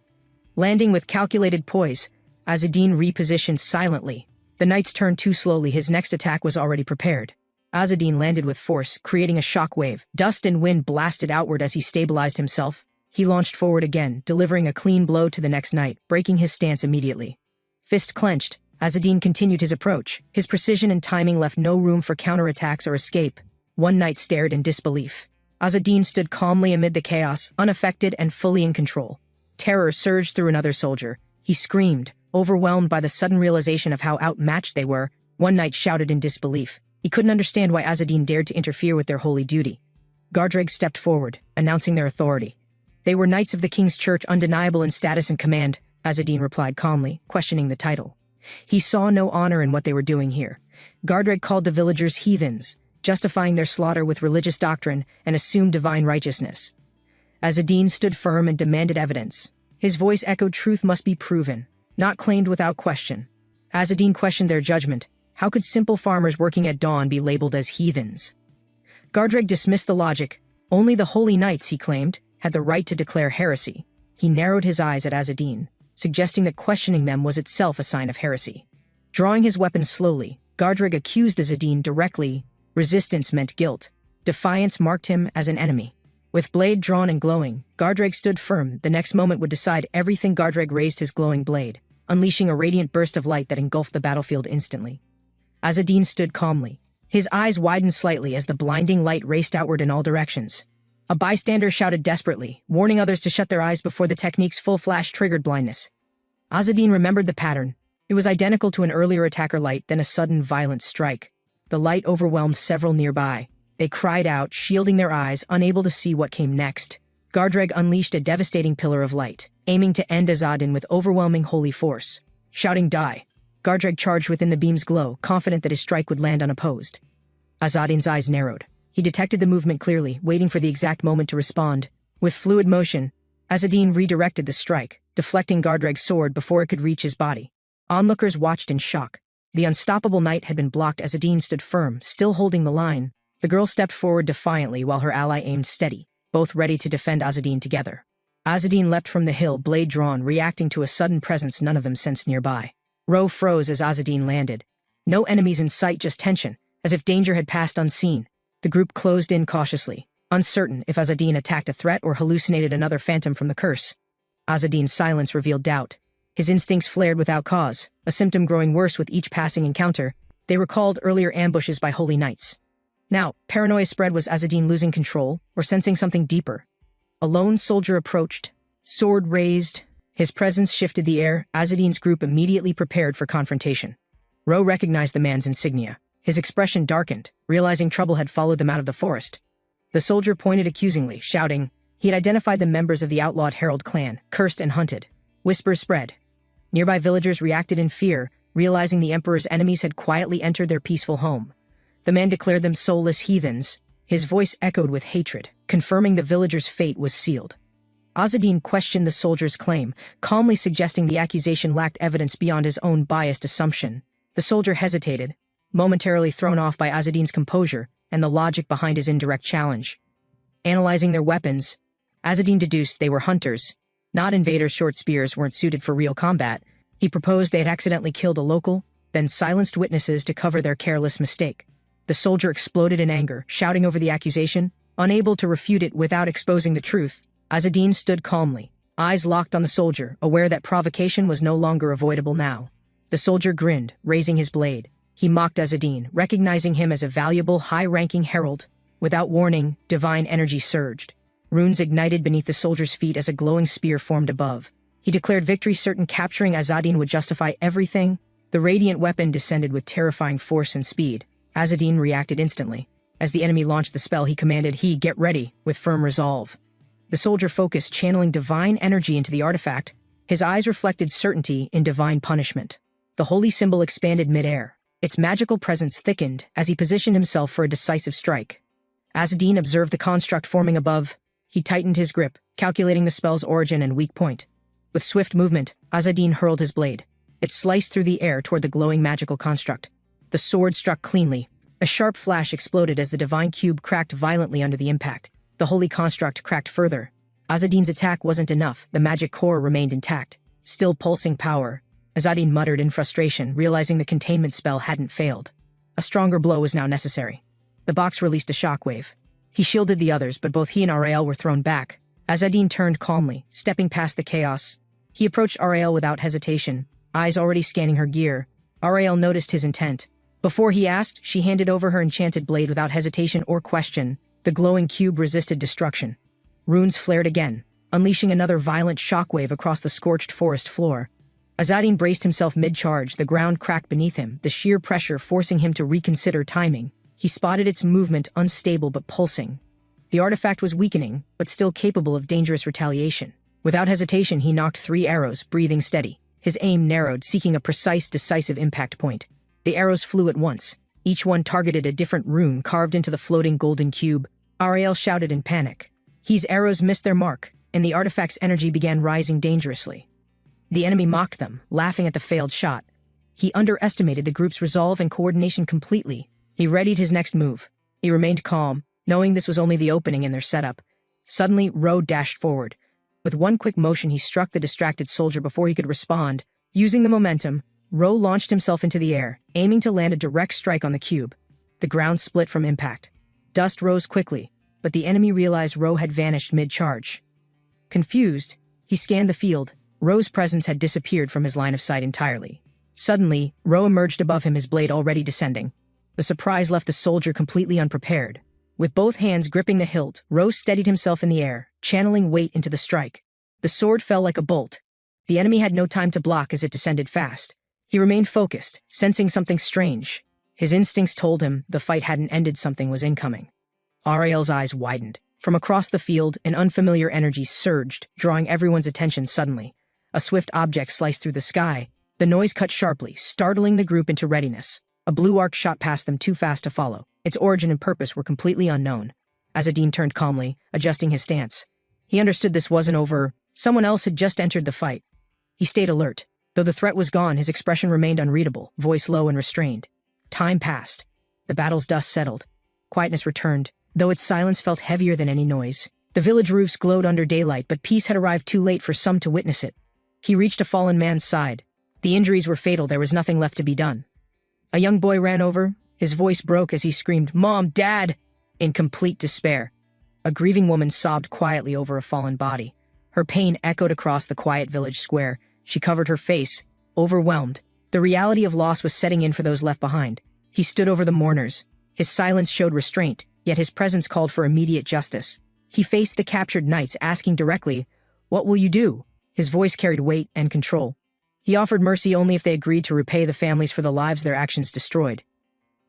Landing with calculated poise, Azadin repositioned silently. The knights turned too slowly. His next attack was already prepared. Azadin landed with force, creating a shock wave. Dust and wind blasted outward as he stabilized himself. He launched forward again, delivering a clean blow to the next knight, breaking his stance immediately. Fist clenched, Azadin continued his approach. His precision and timing left no room for counterattacks or escape. One knight stared in disbelief. Azadin stood calmly amid the chaos, unaffected and fully in control. Terror surged through another soldier. He screamed, overwhelmed by the sudden realization of how outmatched they were. One knight shouted in disbelief. He couldn't understand why Azadin dared to interfere with their holy duty. Gardreg stepped forward, announcing their authority. They were knights of the king's church, undeniable in status and command, Azadin replied calmly, questioning the title. He saw no honor in what they were doing here. Gardreg called the villagers heathens, justifying their slaughter with religious doctrine and assumed divine righteousness. Azadin stood firm and demanded evidence. His voice echoed, "Truth must be proven, not claimed without question." Azadin questioned their judgment. How could simple farmers working at dawn be labeled as heathens? Gardreg dismissed the logic. Only the holy knights, he claimed, had the right to declare heresy. He narrowed his eyes at Azadin, suggesting that questioning them was itself a sign of heresy. Drawing his weapon slowly, Gardreg accused Azadin directly. Resistance meant guilt. Defiance marked him as an enemy. With blade drawn and glowing, Gardreg stood firm. The next moment would decide everything. Gardreg raised his glowing blade, unleashing a radiant burst of light that engulfed the battlefield instantly. Azadin stood calmly. His eyes widened slightly as the blinding light raced outward in all directions. A bystander shouted desperately, warning others to shut their eyes before the technique's full flash triggered blindness. Azadin remembered the pattern. It was identical to an earlier attacker light, then a sudden violent strike. The light overwhelmed several nearby. They cried out, shielding their eyes, unable to see what came next. Gardreg unleashed a devastating pillar of light, aiming to end Azadin with overwhelming holy force. Shouting, "Die!" Gardreg charged within the beam's glow, confident that his strike would land unopposed. Azadin's eyes narrowed. He detected the movement clearly, waiting for the exact moment to respond. With fluid motion, Azadin redirected the strike, deflecting Gardreg's sword before it could reach his body. Onlookers watched in shock. The unstoppable knight had been blocked. Azadin stood firm, still holding the line. The girl stepped forward defiantly while her ally aimed steady, both ready to defend Azadin together. Azadin leapt from the hill, blade drawn, reacting to a sudden presence none of them sensed nearby. Ro froze as Azadin landed. No enemies in sight, just tension, as if danger had passed unseen. The group closed in cautiously, uncertain if Azadin attacked a threat or hallucinated another phantom from the curse. Azadin's silence revealed doubt. His instincts flared without cause, a symptom growing worse with each passing encounter. They recalled earlier ambushes by holy knights. Now, paranoia spread. Was Azadin losing control, or sensing something deeper? A lone soldier approached, sword raised. His presence shifted the air. Azadin's group immediately prepared for confrontation. Ro recognized the man's insignia. His expression darkened, realizing trouble had followed them out of the forest. The soldier pointed accusingly, shouting. He had identified the members of the outlawed Herald clan, cursed and hunted. Whispers spread. Nearby villagers reacted in fear, realizing the emperor's enemies had quietly entered their peaceful home. The man declared them soulless heathens. His voice echoed with hatred, confirming the villagers' fate was sealed. Azadin questioned the soldier's claim, calmly suggesting the accusation lacked evidence beyond his own biased assumption. The soldier hesitated, momentarily thrown off by Azadin's composure and the logic behind his indirect challenge. Analyzing their weapons, Azadin deduced they were hunters. Not invaders. Short spears weren't suited for real combat. He proposed they had accidentally killed a local, then silenced witnesses to cover their careless mistake. The soldier exploded in anger, shouting over the accusation. Unable to refute it without exposing the truth, Azadin stood calmly, eyes locked on the soldier, aware that provocation was no longer avoidable now. The soldier grinned, raising his blade. He mocked Azadin, recognizing him as a valuable, high-ranking herald. Without warning, divine energy surged. Runes ignited beneath the soldier's feet as a glowing spear formed above. He declared victory certain, capturing Azadin would justify everything. The radiant weapon descended with terrifying force and speed. Azadin reacted instantly. As the enemy launched the spell, he commanded, "Get ready," with firm resolve. The soldier focused, channeling divine energy into the artifact. His eyes reflected certainty in divine punishment. The holy symbol expanded midair. Its magical presence thickened as he positioned himself for a decisive strike. Azadin observed the construct forming above. He tightened his grip, calculating the spell's origin and weak point. With swift movement, Azadin hurled his blade. It sliced through the air toward the glowing magical construct. The sword struck cleanly. A sharp flash exploded as the divine cube cracked violently under the impact. The holy construct cracked further. Azadin's attack wasn't enough. The magic core remained intact, still pulsing power. Azadin muttered in frustration, realizing the containment spell hadn't failed. A stronger blow was now necessary. The box released a shockwave. He shielded the others, but both he and Ariel were thrown back. Azadin turned calmly, stepping past the chaos. He approached Ariel without hesitation, eyes already scanning her gear. Ariel noticed his intent. Before he asked, she handed over her enchanted blade without hesitation or question. The glowing cube resisted destruction. Runes flared again, unleashing another violent shockwave across the scorched forest floor. Azadin braced himself mid-charge, the ground cracked beneath him, the sheer pressure forcing him to reconsider timing. He spotted its movement, unstable but pulsing. The artifact was weakening, but still capable of dangerous retaliation. Without hesitation, he nocked 3 arrows, breathing steady. His aim narrowed, seeking a precise, decisive impact point. The arrows flew at once. Each one targeted a different rune carved into the floating golden cube. Ariel shouted in panic. His arrows missed their mark, and the artifact's energy began rising dangerously. The enemy mocked them, laughing at the failed shot. He underestimated the group's resolve and coordination completely. He readied his next move. He remained calm, knowing this was only the opening in their setup. Suddenly, Ro dashed forward. With one quick motion, he struck the distracted soldier before he could respond. Using the momentum, Ro launched himself into the air, aiming to land a direct strike on the cube. The ground split from impact. Dust rose quickly, but the enemy realized Ro had vanished mid-charge. Confused, he scanned the field. Ro's presence had disappeared from his line of sight entirely. Suddenly, Ro emerged above him, his blade already descending. The surprise left the soldier completely unprepared. With both hands gripping the hilt, Ro steadied himself in the air, channeling weight into the strike. The sword fell like a bolt. The enemy had no time to block as it descended fast. He remained focused, sensing something strange. His instincts told him the fight hadn't ended, something was incoming. Ariel's eyes widened. From across the field, an unfamiliar energy surged, drawing everyone's attention suddenly. A swift object sliced through the sky. The noise cut sharply, startling the group into readiness. A blue arc shot past them, too fast to follow. Its origin and purpose were completely unknown. Azadin turned calmly, adjusting his stance. He understood this wasn't over. Someone else had just entered the fight. He stayed alert. Though the threat was gone, his expression remained unreadable, voice low and restrained. Time passed. The battle's dust settled. Quietness returned, though its silence felt heavier than any noise. The village roofs glowed under daylight, but peace had arrived too late for some to witness it. He reached a fallen man's side. The injuries were fatal, there was nothing left to be done. A young boy ran over. His voice broke as he screamed, "Mom! Dad!" in complete despair. A grieving woman sobbed quietly over a fallen body. Her pain echoed across the quiet village square. She covered her face, overwhelmed. The reality of loss was setting in for those left behind. He stood over the mourners. His silence showed restraint, yet his presence called for immediate justice. He faced the captured knights, asking directly, "What will you do?" His voice carried weight and control. He offered mercy only if they agreed to repay the families for the lives their actions destroyed.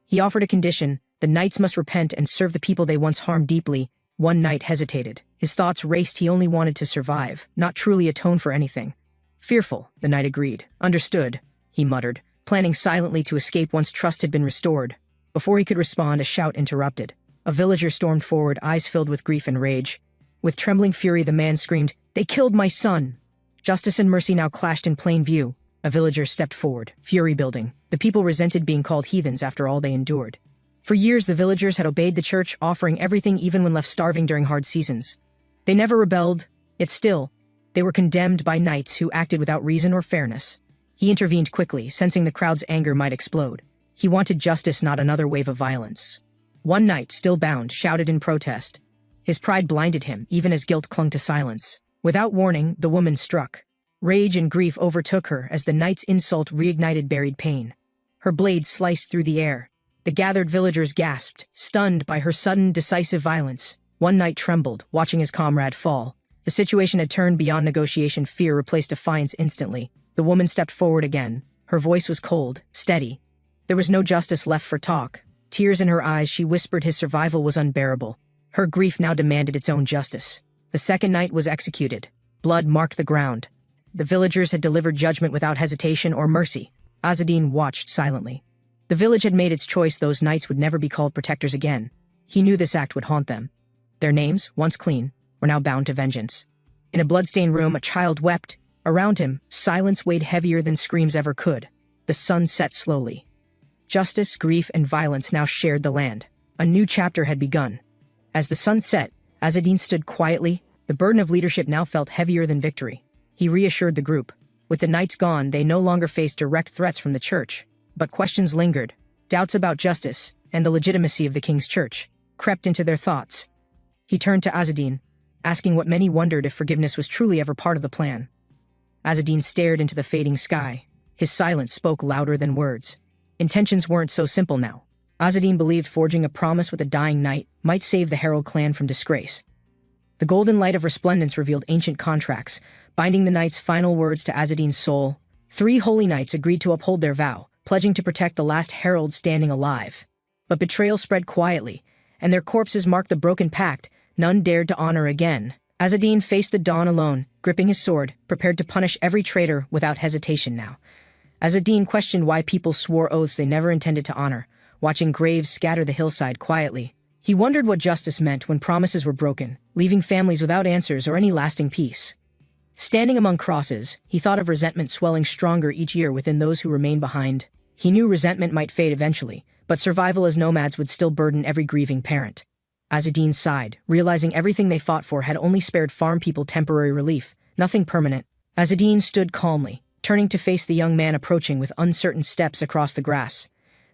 He offered a condition: the knights must repent and serve the people they once harmed deeply. One knight hesitated. His thoughts raced. He only wanted to survive, not truly atone for anything. Fearful, the knight agreed. Understood, he muttered, planning silently to escape once trust had been restored. Before he could respond, a shout interrupted. A villager stormed forward, eyes filled with grief and rage. With trembling fury, the man screamed, "They killed my son!" Justice and mercy now clashed in plain view. A villager stepped forward, fury building. The people resented being called heathens after all they endured. For years, the villagers had obeyed the church, offering everything even when left starving during hard seasons. They never rebelled, yet still, they were condemned by knights who acted without reason or fairness. He intervened quickly, sensing the crowd's anger might explode. He wanted justice, not another wave of violence. One knight, still bound, shouted in protest. His pride blinded him, even as guilt clung to silence. Without warning, the woman struck. Rage and grief overtook her as the knight's insult reignited buried pain. Her blade sliced through the air. The gathered villagers gasped, stunned by her sudden, decisive violence. One knight trembled, watching his comrade fall. The situation had turned beyond negotiation. Fear replaced defiance instantly. The woman stepped forward again. Her voice was cold, steady. There was no justice left for talk. Tears in her eyes, she whispered his survival was unbearable. Her grief now demanded its own justice. The second knight was executed. Blood marked the ground. The villagers had delivered judgment without hesitation or mercy. Azzedine watched silently. The village had made its choice. Those knights would never be called protectors again. He knew this act would haunt them. Their names, once clean, were now bound to vengeance. In a bloodstained room, a child wept. Around him, silence weighed heavier than screams ever could. The sun set slowly. Justice, grief, and violence now shared the land. A new chapter had begun. As the sun set, Azzedine stood quietly. The burden of leadership now felt heavier than victory. He reassured the group. With the knights gone, they no longer faced direct threats from the church. But questions lingered. Doubts about justice and the legitimacy of the king's church crept into their thoughts. He turned to Azzedine, asking what many wondered: if forgiveness was truly ever part of the plan. Azzedine stared into the fading sky. His silence spoke louder than words. Intentions weren't so simple now. Azzedine believed forging a promise with a dying knight might save the Herald clan from disgrace. The golden light of resplendence revealed ancient contracts, binding the knight's final words to Azzedine's soul. 3 holy knights agreed to uphold their vow, pledging to protect the last herald standing alive. But betrayal spread quietly, and their corpses marked the broken pact none dared to honor again. Azzedine faced the dawn alone, gripping his sword, prepared to punish every traitor without hesitation now. Azzedine questioned why people swore oaths they never intended to honor, watching graves scatter the hillside quietly. He wondered what justice meant when promises were broken, leaving families without answers or any lasting peace. Standing among crosses, he thought of resentment swelling stronger each year within those who remained behind. He knew resentment might fade eventually, but survival as nomads would still burden every grieving parent. Azzedine sighed, realizing everything they fought for had only spared farm people temporary relief, nothing permanent. Azzedine stood calmly, turning to face the young man approaching with uncertain steps across the grass.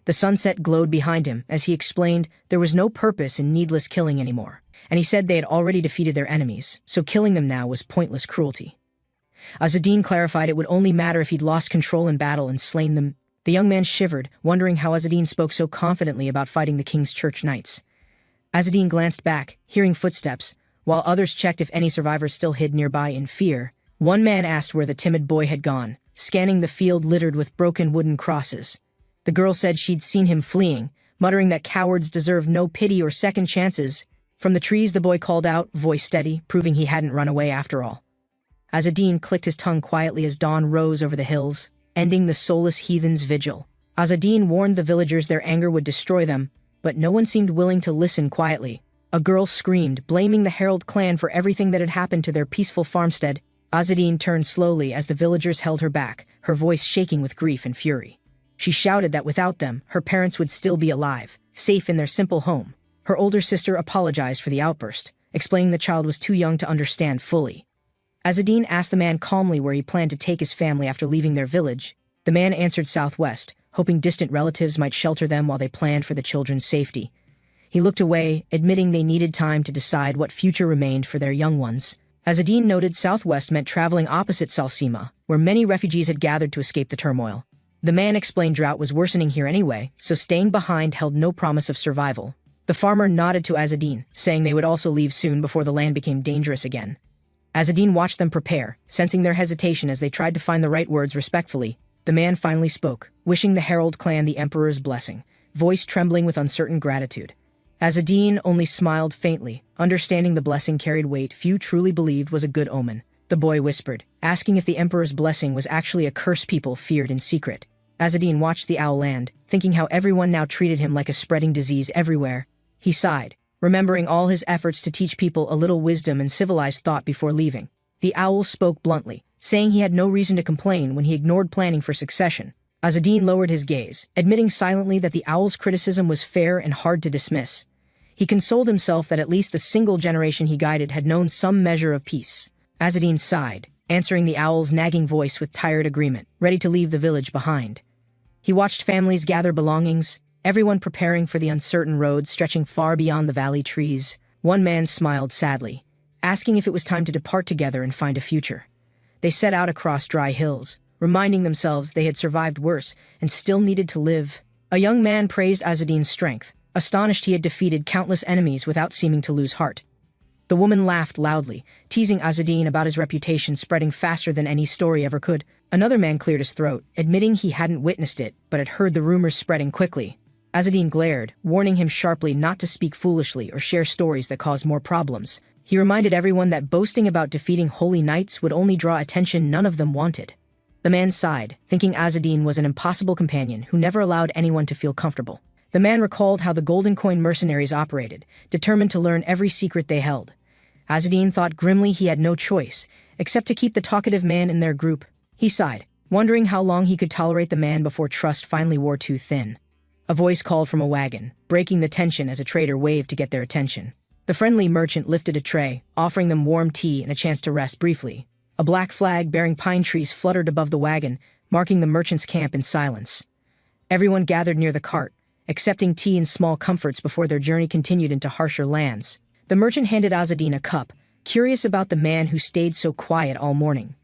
The sunset glowed behind him as he explained there was no purpose in needless killing anymore, and he said they had already defeated their enemies, so killing them now was pointless cruelty. Azzedine clarified it would only matter if he'd lost control in battle and slain them. The young man shivered, wondering how Azzedine spoke so confidently about fighting the king's church knights. Azzedine glanced back, hearing footsteps, while others checked if any survivors still hid nearby in fear. One man asked where the timid boy had gone, scanning the field littered with broken wooden crosses. The girl said she'd seen him fleeing, muttering that cowards deserved no pity or second chances. From the trees the boy called out, voice steady, proving he hadn't run away after all. Azzedine clicked his tongue quietly as dawn rose over the hills, ending the soulless heathen's vigil. Azzedine warned the villagers their anger would destroy them, but no one seemed willing to listen quietly. A girl screamed, blaming the Herald clan for everything that had happened to their peaceful farmstead. Azzedine turned slowly as the villagers held her back, her voice shaking with grief and fury. She shouted that without them, her parents would still be alive, safe in their simple home. Her older sister apologized for the outburst, explaining the child was too young to understand fully. Azzedine asked the man calmly where he planned to take his family after leaving their village. The man answered southwest, hoping distant relatives might shelter them while they planned for the children's safety. He looked away, admitting they needed time to decide what future remained for their young ones. Azzedine noted southwest meant traveling opposite Salsima, where many refugees had gathered to escape the turmoil. The man explained drought was worsening here anyway, so staying behind held no promise of survival. The farmer nodded to Azzedine, saying they would also leave soon before the land became dangerous again. Azadine watched them prepare, sensing their hesitation as they tried to find the right words respectfully. The man finally spoke, wishing the Herald clan the Emperor's blessing, voice trembling with uncertain gratitude. Azadine only smiled faintly, understanding the blessing carried weight few truly believed was a good omen. The boy whispered, asking if the Emperor's blessing was actually a curse people feared in secret. Azadine watched the owl land, thinking how everyone now treated him like a spreading disease everywhere. He sighed, remembering all his efforts to teach people a little wisdom and civilized thought before leaving. The owl spoke bluntly, saying he had no reason to complain when he ignored planning for succession. Azadine lowered his gaze, admitting silently that the owl's criticism was fair and hard to dismiss. He consoled himself that at least the single generation he guided had known some measure of peace. Azadine sighed, answering the owl's nagging voice with tired agreement, ready to leave the village behind. He watched families gather belongings, everyone preparing for the uncertain road stretching far beyond the valley trees. One man smiled sadly, asking if it was time to depart together and find a future. They set out across dry hills, reminding themselves they had survived worse and still needed to live. A young man praised Azadine's strength, astonished he had defeated countless enemies without seeming to lose heart. The woman laughed loudly, teasing Azadine about his reputation spreading faster than any story ever could. Another man cleared his throat, admitting he hadn't witnessed it, but had heard the rumors spreading quickly. Azadine glared, warning him sharply not to speak foolishly or share stories that caused more problems. He reminded everyone that boasting about defeating holy knights would only draw attention none of them wanted. The man sighed, thinking Azadine was an impossible companion who never allowed anyone to feel comfortable. The man recalled how the Golden Coin mercenaries operated, determined to learn every secret they held. Azadine thought grimly he had no choice, except to keep the talkative man in their group. He sighed, wondering how long he could tolerate the man before trust finally wore too thin. A voice called from a wagon, breaking the tension as a trader waved to get their attention. The friendly merchant lifted a tray, offering them warm tea and a chance to rest briefly. A black flag bearing pine trees fluttered above the wagon, marking the merchant's camp in silence. Everyone gathered near the cart, accepting tea and small comforts before their journey continued into harsher lands. The merchant handed Azadine a cup, curious about the man who stayed so quiet all morning.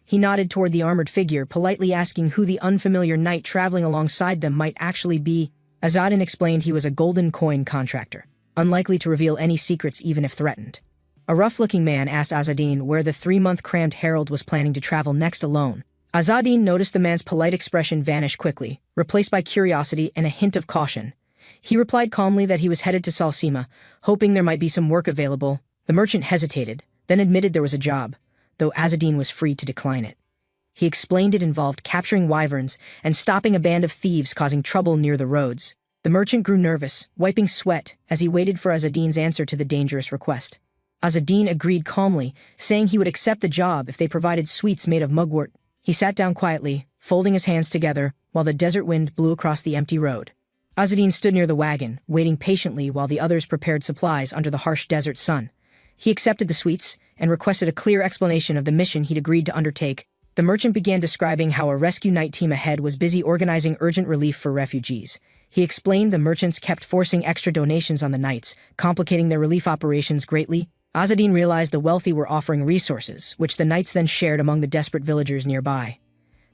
He nodded toward the armored figure, politely asking who the unfamiliar knight traveling alongside them might actually be. Azadine explained he was a golden coin contractor, unlikely to reveal any secrets even if threatened. A rough-looking man asked Azadine where the 3-month crammed herald was planning to travel next alone. Azadine noticed the man's polite expression vanish quickly, replaced by curiosity and a hint of caution. He replied calmly that he was headed to Salsima, hoping there might be some work available. The merchant hesitated, then admitted there was a job, though Azadine was free to decline it. He explained it involved capturing wyverns and stopping a band of thieves causing trouble near the roads. The merchant grew nervous, wiping sweat as he waited for Azadine's answer to the dangerous request. Azadine agreed calmly, saying he would accept the job if they provided sweets made of mugwort. He sat down quietly, folding his hands together, while the desert wind blew across the empty road. Azadine stood near the wagon, waiting patiently while the others prepared supplies under the harsh desert sun. He accepted the sweets and requested a clear explanation of the mission he'd agreed to undertake. The merchant began describing how a rescue night team ahead was busy organizing urgent relief for refugees. He explained the merchants kept forcing extra donations on the knights, complicating their relief operations greatly. Azadine realized the wealthy were offering resources, which the knights then shared among the desperate villagers nearby.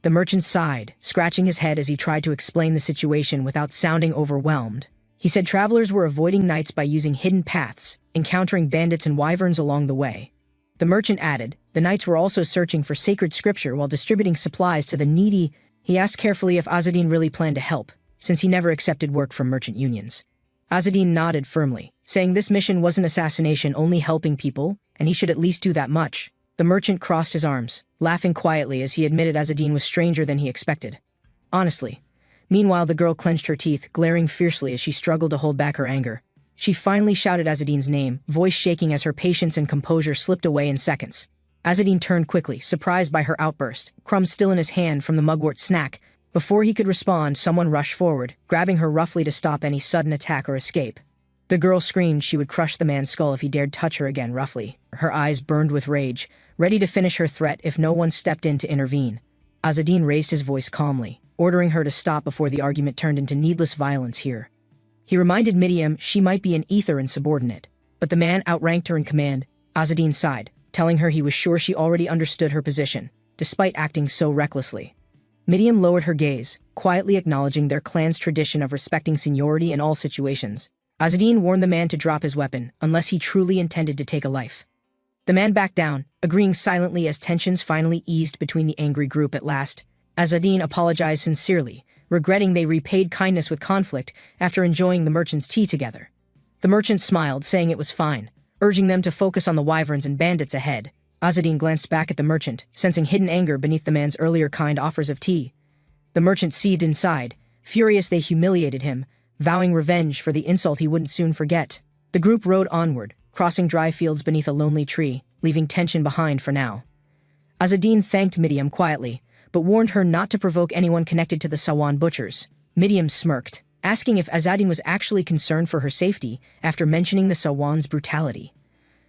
The merchant sighed, scratching his head as he tried to explain the situation without sounding overwhelmed. He said travelers were avoiding knights by using hidden paths, encountering bandits and wyverns along the way. The merchant added, the knights were also searching for sacred scripture while distributing supplies to the needy. He asked carefully if Azadine really planned to help, since he never accepted work from merchant unions. Azadine nodded firmly, saying this mission wasn't assassination, only helping people, and he should at least do that much. The merchant crossed his arms, laughing quietly as he admitted Azadine was stranger than he expected. Honestly. Meanwhile, the girl clenched her teeth, glaring fiercely as she struggled to hold back her anger. She finally shouted Azadine's name, voice shaking as her patience and composure slipped away in seconds. Azadine turned quickly, surprised by her outburst, crumbs still in his hand from the mugwort snack. Before he could respond, someone rushed forward, grabbing her roughly to stop any sudden attack or escape. The girl screamed she would crush the man's skull if he dared touch her again roughly. Her eyes burned with rage, ready to finish her threat if no one stepped in to intervene. Azadine raised his voice calmly, ordering her to stop before the argument turned into needless violence here. He reminded Midiam she might be an ether and subordinate, but the man outranked her in command. Azadine sighed, telling her he was sure she already understood her position, despite acting so recklessly. Midiam lowered her gaze, quietly acknowledging their clan's tradition of respecting seniority in all situations. Azadine warned the man to drop his weapon, unless he truly intended to take a life. The man backed down, agreeing silently as tensions finally eased between the angry group at last. Azadine apologized sincerely, regretting they repaid kindness with conflict after enjoying the merchant's tea together. The merchant smiled, saying it was fine, urging them to focus on the wyverns and bandits ahead. Azadine glanced back at the merchant, sensing hidden anger beneath the man's earlier kind offers of tea. The merchant seethed inside, furious they humiliated him, vowing revenge for the insult he wouldn't soon forget. The group rode onward, crossing dry fields beneath a lonely tree, leaving tension behind for now. Azadine thanked Midiam quietly, but warned her not to provoke anyone connected to the Sawan butchers. Midiam smirked, asking if Azadine was actually concerned for her safety after mentioning the Sawan's brutality.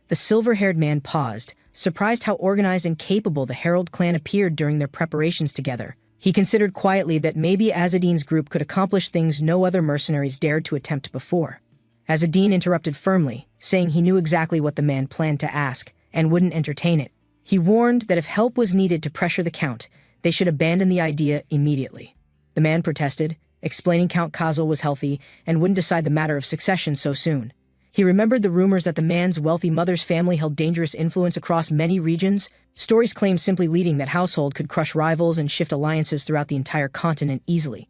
The silver-haired man paused, surprised how organized and capable the Herald clan appeared during their preparations together. He considered quietly that maybe Azadine's group could accomplish things no other mercenaries dared to attempt before. Azadine interrupted firmly, saying he knew exactly what the man planned to ask, and wouldn't entertain it. He warned that if help was needed to pressure the Count, they should abandon the idea immediately. The man protested, explaining Count Kazal was healthy and wouldn't decide the matter of succession so soon. He remembered the rumors that the man's wealthy mother's family held dangerous influence across many regions. Stories claimed simply leading that household could crush rivals and shift alliances throughout the entire continent easily.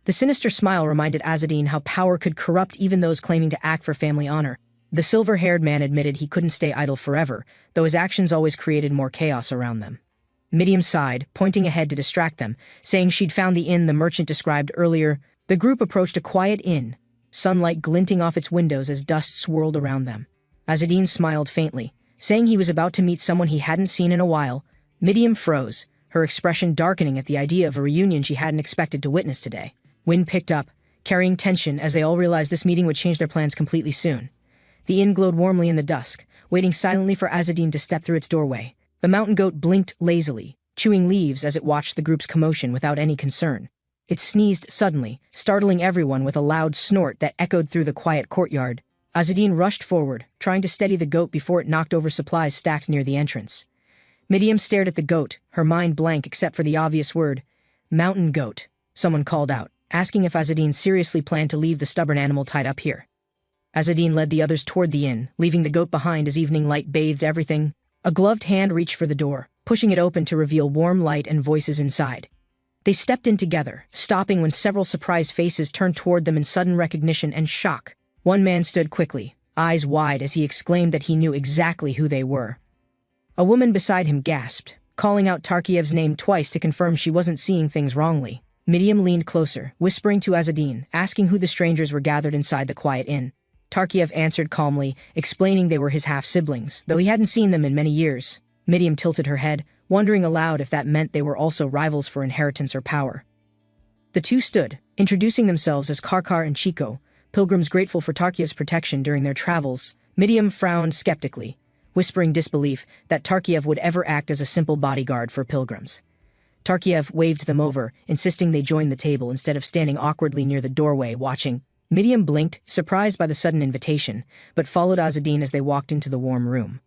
The sinister smile reminded Azadine how power could corrupt even those claiming to act for family honor. The silver-haired man admitted he couldn't stay idle forever, though his actions always created more chaos around them. Midiam sighed, pointing ahead to distract them, saying she'd found the inn the merchant described earlier. The group approached a quiet inn, sunlight glinting off its windows as dust swirled around them. Azadine smiled faintly, saying he was about to meet someone he hadn't seen in a while. Midiam froze, her expression darkening at the idea of a reunion she hadn't expected to witness today. Wind picked up, carrying tension as they all realized this meeting would change their plans completely soon. The inn glowed warmly in the dusk, waiting silently for Azadine to step through its doorway. The mountain goat blinked lazily, chewing leaves as it watched the group's commotion without any concern. It sneezed suddenly, startling everyone with a loud snort that echoed through the quiet courtyard. Azadine rushed forward, trying to steady the goat before it knocked over supplies stacked near the entrance. Midiam stared at the goat, her mind blank except for the obvious word, "Mountain goat," someone called out, asking if Azadine seriously planned to leave the stubborn animal tied up here. Azadine led the others toward the inn, leaving the goat behind as evening light bathed everything. A gloved hand reached for the door, pushing it open to reveal warm light and voices inside. They stepped in together, stopping when several surprised faces turned toward them in sudden recognition and shock. One man stood quickly, eyes wide as he exclaimed that he knew exactly who they were. A woman beside him gasped, calling out Tarkiev's name twice to confirm she wasn't seeing things wrongly. Midiam leaned closer, whispering to Azadine, asking who the strangers were gathered inside the quiet inn. Tarkiev answered calmly, explaining they were his half-siblings, though he hadn't seen them in many years. Midiam tilted her head, wondering aloud if that meant they were also rivals for inheritance or power. The two stood, introducing themselves as Karkar and Chico, pilgrims grateful for Tarkiev's protection during their travels. Midiam frowned skeptically, whispering disbelief that Tarkiev would ever act as a simple bodyguard for pilgrims. Tarkiev waved them over, insisting they join the table instead of standing awkwardly near the doorway watching. Midiam blinked, surprised by the sudden invitation, but followed Azadine as they walked into the warm room.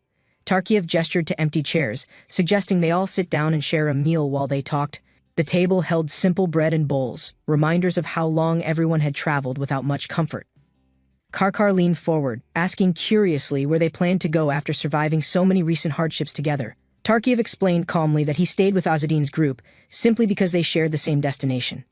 Tarkiev gestured to empty chairs, suggesting they all sit down and share a meal while they talked. The table held simple bread and bowls, reminders of how long everyone had traveled without much comfort. Karkar leaned forward, asking curiously where they planned to go after surviving so many recent hardships together. Tarkiev explained calmly that he stayed with Azadine's group simply because they shared the same destination.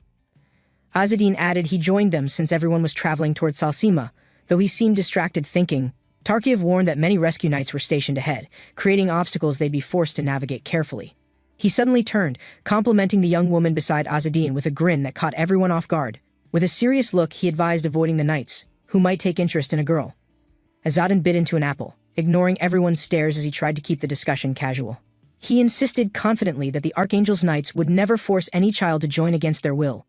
Azadine added he joined them since everyone was traveling toward Salsima, though he seemed distracted thinking. Tarkiev warned that many rescue knights were stationed ahead, creating obstacles they'd be forced to navigate carefully. He suddenly turned, complimenting the young woman beside Azadine with a grin that caught everyone off guard. With a serious look, he advised avoiding the knights, who might take interest in a girl. Azadine bit into an apple, ignoring everyone's stares as he tried to keep the discussion casual. He insisted confidently that the Archangel's knights would never force any child to join against their will.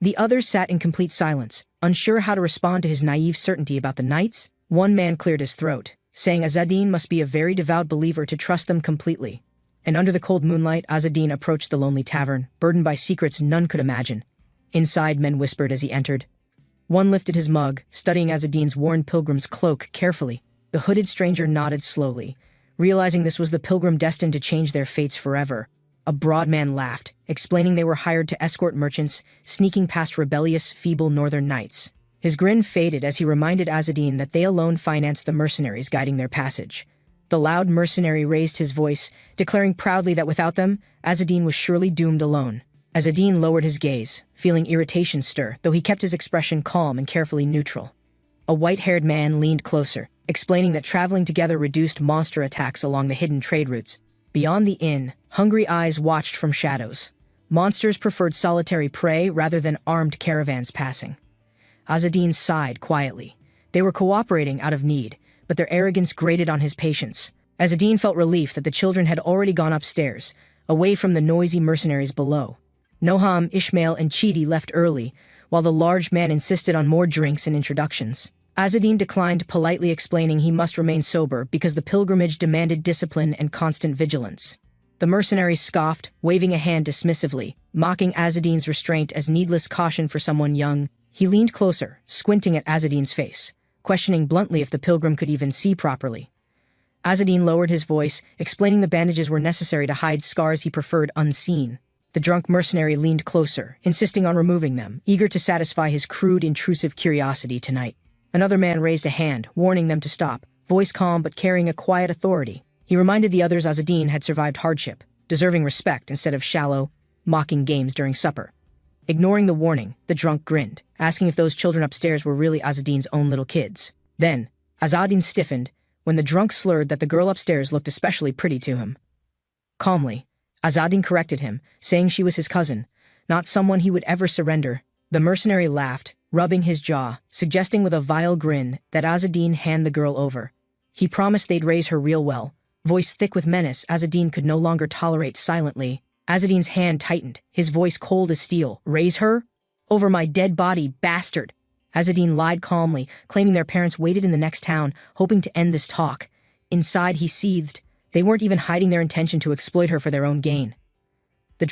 The others sat in complete silence, unsure how to respond to his naive certainty about the knights. One man cleared his throat, saying Azadine must be a very devout believer to trust them completely. And under the cold moonlight, Azadine approached the lonely tavern, burdened by secrets none could imagine. Inside, men whispered as he entered. One lifted his mug, studying Azadine's worn pilgrim's cloak carefully. The hooded stranger nodded slowly, realizing this was the pilgrim destined to change their fates forever. A broad man laughed, explaining they were hired to escort merchants, sneaking past rebellious, feeble northern knights. His grin faded as he reminded Azadine that they alone financed the mercenaries guiding their passage. The loud mercenary raised his voice, declaring proudly that without them, Azzedine was surely doomed alone. Azzedine lowered his gaze, feeling irritation stir, though he kept his expression calm and carefully neutral. A white-haired man leaned closer, explaining that traveling together reduced monster attacks along the hidden trade routes. Beyond the inn, hungry eyes watched from shadows. Monsters preferred solitary prey rather than armed caravans passing. Azzedine sighed quietly. They were cooperating out of need, but their arrogance grated on his patience. Azzedine felt relief that the children had already gone upstairs, away from the noisy mercenaries below. Noham, Ishmael, and Chidi left early, while the large man insisted on more drinks and introductions. Azzedine declined, politely explaining he must remain sober because the pilgrimage demanded discipline and constant vigilance. The mercenary scoffed, waving a hand dismissively, mocking Azzedine's restraint as needless caution for someone young. He leaned closer, squinting at Azzedine's face, questioning bluntly if the pilgrim could even see properly. Azzedine lowered his voice, explaining the bandages were necessary to hide scars he preferred unseen. The drunk mercenary leaned closer, insisting on removing them, eager to satisfy his crude, intrusive curiosity tonight. Another man raised a hand, warning them to stop, voice calm but carrying a quiet authority. He reminded the others Azzedine had survived hardship, deserving respect instead of shallow, mocking games during supper. Ignoring the warning, the drunk grinned, asking if those children upstairs were really Azzedine's own little kids. Then, Azzedine stiffened when the drunk slurred that the girl upstairs looked especially pretty to him. Calmly, Azzedine corrected him, saying she was his cousin, not someone he would ever surrender. The mercenary laughed, rubbing his jaw, suggesting with a vile grin that Azzedine hand the girl over. He promised they'd raise her real well. Voice thick with menace, Azzedine could no longer tolerate silently. Azzedine's hand tightened, his voice cold as steel. Raise her? Over my dead body, bastard! Azzedine lied calmly, claiming their parents waited in the next town, hoping to end this talk. Inside he seethed. They weren't even hiding their intention to exploit her for their own gain.